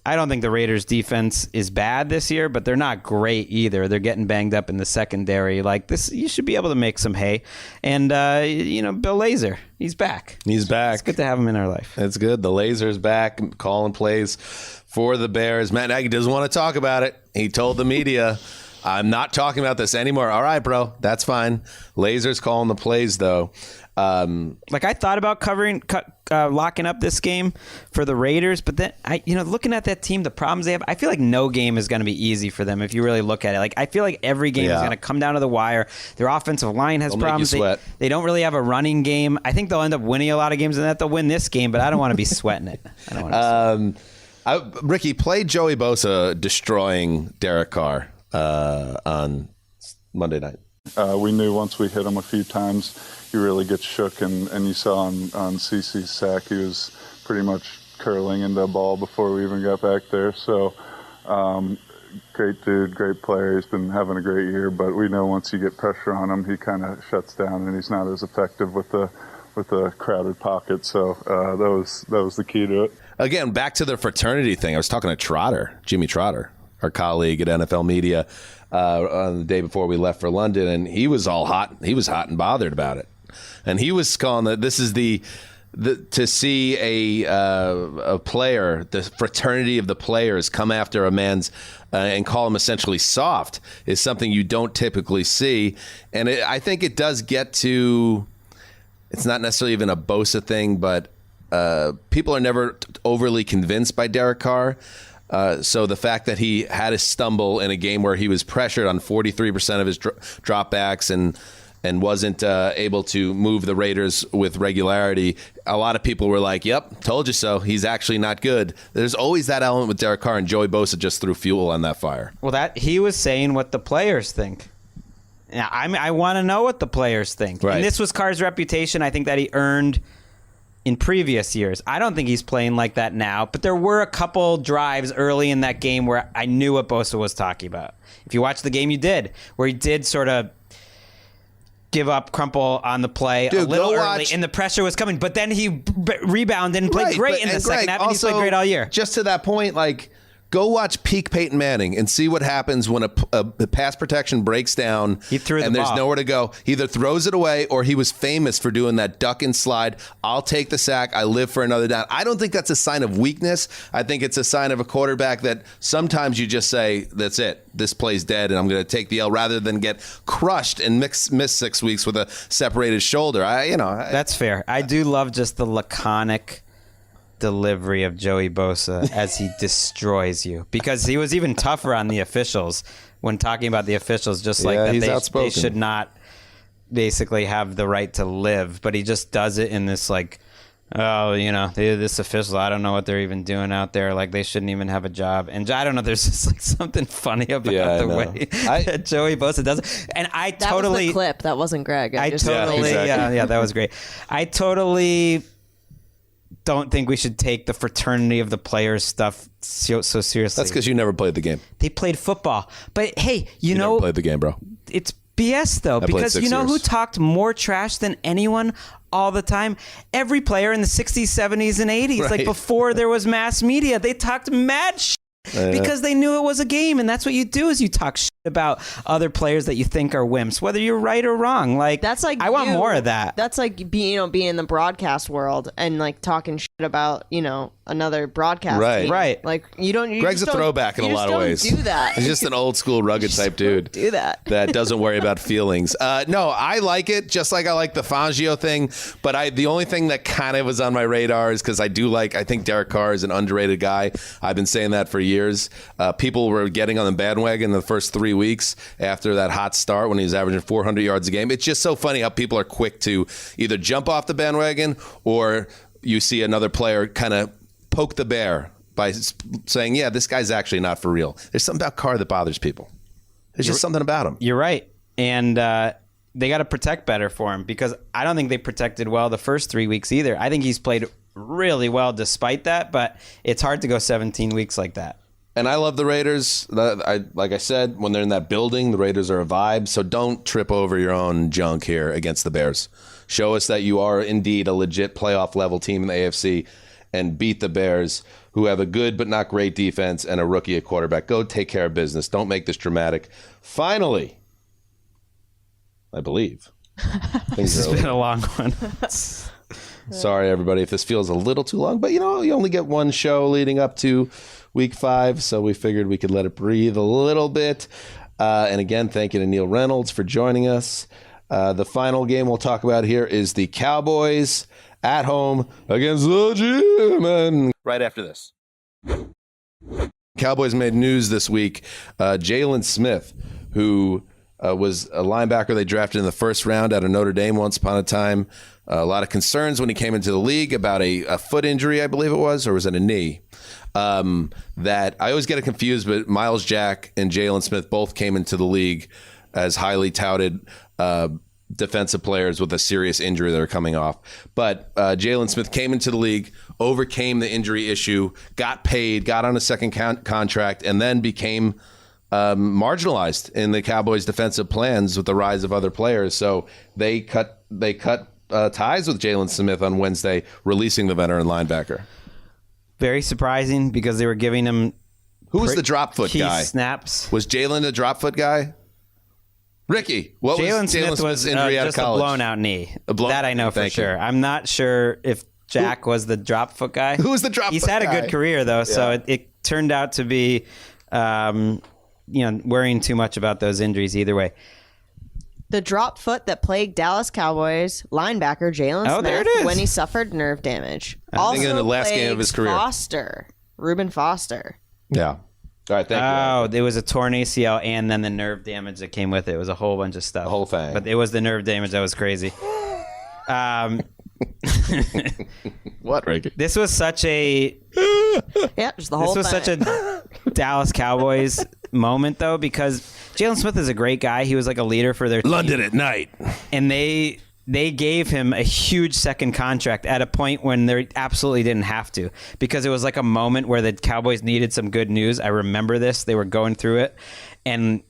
I don't think the Raiders' defense is bad this year, but they're not great either. They're getting banged up in the secondary. Like this, you should be able to make some hay. And, Bill Lazor, he's back. He's back. It's good to have him in our life. It's good. The Lazor's back, calling plays for the Bears. Matt Nagy doesn't want to talk about it. He told the media, I'm not talking about this anymore. All right, bro. That's fine. Lazor's calling the plays, though. I thought about locking up this game for the Raiders, but then looking at that team, the problems they have, I feel like no game is going to be easy for them if you really look at it. Like, I feel like every game is going to come down to the wire. Their offensive line has problems. They don't really have a running game. I think they'll end up winning a lot of games and that they'll win this game, but I don't want to be sweating it. I don't want to. Ricky, play Joey Bosa destroying Derek Carr on Monday night. We knew once we hit him a few times, he really gets shook, and you saw on CeCe's sack, he was pretty much curling into a ball before we even got back there. So, great dude, great player. He's been having a great year, but we know once you get pressure on him, he kind of shuts down, and he's not as effective with the crowded pocket. So that was the key to it. Again, back to the fraternity thing. I was talking to Jimmy Trotter, our colleague at NFL Media, on the day before we left for London, and he was all hot. He was hot and bothered about it, and he was calling that this is the to see a player, the fraternity of the players, come after a man's and call him essentially soft is something you don't typically see, and I think it does get to. It's not necessarily even a Bosa thing, but people are never overly convinced by Derek Carr. So the fact that he had a stumble in a game where he was pressured on 43% of his dropbacks and wasn't able to move the Raiders with regularity, a lot of people were like, yep, told you so. He's actually not good. There's always that element with Derek Carr, and Joey Bosa just threw fuel on that fire. Well, he was saying what the players think. Now, I want to know what the players think. Right. And this was Carr's reputation, I think, that he earned in previous years. I don't think he's playing like that now, but there were a couple drives early in that game where I knew what Bosa was talking about. If you watch the game, you did, where he did sort of give up, crumple on the play a little early, and the pressure was coming, but then he rebounded and played great in the second half, and he's played great all year. Just to that point, like, Go watch peak Peyton Manning and see what happens when a pass protection breaks down and there's nowhere to go. He either throws it away, or he was famous for doing that duck and slide. I'll take the sack. I live for another down. I don't think that's a sign of weakness. I think it's a sign of a quarterback that sometimes you just say, that's it. This play's dead, and I'm going to take the L rather than get crushed and miss 6 weeks with a separated shoulder. That's fair. I do love just the laconic delivery of Joey Bosa as he destroys you, because he was even tougher on the officials when talking about the officials, just like that they should not basically have the right to live, but he just does it in this like, oh, this official, I don't know what they're even doing out there. Like, they shouldn't even have a job. And I don't know, there's just like something funny about the way that Joey Bosa does it. And that totally... was the clip. That wasn't Greg. Yeah, that was great. I totally don't think we should take the fraternity of the players stuff so seriously. That's because you never played the game. They played football. But hey, you know... never played the game, bro. It's BS, though, because you know who talked more trash than anyone all the time? Every player in the 60s, 70s, and 80s. Right. Like, before there was mass media, they talked mad shit because they knew it was a game. And that's what you do, is you talk shit about other players that you think are wimps, whether you're right or wrong. Like, that's like, I want more of that. That's like being in the broadcast world and like talking shit about another broadcast team. Right. Like, you don't. Greg's a throwback in a lot of ways. Do that. He's just an old school rugged type dude. Do that. That doesn't worry about feelings. No, I like it, just like I like the Fangio thing. But the only thing that kind of was on my radar is because I think Derek Carr is an underrated guy. I've been saying that for years. People were getting on the bandwagon the first 3 weeks after that hot start when he was averaging 400 yards a game. It's just so funny how people are quick to either jump off the bandwagon, or you see another player kind of poke the bear by saying, yeah, this guy's actually not for real. There's something about Carr that bothers people. There's just something about him. You're right. And they got to protect better for him, because I don't think they protected well the first 3 weeks either. I think he's played really well despite that, but it's hard to go 17 weeks like that. And I love the Raiders. Like I said, when they're in that building, the Raiders are a vibe. So don't trip over your own junk here against the Bears. Show us that you are indeed a legit playoff level team in the AFC, and beat the Bears, who have a good but not great defense and a rookie at quarterback. Go take care of business. Don't make this dramatic. Finally, I believe. This has been a long one. Sorry, everybody, if this feels a little too long. But, you only get one show leading up to Week 5, so we figured we could let it breathe a little bit. And again, thank you to Neil Reynolds for joining us. The final game we'll talk about here is the Cowboys at home against the G-Men. Right after this. Cowboys made news this week. Jalen Smith, who was a linebacker they drafted in the first round out of Notre Dame once upon a time. A lot of concerns when he came into the league about a foot injury, I believe it was, or was it a knee? That I always get it confused, but Miles Jack and Jalen Smith both came into the league as highly touted defensive players with a serious injury that are coming off. But Jalen Smith came into the league, overcame the injury issue, got paid, got on a second contract, and then became marginalized in the Cowboys' defensive plans with the rise of other players. So they cut ties with Jalen Smith on Wednesday, releasing the veteran linebacker. Very surprising, because they were giving him Who was the drop foot guy? Snaps. Was Jalen the drop foot guy? Ricky, what Jalen was Smith Smith's injury out of just college? A blown out knee. That I know for sure. I'm not sure if Jack was the drop foot guy. Who was the drop foot guy? He's had a good career, though, so it turned out to be worrying too much about those injuries either way. The drop foot that plagued Dallas Cowboys linebacker Jalen Smith there it is. when he suffered nerve damage. I think in the last game of his career. Reuben Foster. Yeah. All right, thank you. Oh, there was a torn ACL and then the nerve damage that came with it. It was a whole bunch of stuff. The whole thing. But it was the nerve damage that was crazy. What, Ricky? This was such a... just the whole This was such a Dallas Cowboys moment, though, because Jalen Smith is a great guy. He was like a leader for their team. London at night. And they gave him a huge second contract at a point when they absolutely didn't have to, because it was like a moment where the Cowboys needed some good news. I remember this. They were going through it. And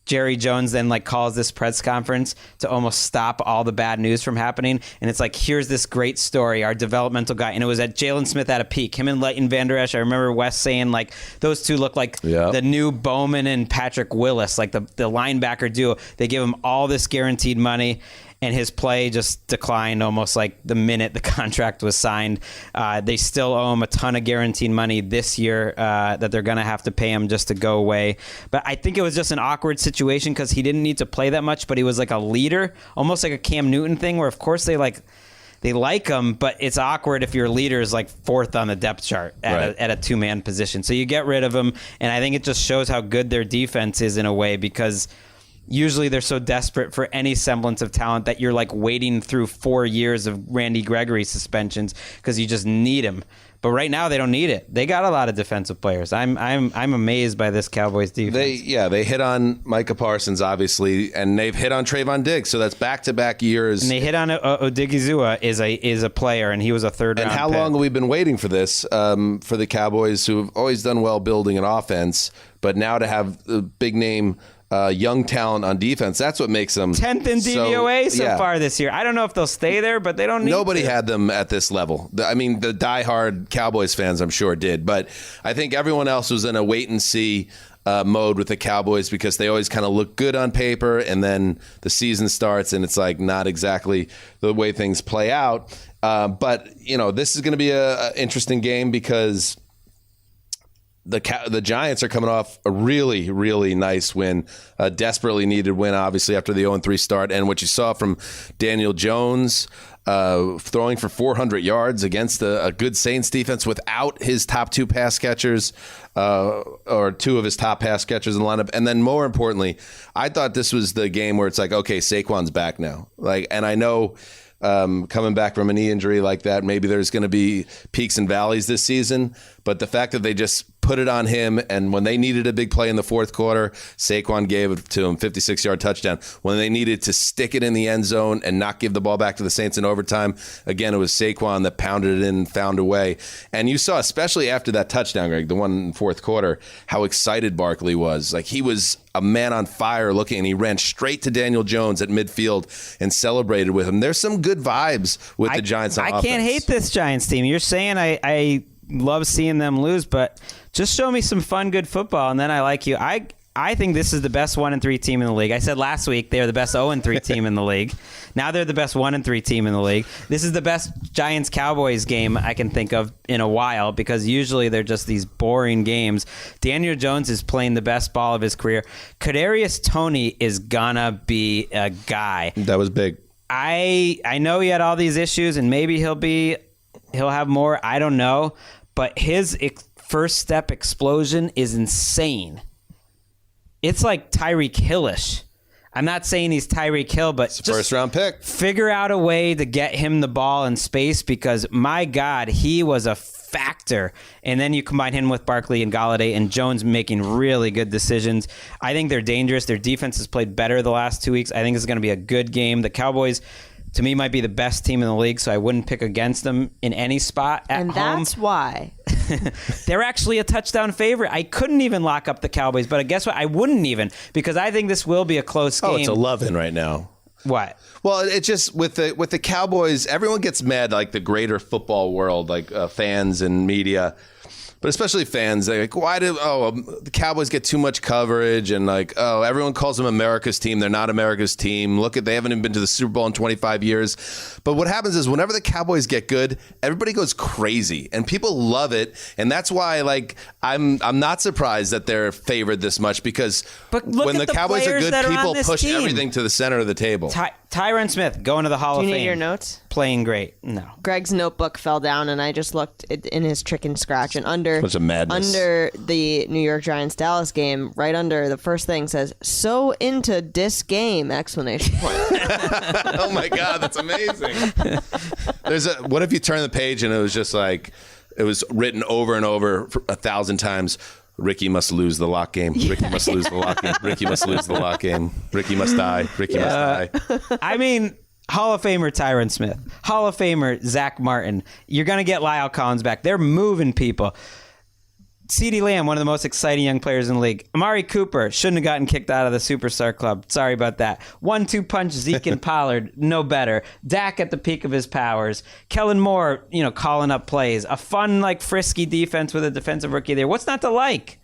Jerry Jones then like calls this press conference to almost stop all the bad news from happening. And it's like, here's this great story, our developmental guy. And it was at Jalen Smith at a peak. Him and Leighton Vander Esch. I remember Wes saying like those two look like the new Bowman and Patrick Willis, like the linebacker duo. They give him all this guaranteed money. And his play just declined almost like the minute the contract was signed. They still owe him a ton of guaranteed money this year that they're going to have to pay him just to go away. But I think it was just an awkward situation because he didn't need to play that much, but he was like a leader, almost like a Cam Newton thing where, of course, they like him, but it's awkward if your leader is like fourth on the depth chart at a two-man position. So you get rid of him, and I think it just shows how good their defense is in a way because usually they're so desperate for any semblance of talent that you're like waiting through 4 years of Randy Gregory suspensions because you just need him. But right now they don't need it. They got a lot of defensive players. I'm amazed by this Cowboys defense. They hit on Micah Parsons obviously, and they've hit on Trayvon Diggs. So that's back-to-back years. And they hit on Odigizua is a player, and he was a third-round pick. And how long have we been waiting for this for the Cowboys, who have always done well building an offense, but now to have a big name. Young talent on defense. That's what makes them 10th in DVOA so far this year. I don't know if they'll stay there, but they don't need Nobody to. had them at this level. I mean, the diehard Cowboys fans, I'm sure, did. But I think everyone else was in a wait-and-see mode with the Cowboys because they always kind of look good on paper, and then the season starts, and it's like not exactly the way things play out. But, this is going to be an interesting game because the Giants are coming off a really, really nice win, a desperately needed win, obviously, after the 0-3 start. And what you saw from Daniel Jones throwing for 400 yards against a good Saints defense without his top two pass catchers or two of his top pass catchers in the lineup. And then more importantly, I thought this was the game where it's like, okay, Saquon's back now. And I know coming back from a knee injury like that, maybe there's going to be peaks and valleys this season. But the fact that they just put it on him, and when they needed a big play in the fourth quarter, Saquon gave it to him, 56-yard touchdown. When they needed to stick it in the end zone and not give the ball back to the Saints in overtime, again, it was Saquon that pounded it in and found a way. And you saw, especially after that touchdown, Greg, the one in the fourth quarter, how excited Barkley was. Like, he was a man on fire looking, and he ran straight to Daniel Jones at midfield and celebrated with him. There's some good vibes with the Giants on offense. I can't hate this Giants team. You're saying I love seeing them lose, but just show me some fun, good football, and then I like you. I think this is the best 1-3 team in the league. I said last week they were the best 0-3 team in the league. Now they're the best 1-3 team in the league. This is the best Giants-Cowboys game I can think of in a while because usually they're just these boring games. Daniel Jones is playing the best ball of his career. Kadarius Toney is gonna be a guy. That was big. I know he had all these issues, and maybe he'll have more. I don't know, but his first step explosion is insane. It's like Tyreek Hill-ish. I'm not saying he's Tyreek Hill, but it's a first-round pick. Figure out a way to get him the ball in space because, my God, he was a factor. And then you combine him with Barkley and Galladay and Jones making really good decisions. I think they're dangerous. Their defense has played better the last 2 weeks. I think it's going to be a good game. The Cowboys, to me, might be the best team in the league, so I wouldn't pick against them in any spot at home. And that's why. They're actually a touchdown favorite. I couldn't even lock up the Cowboys, but guess what? I wouldn't even because I think this will be a close game. Oh, it's 11 right now. What? Well, it's just with the Cowboys, everyone gets mad, like the greater football world, like fans and media. But especially fans, they're like, why do the Cowboys get too much coverage? And like, everyone calls them America's team. They're not America's team. Look, they haven't even been to the Super Bowl in 25 years. But what happens is whenever the Cowboys get good, everybody goes crazy and people love it. And that's why, like, I'm not surprised that they're favored this much because when the Cowboys are good, people push everything to the center of the table. Tyron Smith going to the Hall of Fame. Do you need your notes? Playing great. No. Greg's notebook fell down, and I just looked in his trick and scratch, and under the New York Giants Dallas game, right under the first thing says "So into this game!" exclamation point. Oh my God, that's amazing. What if you turn the page and it was just like it was written over and over 1,000 times. Ricky must lose the lock game. Ricky must lose the lock game. Ricky must lose the lock game. Ricky must die. Ricky must die. I mean, Hall of Famer Tyron Smith. Hall of Famer Zach Martin. You're going to get Lyle Collins back. They're moving people. CeeDee Lamb, one of the most exciting young players in the league. Amari Cooper shouldn't have gotten kicked out of the Superstar Club. Sorry about that. 1-2 punch Zeke and Pollard, no better. Dak at the peak of his powers. Kellen Moore, calling up plays. A fun, frisky defense with a defensive rookie there. What's not to like?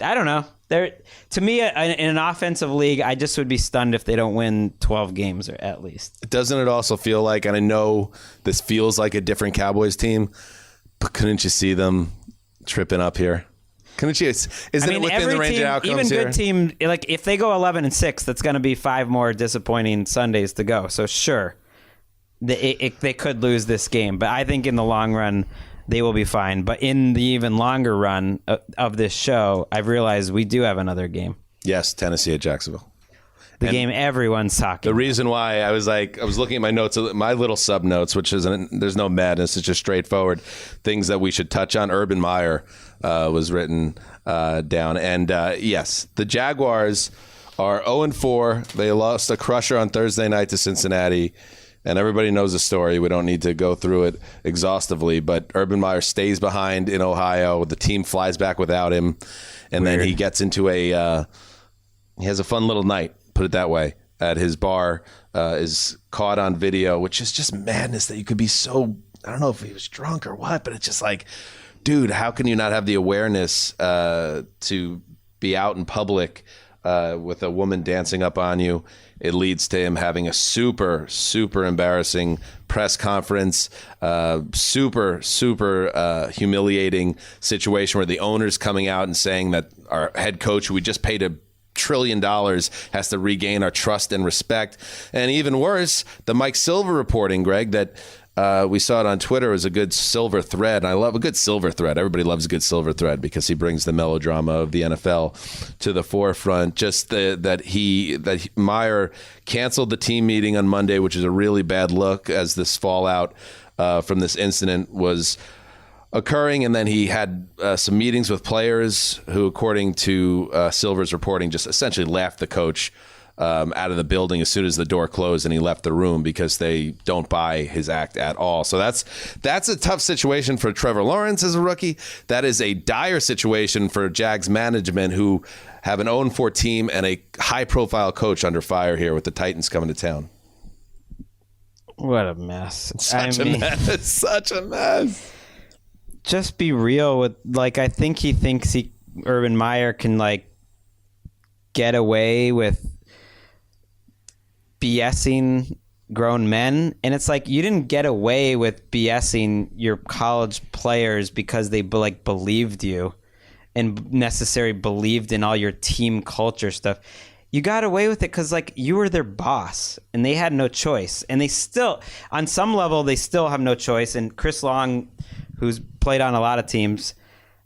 I don't know. To me, in an offensive league, I just would be stunned if they don't win 12 games or at least. Doesn't it also feel like, and I know this feels like a different Cowboys team, but couldn't you see them tripping up here? Couldn't you? Isn't it within the range of outcomes here? Even good team, if they go 11-6, that's going to be 5 more disappointing Sundays to go. So sure, they could lose this game, but I think in the long run, they will be fine. But in the even longer run of this show, I've realized we do have another game. Yes, Tennessee at Jacksonville. The game everyone's talking about. The reason why I was looking at my notes, my little sub notes, which isn't, there's no madness, it's just straightforward things that we should touch on. Urban Meyer was written down. And yes, the Jaguars are 0-4. They lost a crusher on Thursday night to Cincinnati. And everybody knows the story. We don't need to go through it exhaustively. But Urban Meyer stays behind in Ohio. The team flies back without him. And then he gets into he has a fun little night, put it that way, at his bar, is caught on video, which is just madness that you could be so, I don't know if he was drunk or what, but it's just like, dude, how can you not have the awareness to be out in public with a woman dancing up on you? It leads to him having a super, super embarrassing press conference, super humiliating situation where the owner's coming out and saying that our head coach, who we just paid $1 trillion, has to regain our trust and respect. And even worse, the Mike Silver reporting, Greg, that we saw it on Twitter as a good silver thread. And I love a good silver thread. Everybody loves a good silver thread because he brings the melodrama of the NFL to the forefront. Just that Meyer canceled the team meeting on Monday, which is a really bad look as this fallout from this incident was occurring. And then he had some meetings with players who, according to Silver's reporting, just essentially laughed the coach out of the building as soon as the door closed and he left the room because they don't buy his act at all. So that's a tough situation for Trevor Lawrence as a rookie. That is a dire situation for Jags management, who have an 0-4 team and a high-profile coach under fire here with the Titans coming to town. What a mess. Such a mess. Just be real with, I think he thinks Urban Meyer can, get away with BSing grown men, and it's you didn't get away with BSing your college players because they believed you and necessarily believed in all your team culture stuff. You got away with it because you were their boss and they had no choice, and they still, on some level, they still have no choice. And Chris Long, who's played on a lot of teams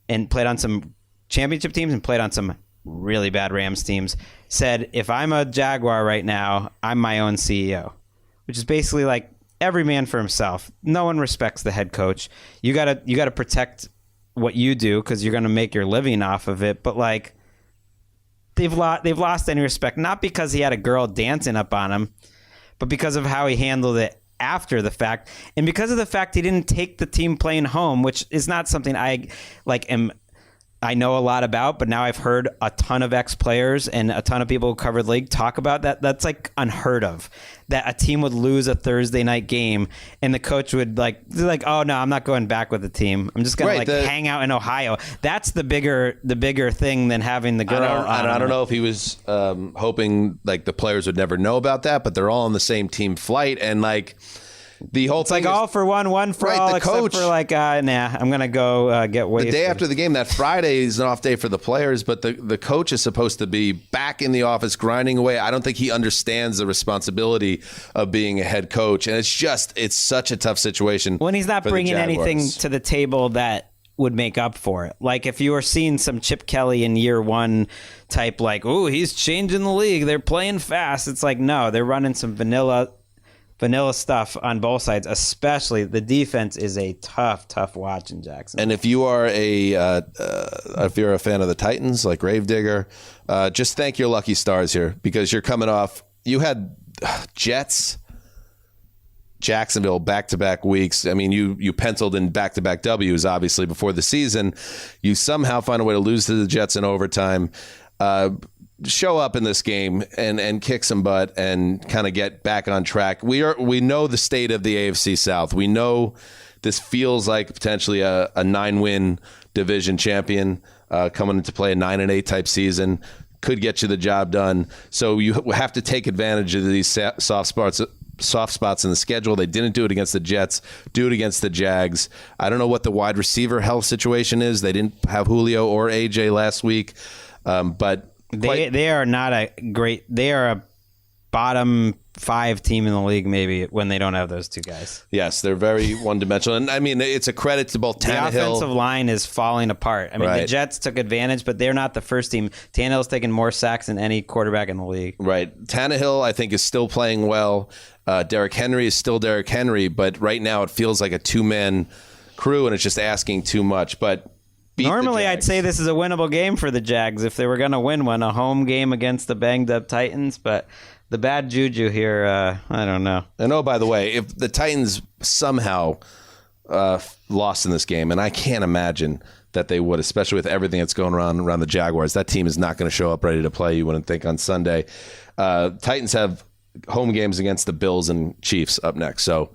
and played on some championship teams and played on some really bad Rams teams, said, if I'm a Jaguar right now, I'm my own CEO, which is basically every man for himself. No one respects the head coach. You gotta protect what you do because you're gonna make your living off of it. But they've lost any respect, not because he had a girl dancing up on him, but because of how he handled it after the fact, and because of the fact he didn't take the team plane home, which is not something I know a lot about, but now I've heard a ton of ex-players and a ton of people who covered the league talk about that. That's unheard of, that a team would lose a Thursday night game and the coach would oh no, I'm not going back with the team. I'm just going to hang out in Ohio. That's the bigger thing than having the girl. I don't know if he was hoping the players would never know about that, but they're all on the same team flight, and the whole thing all for one for all, the coach, except for nah, I'm gonna go get wasted. The day after the game, that Friday, is an off day for the players, but the coach is supposed to be back in the office grinding away. I don't think he understands the responsibility of being a head coach, and it's such a tough situation when he's not bringing anything to the table that would make up for it. If you were seeing some Chip Kelly in year one type, he's changing the league, they're playing fast. It's no, they're running some vanilla stuff on both sides. Especially the defense is a tough watch in Jackson. And if you are if you're a fan of the Titans, like Gravedigger, just thank your lucky stars here, because you're coming off. You had Jets, Jacksonville back-to-back weeks. I mean, you penciled in back-to-back W's, obviously, before the season. You somehow find a way to lose to the Jets in overtime. Show up in this game and kick some butt and kind of get back on track. We know the state of the AFC South. We know this feels like potentially a 9-win division champion coming into play, a 9-8 type season. Could get you the job done. So you have to take advantage of these soft spots in the schedule. They didn't do it against the Jets, do it against the Jags. I don't know what the wide receiver health situation is. They didn't have Julio or AJ last week, but they are not a great. They are a bottom 5 team in the league, maybe, when they don't have those two guys. Yes, they're very one-dimensional. And, I mean, it's a credit to both Tannehill. The offensive line is falling apart. I mean, The Jets took advantage, but they're not the first team. Tannehill's taken more sacks than any quarterback in the league. Right. Tannehill, I think, is still playing well. Derrick Henry is still Derrick Henry, but right now it feels like a 2-man crew, and it's just asking too much. But normally I'd say this is a winnable game for the Jags if they were going to win one, a home game against the banged-up Titans, but the bad juju here, I don't know. And oh, by the way, if the Titans somehow lost in this game, and I can't imagine that they would, especially with everything that's going on around the Jaguars, that team is not going to show up ready to play, you wouldn't think, on Sunday. Titans have home games against the Bills and Chiefs up next, so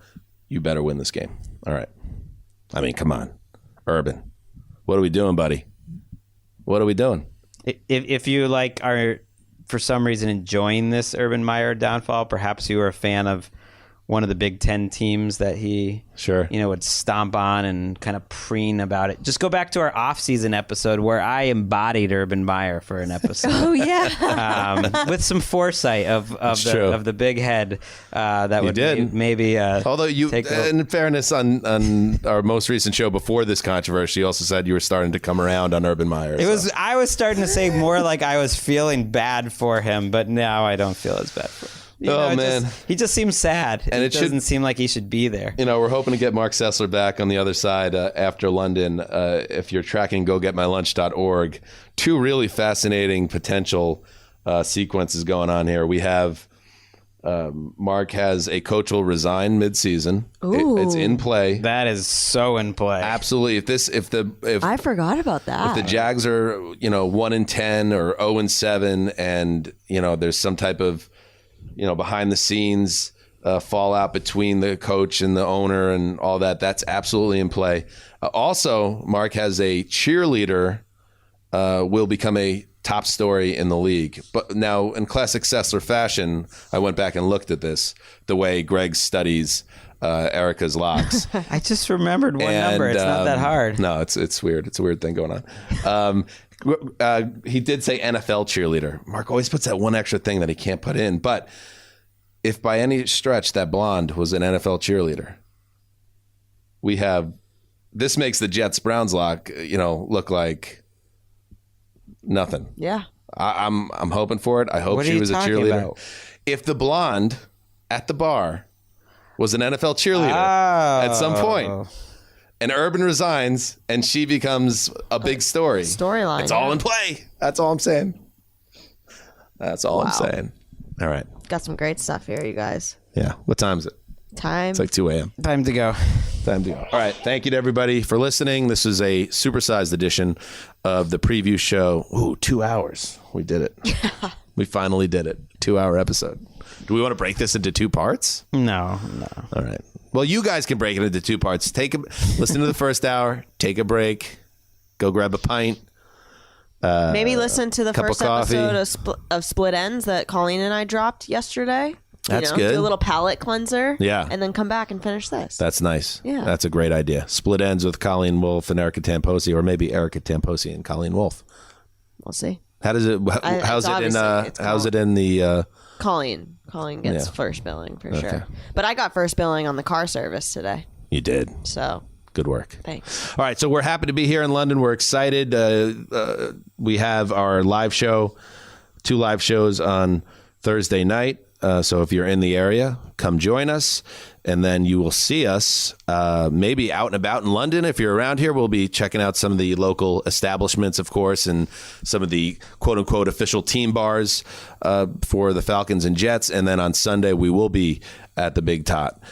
you better win this game. All right. I mean, come on. Urban, what are we doing, buddy? What are we doing? If you are for some reason enjoying this Urban Meyer downfall, perhaps you were a fan of one of the Big Ten teams that he would stomp on and kind of preen about it. Just go back to our off-season episode where I embodied Urban Meyer for an episode. Oh, yeah. With some foresight of the big head that would maybe although you, in fairness, on our most recent show before this controversy, you also said you were starting to come around on Urban Meyer. I was starting to say more like I was feeling bad for him, but now I don't feel as bad for him. Man. He just seems sad. And it doesn't seem like he should be there. We're hoping to get Mark Sessler back on the other side after London. If you're tracking gogetmylunch.org, 2 really fascinating potential sequences going on here. We have Mark has a coach will resign mid-season. It's in play. That is so in play. Absolutely. If I forgot about that. If the Jags are 1-10 or 0-7, and there's some type of behind the scenes fallout between the coach and the owner and all that, that's absolutely in play. Also, Mark has a cheerleader will become a top story in the league. But now, in classic Sessler fashion, I went back and looked at this, the way Greg studies Erica's locks. I just remembered one number. It's not that hard. No, it's weird. It's a weird thing going on. He did say NFL cheerleader. Mark always puts that one extra thing that he can't put in. But if by any stretch that blonde was an NFL cheerleader, this makes the Jets-Browns lock, look like nothing. Yeah. I'm hoping for it. I hope she was a cheerleader. About? If the blonde at the bar was an NFL cheerleader at some point, and Urban resigns, and she becomes a big story. Storyline. It's all in play. That's all I'm saying. That's all I'm saying. All right. Got some great stuff here, you guys. Yeah. What time is it? It's like 2 a.m. Time to go. All right. Thank you to everybody for listening. This is a supersized edition of the preview show. Ooh, 2 hours. We did it. Yeah. We finally did it. 2-hour episode. Do we want to break this into 2 parts? No. All right. Well, you guys can break it into 2 parts. Listen to the first hour, take a break, go grab a pint. Maybe listen to the first coffee. episode of Split Ends that Colleen and I dropped yesterday. That's good. Do a little palate cleanser. Yeah. And then come back and finish this. That's nice. Yeah. That's a great idea. Split Ends with Colleen Wolfe and Erica Tamposi, or maybe Erica Tamposi and Colleen Wolfe. We'll see. How does it? How's it in the? Colleen gets first billing for sure. But I got first billing on the car service today. You did. So good work. Thanks. All right, so we're happy to be here in London. We're excited. We have our live show, 2 live shows on Thursday night. So if you're in the area, come join us. And then you will see us maybe out and about in London. If you're around here, we'll be checking out some of the local establishments, of course, and some of the quote-unquote official team bars for the Falcons and Jets. And then on Sunday, we will be at the Big Tot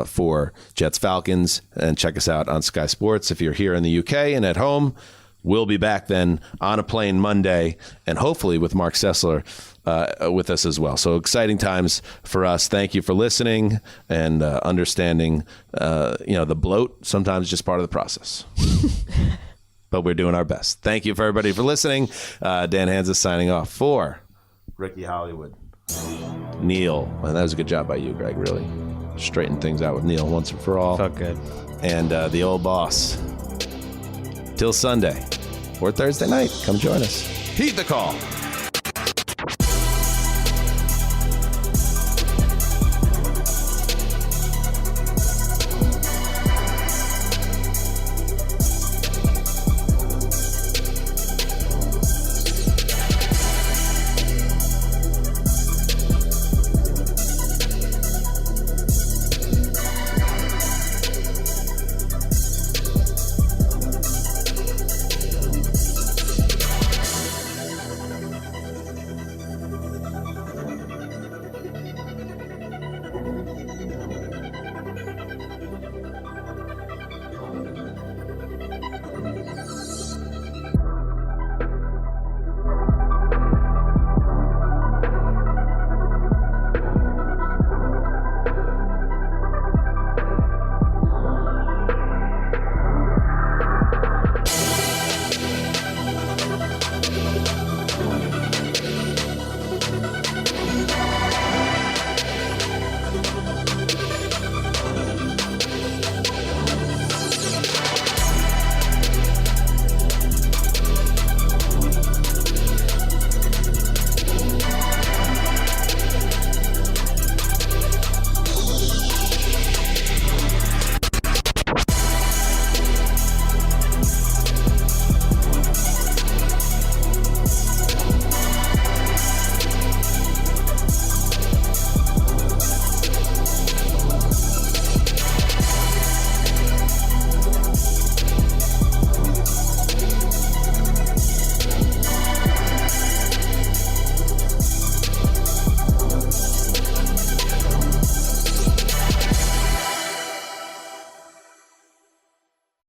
for Jets-Falcons. And check us out on Sky Sports if you're here in the UK and at home. We'll be back then on a plane Monday, and hopefully with Mark Sessler with us as well. So exciting times for us. Thank you for listening and understanding. The bloat sometimes just part of the process, but we're doing our best. Thank you for everybody for listening. Dan Hansis signing off for Ricky Hollywood, Neil. Well, that was a good job by you, Greg. Really straightened things out with Neil once and for all. Felt good. And the old boss. Till Sunday or Thursday night, come join us. Heed the call.